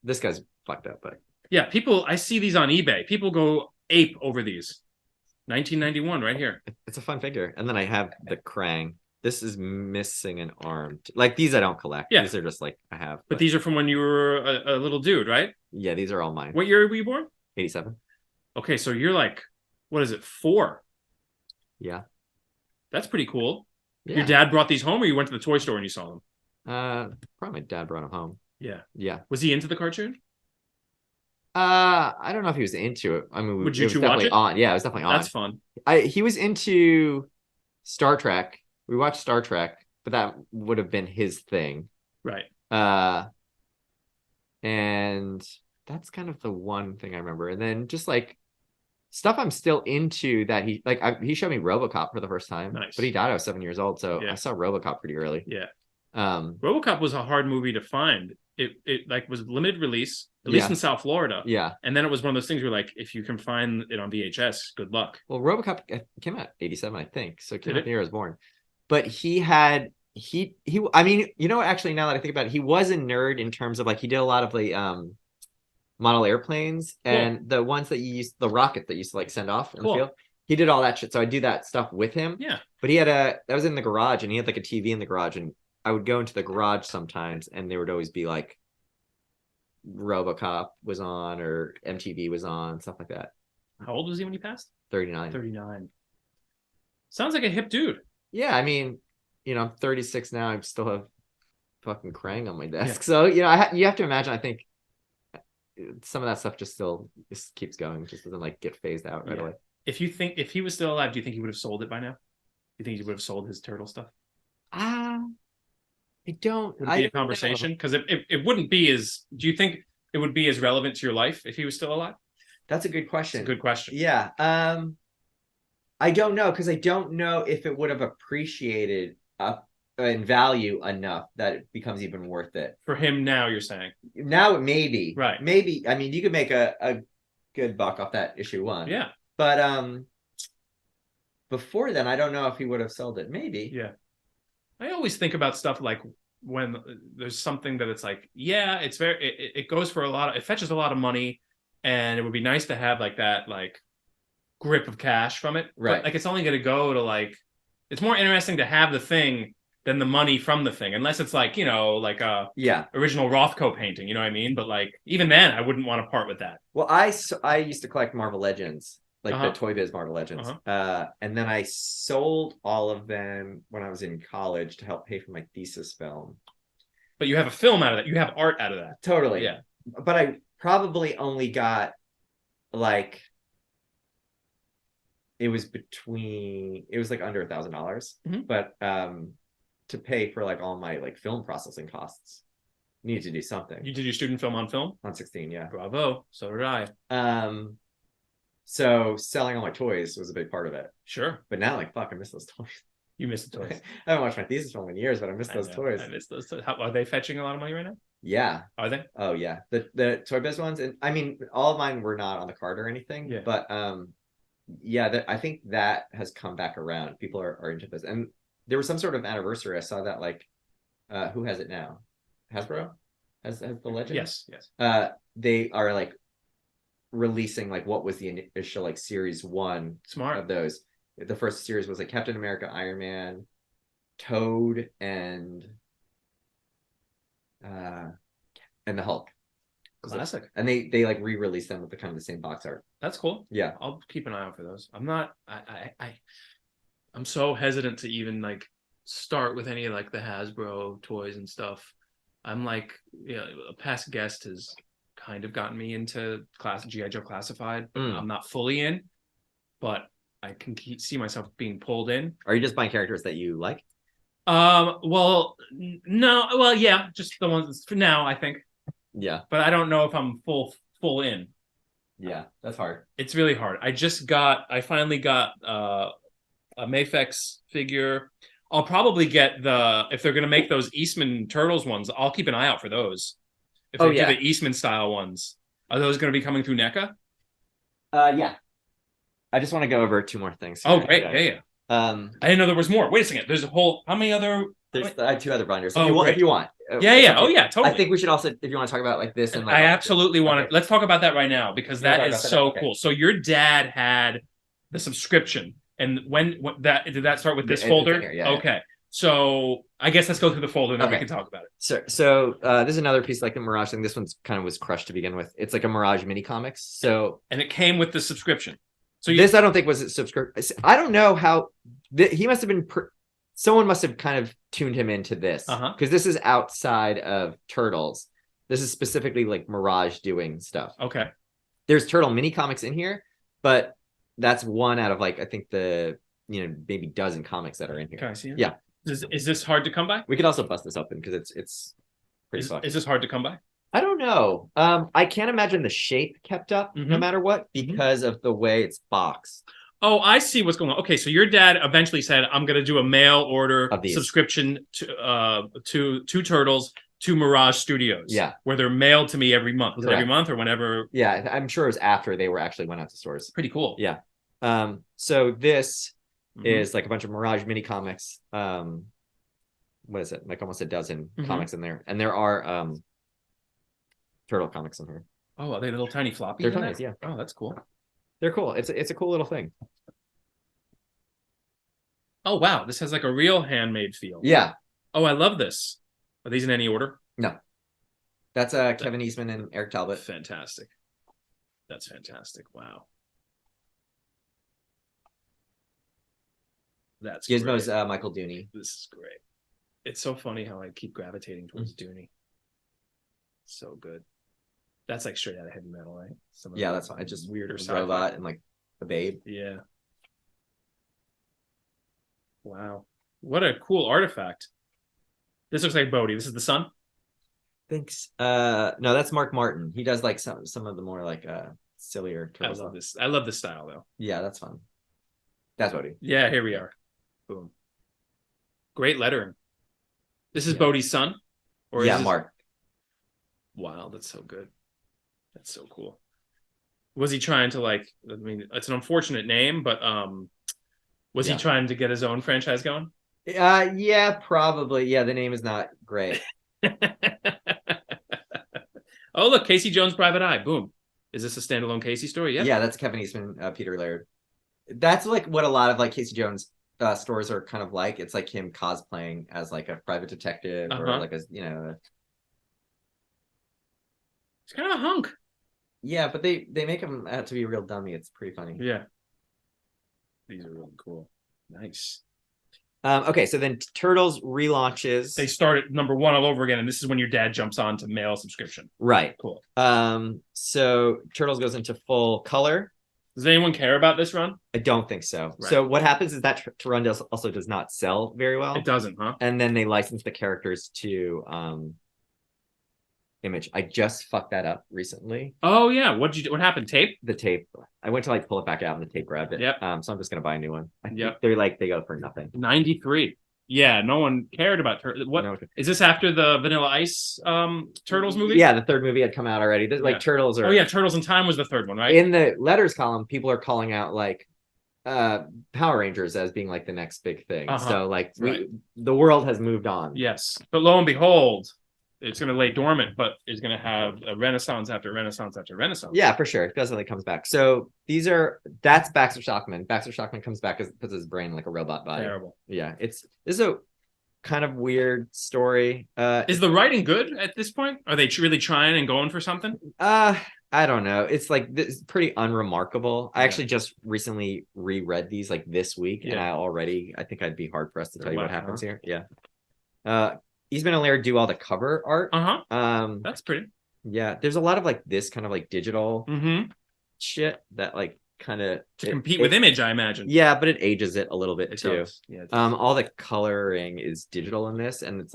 This guy's fucked up, but yeah, people. I see these on eBay. People go ape over these. 1991, right here. It's a fun figure. And then I have the Krang. This is missing an arm. Like these, I don't collect. Yeah. These are just like I have. But these are from when you were a little dude, right? Yeah, these are all mine. What year were you born? 87. Okay, so you're like, what is it, 4? Yeah. That's pretty cool. Yeah. Your dad brought these home, or you went to the toy store and you saw them? Probably my dad brought them home. Yeah. Yeah. Was he into the cartoon? I don't know if he was into it. I mean, would you two definitely watch it? on. Yeah, it was definitely on. That's fun. He was into Star Trek. We watched Star Trek, but that would have been his thing. Right. And that's kind of the one thing I remember. And then just like stuff I'm still into that he showed me RoboCop for the first time. Nice. But he died. I was 7 years old, so Yeah. I saw RoboCop pretty early. Yeah. RoboCop was a hard movie to find. It like was limited release, at least in South Florida. Yeah. And then it was one of those things where like if you can find it on VHS, good luck. Well, RoboCop came out 87, I think. So it came Did out the year I was born. But I mean, you know, actually now that I think about it, he was a nerd in terms of like he did a lot of the model airplanes and the ones that you used, the rocket that you used to like send off in the field. He did all that shit. So I do that stuff with him. Yeah. But that was in the garage, and he had like a TV in the garage, and I would go into the garage sometimes, and there would always be like RoboCop was on or MTV was on, stuff like that. How old was he when he passed? 39. 39. Sounds like a hip dude. Yeah, I mean, you know, I'm 36 now. I still have fucking Krang on my desk. Yeah. So, you know, you have to imagine, I think some of that stuff just keeps going. Just doesn't like get phased out right away. If he was still alive, do you think he would have sold it by now? Do you think he would have sold his turtle stuff? I don't. Would it be a conversation? Because it wouldn't be as. Do you think it would be as relevant to your life if he was still alive? That's a good question. It's a good question. Yeah. I don't know, because I don't know if it would have appreciated in value enough that it becomes even worth it for him now. You're saying now maybe right? Maybe. I mean, you could make a good buck off that issue 1. Yeah. But before then, I don't know if he would have sold it. Maybe. Yeah. I always think about stuff like when there's something that it's like, yeah, it's it goes for it fetches a lot of money, and it would be nice to have like that like grip of cash from it. Right. But, like it's only going to go to like, it's more interesting to have the thing than the money from the thing, unless it's like, you know, like a original Rothko painting, you know what I mean? But like even then, I wouldn't want to part with that. Well, I used to collect Marvel Legends. Like the Toy Biz Marvel Legends. And then I sold all of them when I was in college to help pay for my thesis film. But you have a film out of that. You have art out of that. Totally. Yeah. But I probably only got like, it was like under $1,000. But to pay for like all my like film processing costs, needed to do something. You did your student film on film? On 16, yeah. Bravo. So did I. So selling all my toys was a big part of it. Sure. But now, like, fuck, I miss those toys. You miss the toys. I haven't watched my thesis film in years, but I miss those toys. I miss those toys. Are they fetching a lot of money right now? Yeah. Are they? Oh, yeah. The Toy Biz ones, and I mean, all of mine were not on the card or anything. Yeah. But yeah, I think that has come back around. People are into this, and there was some sort of anniversary. I saw that like, who has it now? Hasbro has the Legend. Yes. They are like releasing like what was the initial like series 1 of those. The first series was like Captain America, Iron Man, Toad, and the Hulk. Classic. And they like re-released them with the kind of the same box art. That's cool. Yeah. I'll keep an eye out for those. I'm so hesitant to even like start with any like the Hasbro toys and stuff. I'm like, you know, a past guest has kind of gotten me into G.I. Joe Classified. I'm not fully in, but I can see myself being pulled in. Are you just buying characters that you like? Well, no. Well, yeah, just the ones for now, I think. Yeah. But I don't know if I'm full in. Yeah, that's hard. It's really hard. I finally got a Mafex figure. I'll probably get if they're going to make those Eastman Turtles ones, I'll keep an eye out for those. If they do the Eastman style ones, are those going to be coming through NECA? Yeah. I just want to go over 2 more things. Oh, great. Yeah. I didn't know there was more. Wait a second. There's how many other... I have 2 other binders. If you want. Yeah. Oh, yeah, totally. I think we should also, if you want to talk about like this and like... I absolutely want to... Let's talk about that right now, because that is so cool. So your dad had the subscription. And did that start with this folder? Okay. So I guess let's go through the folder and then we can talk about it. So this is another piece like the Mirage thing. This one's kind of was crushed to begin with. It's like a Mirage mini comics. And it came with the subscription. So this I don't think was a subscription. I don't know how he must have been. Someone must have kind of tuned him into this because this is outside of Turtles. This is specifically like Mirage doing stuff. Okay. There's Turtle mini comics in here, but that's one out of like I think the maybe dozen comics that are in here. Can I see it? Yeah. Is this hard to come by? We could also bust this open because it's pretty fun. Is this hard to come by? I don't know. I can't imagine the shape kept up no matter what because of the way it's boxed. Oh, I see what's going on. Okay, so your dad eventually said, "I'm going to do a mail order subscription to Turtles to Mirage Studios." Yeah, where they're mailed to me every month, or whenever. Yeah, I'm sure it was after they actually went out to stores. Pretty cool. Yeah. So this is like a bunch of Mirage mini comics. What is it? Like almost a dozen comics in there, and there are Turtle comics in here. Oh, are they little tiny floppies? They're tiny, yeah. Oh, that's cool. They're cool. It's a cool little thing. Oh wow, this has like a real handmade feel. Yeah. Oh, I love this. Are these in any order? No. That's Kevin Eastman and Eric Talbot. Fantastic. That's fantastic. Wow. That's Gizmo's Michael Dooney. This is great. It's so funny how I keep gravitating towards Dooney. So good. That's like straight out of Heavy Metal, right? That's fine. It's just weirder robot and like the Babe. Yeah. Wow. What a cool artifact. This looks like Bodhi. This is the son? Thanks. No, that's Mark Martin. He does like some of the more like sillier turtles. I love this. I love this style though. Yeah, that's fun. That's Bodhi. Yeah, here we are. Boom. Great lettering. This is Bodhi's son? Or Mark. Wow, that's so good. That's so cool. Was he trying to I mean, it's an unfortunate name, but was he trying to get his own franchise going? Yeah, probably. Yeah, the name is not great. Oh, look, Casey Jones' Private Eye. Boom. Is this a standalone Casey story? Yeah. Yeah, that's Kevin Eastman, Peter Laird. That's like what a lot of like Casey Jones stores are kind of like. It's like him cosplaying as like a private detective or like He's kind of a hunk. Yeah, but they make him out to be a real dummy. It's pretty funny. Yeah. These are really cool. Nice. Okay, so then Turtles relaunches. They start at number 1 all over again, and this is when your dad jumps on to mail subscription. Right. Cool. So Turtles goes into full color. Does anyone care about this run? I don't think so. Right. So what happens is that run also does not sell very well. It doesn't, huh? And then they license the characters to Image. I just fucked that up recently. Oh yeah, what happened? Tape? The tape. I went to pull it back out and the tape grabbed it. Yep. So I'm just gonna buy a new one. Yep. They go for nothing. 93. Yeah, no one cared about Turtles. Is this after the Vanilla Ice Turtles movie? Yeah, the third movie had come out already. Turtles are. Oh yeah, Turtles in Time was the third one, right? In the letters column, people are calling out Power Rangers as being the next big thing. So the world has moved on. Yes, but lo and behold, it's going to lay dormant, but it's going to have a renaissance after renaissance after renaissance. Yeah, for sure. It definitely comes back. So that's Baxter Stockman. Baxter Stockman comes back puts his brain like a robot body. Terrible. Yeah, this is a kind of weird story. Is the writing good at this point? Are they really trying and going for something? I don't know. It's this pretty unremarkable. I actually just recently reread these this week, and I think I'd be hard pressed to tell you what happens here. Yeah. Eastman and Laird do all the cover art. That's pretty. Yeah, there's a lot of this kind of digital shit that kind of to compete with Image, I imagine. Yeah, but it ages it a little bit too. Does. Yeah, all the coloring is digital in this, and it's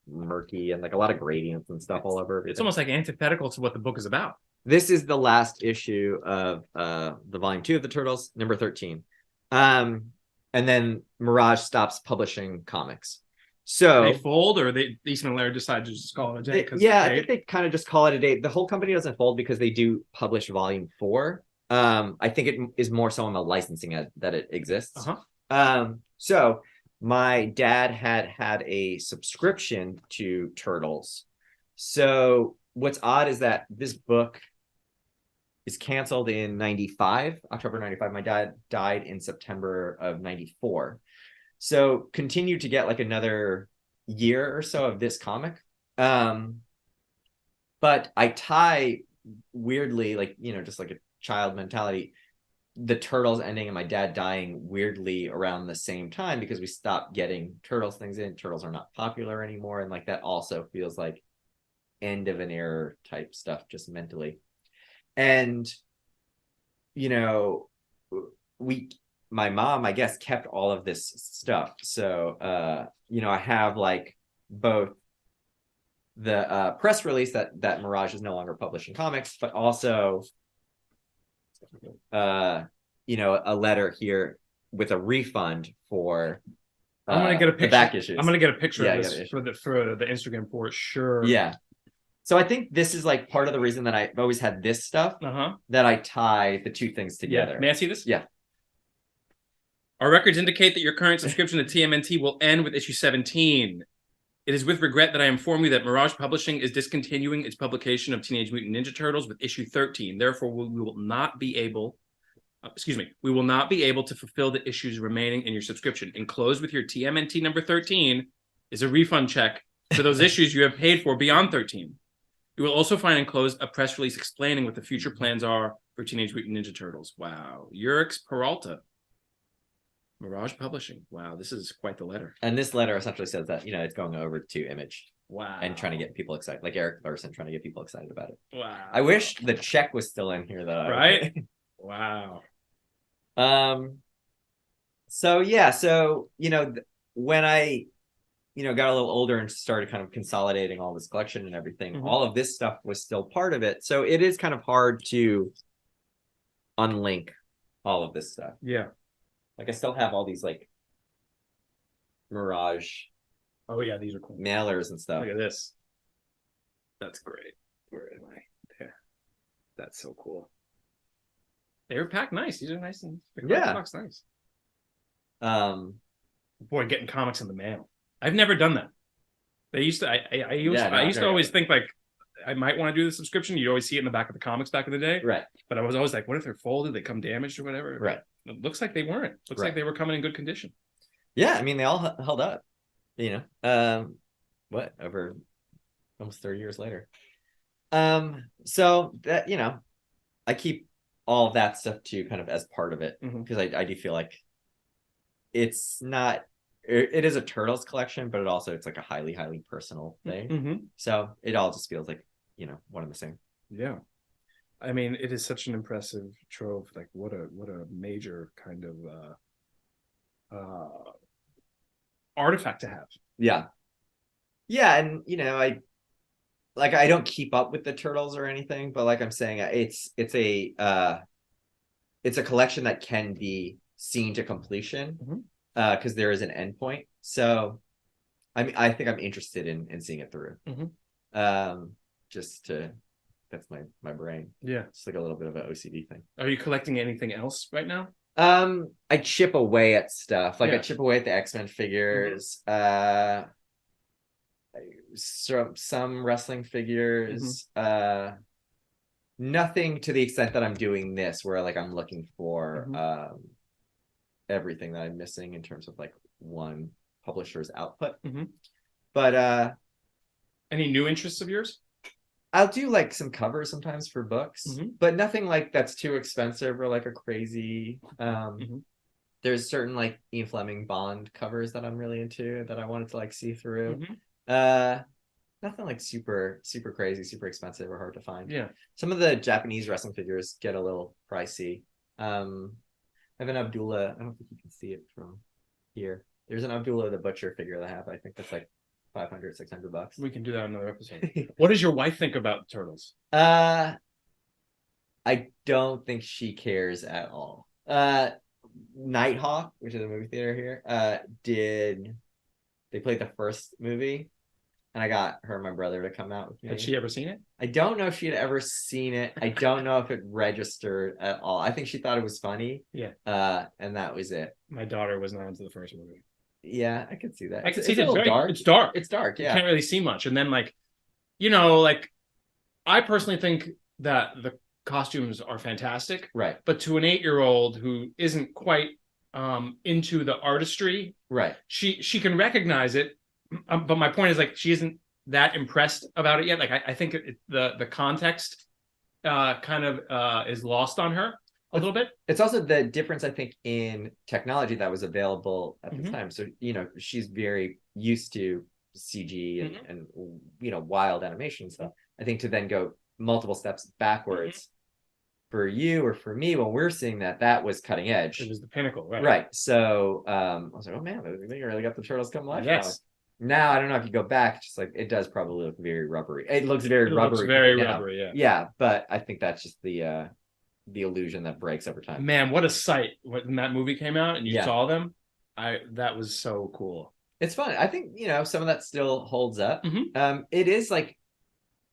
murky and a lot of gradients and stuff all over. It's almost antithetical to what the book is about. this is the last issue of the volume 2 of the Turtles, number 13. And then Mirage stops publishing comics. So they fold, or Eastman and Laird decide to just call it a day? I think they kind of just call it a day. The whole company doesn't fold because they do publish volume 4. I think it is more so on the licensing that it exists. So my dad had a subscription to Turtles. So what's odd is that this book is canceled in 95, October 95. My dad died in September of 94. So continue to get like another year or so of this comic. But I tie weirdly, like, you know, just like a child mentality, the Turtles ending and my dad dying weirdly around the same time because we stopped getting Turtles things in. Turtles are not popular anymore. And like that also feels like end of an era type stuff just mentally. And, you know, my mom, I guess, kept all of this stuff. So, you know, I have like both the press release that Mirage is no longer publishing comics, but also, you know, a letter here with a refund for I'm gonna get a picture. The back issues. I'm gonna get a picture of this for the Instagram for sure. Yeah. So I think this is like part of the reason that I've always had this stuff, that I tie the two things together. Yeah. May I see this? Yeah. Our records indicate that your current subscription to TMNT will end with issue 17. It is with regret that I inform you that Mirage Publishing is discontinuing its publication of Teenage Mutant Ninja Turtles with issue 13. Therefore, we will not be able to fulfill the issues remaining in your subscription. Enclosed with your TMNT number 13 is a refund check for those issues you have paid for beyond 13. You will also find enclosed a press release explaining what the future plans are for Teenage Mutant Ninja Turtles. Wow. Urix Peralta. Mirage Publishing. Wow, this is quite the letter. And this letter essentially says that, you know, it's going over to Image. Wow. And trying to get people excited, like Eric Larson trying to get people excited about it. Wow. I wish the check was still in here, though. Right? Wow. So yeah, so, you know, when I, you know, got a little older and started kind of consolidating all this collection and everything, all of this stuff was still part of it. So it is kind of hard to unlink all of this stuff. Yeah. Like I still have all these like Mirage. Oh yeah, these are cool. Mailers and stuff. Look at this. That's great. Where am I? There. That's so cool. They were packed nice. These are nice and box nice. Boy, getting comics in the mail. I've never done that. They used to. I used to always think like I might want to do the subscription. You'd always see it in the back of the comics back in the day. Right. But I was always like, what if they're folded? They come damaged or whatever. Right. It looks like they weren't. Looks like they were coming in good condition. Yeah, I mean they all held up. You know, what, over almost 30 years later. So that, you know, I keep all of that stuff too, kind of as part of it, because I do feel like it's not. It is a Turtles collection, but it's like a highly personal thing. So it all just feels like, you know, one and the same. Yeah. I mean, it is such an impressive trove. Like what a major kind of artifact to have. Yeah. Yeah, and you know, I don't keep up with the Turtles or anything, but like I'm saying, it's a collection that can be seen to completion. Because there is an endpoint. So I think I'm interested in seeing it through. That's my brain. Yeah. It's like a little bit of an OCD thing. Are you collecting anything else right now? I chip away at stuff. Like I chip away at the X-Men figures. Some wrestling figures. Nothing to the extent that I'm doing this, where like I'm looking for everything that I'm missing in terms of like one publisher's output. But any new interests of yours? I'll do like some covers sometimes for books, but nothing like that's too expensive or like a crazy. There's certain like Ian Fleming Bond covers that I'm really into that I wanted to like see through. Nothing like super crazy, super expensive or hard to find. Yeah. Some of the Japanese wrestling figures get a little pricey. I have an Abdullah. I don't think you can see it from here. There's an Abdullah the Butcher figure that I have. I think that's like $500-$600. We can do that in another episode. What does your wife think about Turtles? I don't think she cares at all. Nighthawk, which is a movie theater here, they played the first movie, and I got her and my brother to come out with me. Had she ever seen it? I don't know if she had ever seen it. I don't know if it registered at all. I think she thought it was funny. Yeah. And that was it. My daughter was not into the first movie. Yeah, I could see that. I could see it's a that. little dark. It's dark. It's dark. Yeah. You can't really see much. And then, like, you know, like, I personally think that the costumes are fantastic. Right. But to an 8-year-old who isn't quite into the artistry, right, she can recognize it. But my point is, like, she isn't that impressed about it yet. Like, I think the context kind of is lost on her a little bit. It's also the difference, I think, in technology that was available at the time. So, you know, she's very used to CG and you know, wild animation stuff. I think to then go multiple steps backwards for you or for me, when we're seeing that was cutting edge. It was the pinnacle, right? Right. So I was like, oh man, they really got the turtles come life. Yes. Now I don't know if you go back, just like it does probably look very rubbery. It looks very rubbery. Looks very rubbery, yeah. Yeah, but I think that's just the illusion that breaks over time. Man, what a sight when that movie came out and you saw them. That was so cool. It's fun. I think, you know, some of that still holds up. It is like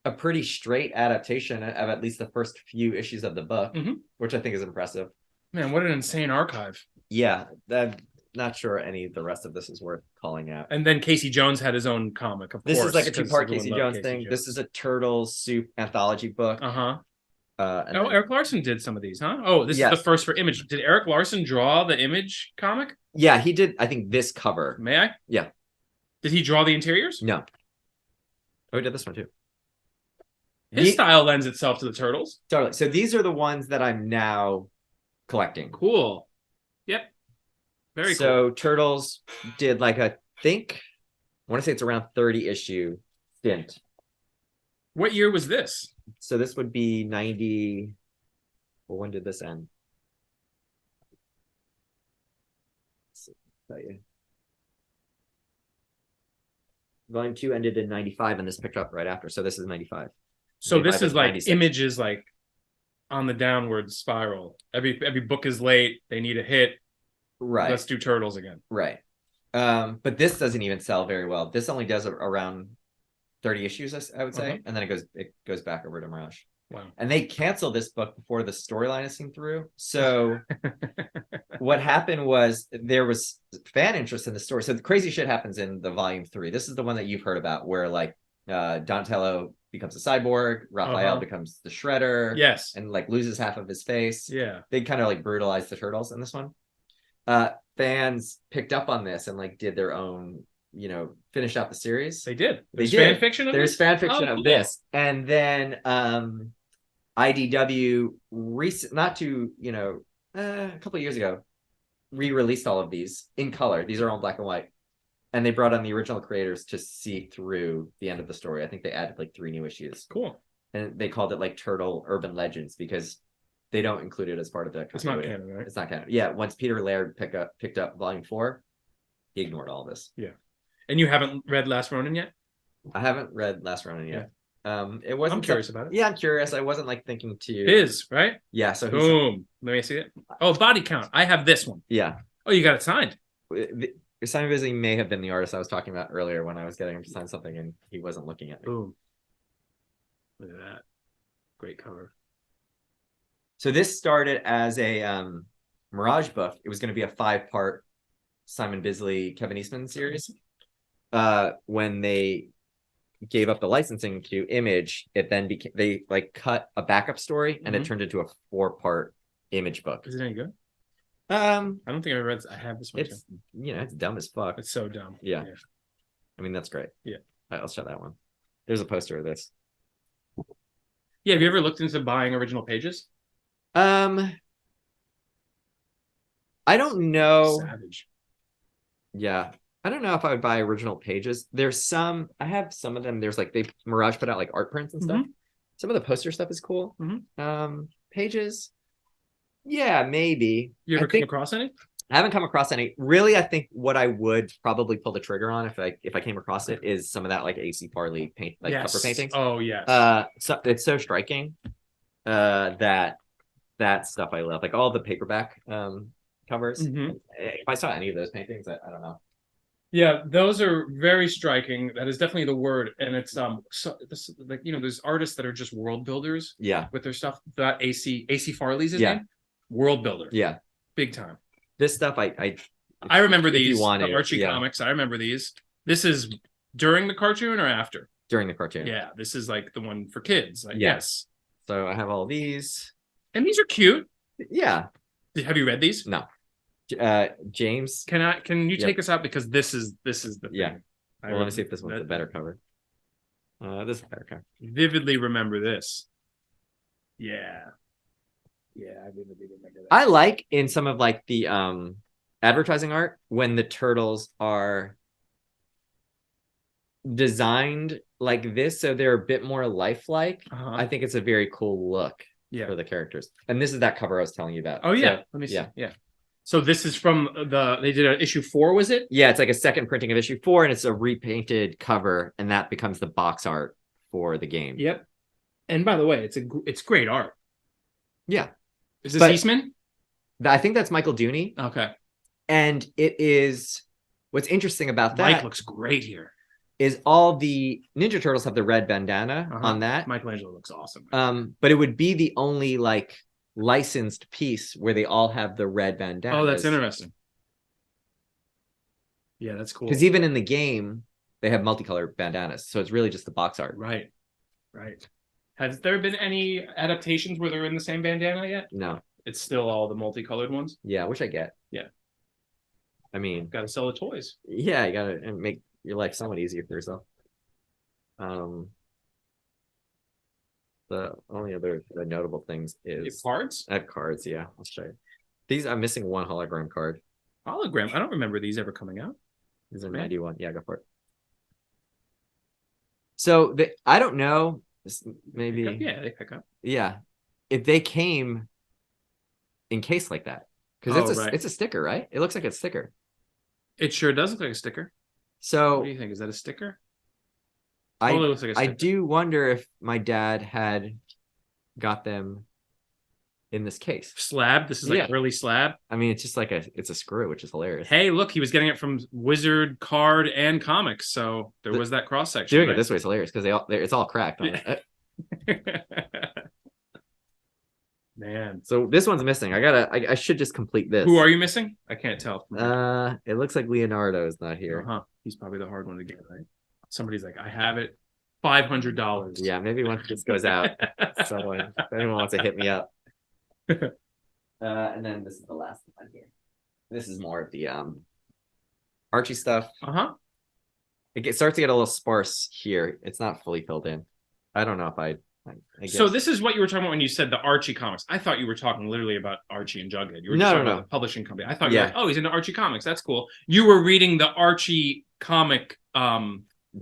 a pretty straight adaptation of at least the first few issues of the book, which I think is impressive. Man, what an insane archive. Yeah, I'm not sure any of the rest of this is worth calling out. And then Casey Jones had his own comic, of course. This is like a 2-part Casey Jones thing. This is a Turtles Soup anthology book. Eric Larson did some of these, huh? Oh, this is the first for Image. Did Eric Larson draw the Image comic? Yeah, he did. I think this cover. May I? Yeah. Did he draw the interiors? No. Oh, he did this one too. His style lends itself to the Turtles. Totally. So these are the ones that I'm now collecting. Cool. Yep. Very cool. So Turtles did like I want to say it's around 30 issue stint. What year was this? So this would be 90. Well, when did this end? Let's tell you. Volume 2 ended in 95, and this picked up right after. So this is 95. So this is like 96. Image is like on the downward spiral. Every book is late. They need a hit. Right. Let's do Turtles again. Right. But this doesn't even sell very well. This only does around 30 issues, I would say, and then it goes back over to Mirage. Wow. And they canceled this book before the storyline is seen through. So what happened was there was fan interest in the story. So the crazy shit happens in the volume 3. This is the one that you've heard about, where like Donatello becomes a cyborg, Raphael becomes the Shredder, yes, and like loses half of his face. Yeah, they kind of like brutalized the Turtles in this one. Fans picked up on this and like did their own, you know, finished out the series. They did. There's fan fiction of There's this? fan fiction of this. And then IDW a couple of years ago re-released all of these in color. These are all black and white. And they brought on the original creators to see through the end of the story. I think they added like 3 new issues. Cool. And they called it like Turtle Urban Legends because they don't include it as part of the continuity. It's not canon, right? It's not canon. Yeah, once Peter Laird picked up volume 4, he ignored all this. Yeah. And you haven't read Last Ronin yet? I haven't read Last Ronin yet. It wasn't. I'm curious about it. Yeah, I'm curious. I wasn't like thinking to. Biz, right? Yeah. So boom. Let me see it. Oh, Body Count. I have this one. Yeah. Oh, you got it signed. Simon Bisley may have been the artist I was talking about earlier when I was getting him to sign something and he wasn't looking at me. Boom. Look at that. Great cover. So this started as a Mirage book. It was going to be a 5-part Simon Bisley, Kevin Eastman series. When they gave up the licensing to Image, it then became, they like cut a backup story and it turned into a 4-part Image book. Is it any good? I don't think I read. I have this one. It's it's dumb as fuck. It's so dumb. Yeah. I mean, that's great. Yeah. I'll show that one. There's a poster of this. Yeah. Have you ever looked into buying original pages? I don't know. Savage. Yeah. I don't know if I would buy original pages. There's some, I have some of them. There's like, Mirage put out like art prints and stuff. Some of the poster stuff is cool. Pages. Yeah, maybe. You ever come across any? I haven't come across any. Really, I think what I would probably pull the trigger on if I came across it is some of that like AC Farley paint, like cover paintings. Oh yeah. So it's so striking. that stuff I love, like all the paperback covers. Mhm. If I saw any of those paintings, I don't know. Yeah, those are very striking. That is definitely the word, and it's like there's artists that are just world builders. Yeah, with their stuff. That AC Farley's his Yeah. name, world builder. yeah. Big time. This stuff I remember if you these want the it, Archie yeah. comics. I remember these. This is during the cartoon or after? during the cartoon. Yeah, this is like the one for kids. I Yeah. guess. So I have all these. And these are cute. Yeah. Have you read these? No. James. Can you Yep. take us out because this is the thing. Yeah. Well, let me see if this one's a better cover. This is a better cover. Vividly remember this. Yeah. Yeah, I vividly remember that. I like in some of like the advertising art when the turtles are designed like this, so they're a bit more lifelike. I think it's a very cool look for the characters. And this is that cover I was telling you about. Oh yeah, so, let me see. Yeah. So this is from they did an issue 4, was it? Yeah, it's like a second printing of issue 4, and it's a repainted cover, and that becomes the box art for the game. Yep. And by the way, it's great art. Yeah. Is this Eastman? I think that's Michael Dooney. Okay. And it is what's interesting about that. Mike looks great here. Is all the Ninja Turtles have the red bandana on that. Michelangelo looks awesome. But it would be the only like licensed piece where they all have the red bandana. Oh, that's interesting. Yeah, that's cool. Because even in the game, they have multicolored bandanas. So it's really just the box art. Right. Has there been any adaptations where they're in the same bandana yet? No. It's still all the multicolored ones? Yeah, which I get. Yeah. I mean, gotta sell the toys. Yeah, you gotta make your life somewhat easier for yourself. The only other notable things is cards. I have cards. Yeah, I'll show you. These I'm missing one hologram card. Hologram. I don't remember these ever coming out. These are 91. Yeah, go for it. So I don't know. Maybe. They pick up. Yeah, if they came in case like that, because it's a sticker, right? It looks like a sticker. It sure does look like a sticker. So what do you think? Is that a sticker? I looks like a sticker. I do wonder if my dad had got them in this case. Slab. This is like early slab. I mean, it's just like it's a screw, which is hilarious. Hey, look, he was getting it from Wizard Card and Comics, so there was that cross section. Doing it this way is hilarious because it's all cracked. Man. So this one's missing. I should just complete this. Who are you missing? I can't tell. It looks like Leonardo is not here. He's probably the hard one to get, right? Somebody's like, I have it. $500. Yeah, maybe once this goes out, if anyone wants to hit me up. And then this is the last one here. This is more of the Archie stuff. It starts to get a little sparse here. It's not fully filled in. I don't know if I guess. So this is what you were talking about when you said the Archie comics. I thought you were talking literally about Archie and Jughead. You were just talking about the publishing company. I thought you were like, oh, he's into Archie comics. That's cool. You were reading the Archie comic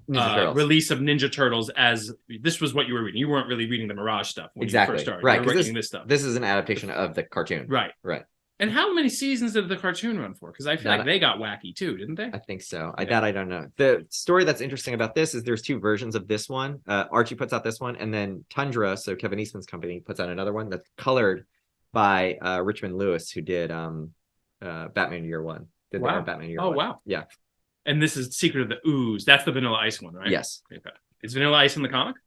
release of Ninja Turtles as this was what you were reading. You weren't really reading the Mirage stuff when you first started. Right, you were reading this stuff. This is an adaptation of the cartoon. Right. And how many seasons did the cartoon run for? Because I feel like they got wacky too, didn't they? I think so. I don't know. The story that's interesting about this is there's 2 versions of this one. Archie puts out this one, and then Tundra, so Kevin Eastman's company, puts out another one that's colored by Richmond Lewis, who did Batman Year One. Batman Year One. Wow. Yeah. And this is Secret of the Ooze. That's the Vanilla Ice one, right? Yes. Okay. Is Vanilla Ice in the comic?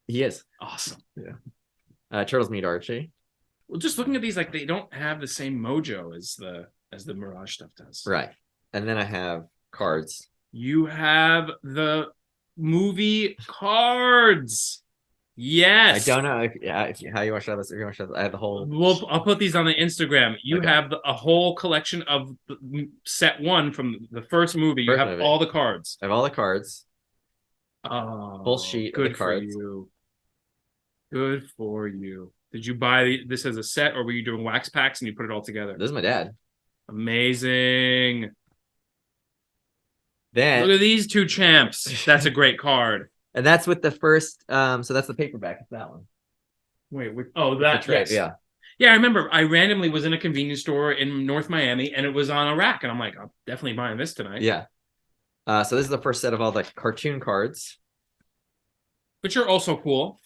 He is. Awesome. Yeah. Turtles Meet Archie. Well, just looking at these, like they don't have the same mojo as the Mirage stuff does. Right. And then I have cards. You have the movie cards. Yes. I don't know how you want to show this. If you want to show this, I have the whole. Well, I'll put these on the Instagram. You have a whole collection of set 1 from the first movie. You have all the cards. I have all the cards. Oh, full sheet of the cards. Good for you. Did you buy this as a set, or were you doing wax packs and you put it all together? This is my dad. Amazing. Then look at these 2 champs. That's a great card. And that's with the first. So that's the paperback. It's that one. Wait. Oh, that. Yes. Yeah. Yeah, I remember. I randomly was in a convenience store in North Miami, and it was on a rack, and I'm like, I'm definitely buying this tonight. Yeah. So this is the first set of all the cartoon cards, which are also cool.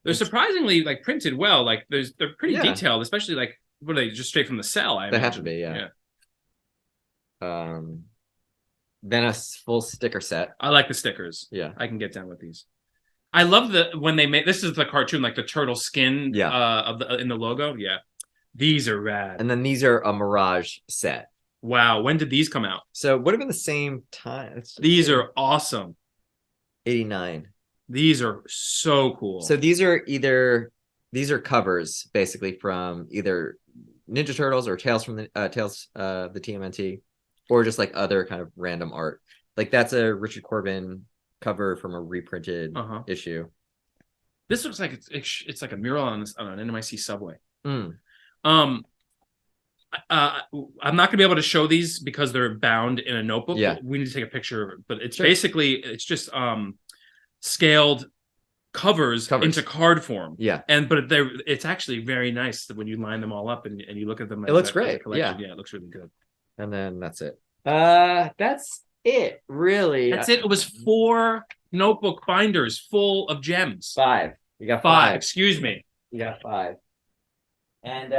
They're surprisingly like printed well. Like they're pretty Yeah. detailed, especially like what are they just straight from the cell? They have to be, yeah. Then a full sticker set. I like the stickers. Yeah. I can get down with these. I love when they made this is the cartoon, like the turtle skin of the in the logo. Yeah. These are rad. And then these are a Mirage set. Wow. When did these come out? So would have been the same time. These are awesome. 89. These are so cool. So these are covers basically from either Ninja Turtles or Tales from the TMNT, or just like other kind of random art. Like that's a Richard Corbin cover from a reprinted issue. This looks like it's like a mural on an NYC subway. Mm. I'm not gonna be able to show these because they're bound in a notebook. Yeah, we need to take a picture, but it's basically it's just scaled covers into card form. Yeah, but it's actually very nice when you line them all up and you look at them. It looks great. Yeah, it looks really good. And then that's it. That's it. Really, that's it. It was 4 notebook binders full of gems. 5. You got 5. Excuse me. You got 5. And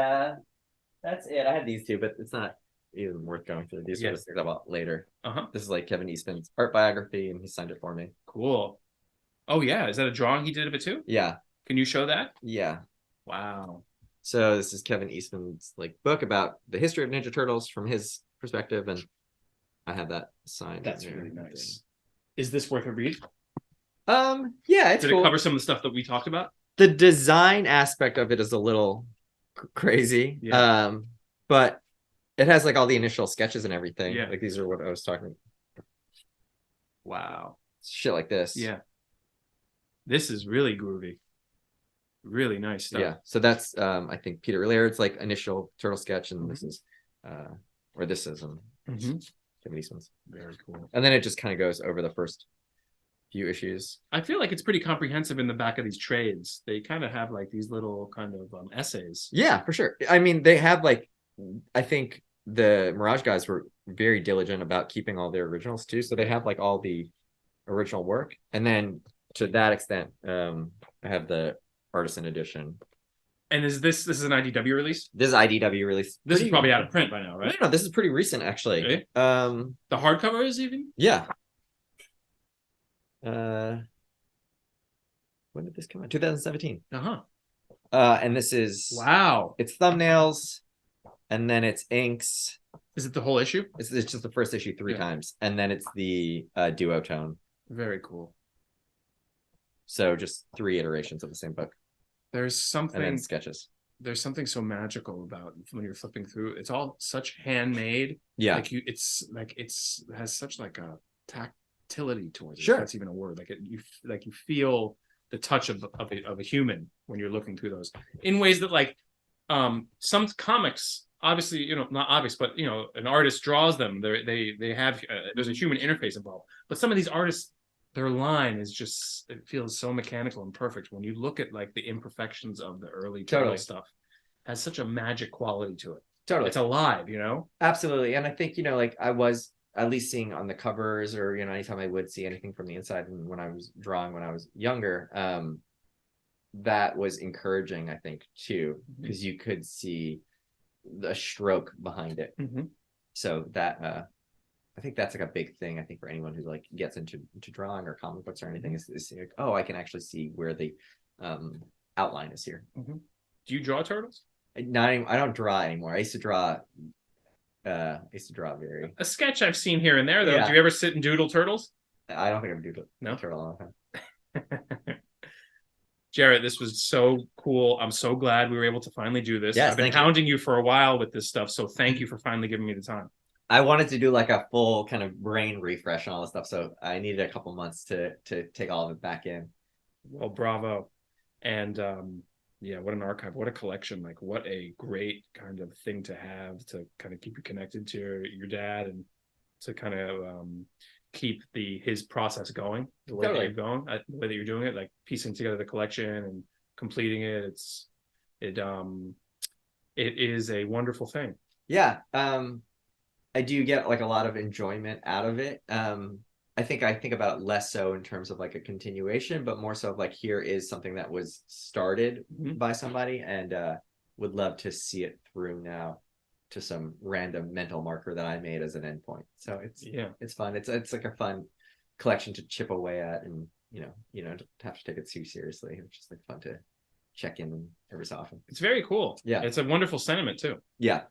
that's it. I had these 2, but it's not even worth going through. These are just about later. This is like Kevin Eastman's art biography, and he signed it for me. Cool. Oh yeah, is that a drawing he did of it too? Yeah. Can you show that? Yeah. Wow. So this is Kevin Eastman's like book about the history of Ninja Turtles from his perspective, and I have that signed. That's really nice. Is this worth a read? Yeah, it's Did it cover some of the stuff that we talked about? The design aspect of it is a little crazy. Yeah. But it has like all the initial sketches and everything. Yeah. Like these are what I was talking about. Wow. Shit like this. Yeah. This is really groovy. Really nice stuff. Yeah. So that's I think Peter Laird's like initial turtle sketch, and this is Kevin Eastman's. Very cool. And then it just kind of goes over the first few issues. I feel like it's pretty comprehensive in the back of these trades. They kind of have like these little kind of essays. Yeah, for sure. I mean, they have like, I think the Mirage guys were very diligent about keeping all their originals too. So they have like all the original work. And then to that extent, I have the artisan edition. And is this an IDW release? This is IDW release. This is probably out of print by now, right? No, this is pretty recent actually. Okay. The hardcover is even? Yeah. When did this come out? 2017. And this is it's thumbnails, and then it's inks. Is it the whole issue? It's just the first issue 3 times, and then it's the duotone. Very cool. So just 3 iterations of the same book. There's something, and then sketches. There's something so magical about when you're flipping through. It's all such handmade. Yeah. Like it has such like a tactility towards it. Sure. If that's even a word. You feel the touch of a human when you're looking through those in ways that like some comics, obviously, not obvious, but an artist draws them. They have there's a human interface involved. But some of these artists, their line is just, it feels so mechanical and perfect. When you look at like the imperfections of the early turtle stuff, it has such a magic quality to it. Totally. It's alive, Absolutely. And I think, like I was at least seeing on the covers, or, anytime I would see anything from the inside, and when I was drawing when I was younger, that was encouraging, I think, too, because you could see the stroke behind it. So that I think that's like a big thing, I think, for anyone who like gets into drawing or comic books or anything, is like, oh, I can actually see where the outline is here. Do you draw turtles? I don't draw anymore. I used to draw very a sketch I've seen here and there though. Do you ever sit and doodle turtles? I don't think I've doodled a turtle all the time. Jarrett, this was so cool. I'm so glad we were able to finally do this. Yes, I've been hounding you for a while with this stuff, so thank you for finally giving me the time. I wanted to do like a full kind of brain refresh and all this stuff, so I needed a couple months to take all of it back in. Well, bravo. And what an archive, what a collection, like what a great kind of thing to have to kind of keep you connected to your dad, and to kind of keep his process going, the way that you're going, the way that you're doing it, like piecing together the collection and completing it. It is a wonderful thing. Yeah. I do get like a lot of enjoyment out of it. I think about it less so in terms of like a continuation, but more so of like, here is something that was started by somebody, and would love to see it through now to some random mental marker that I made as an endpoint. So it's fun. It's like a fun collection to chip away at, and you don't have to take it too seriously. It's just like fun to check in every so often. It's very cool. Yeah. It's a wonderful sentiment too. Yeah.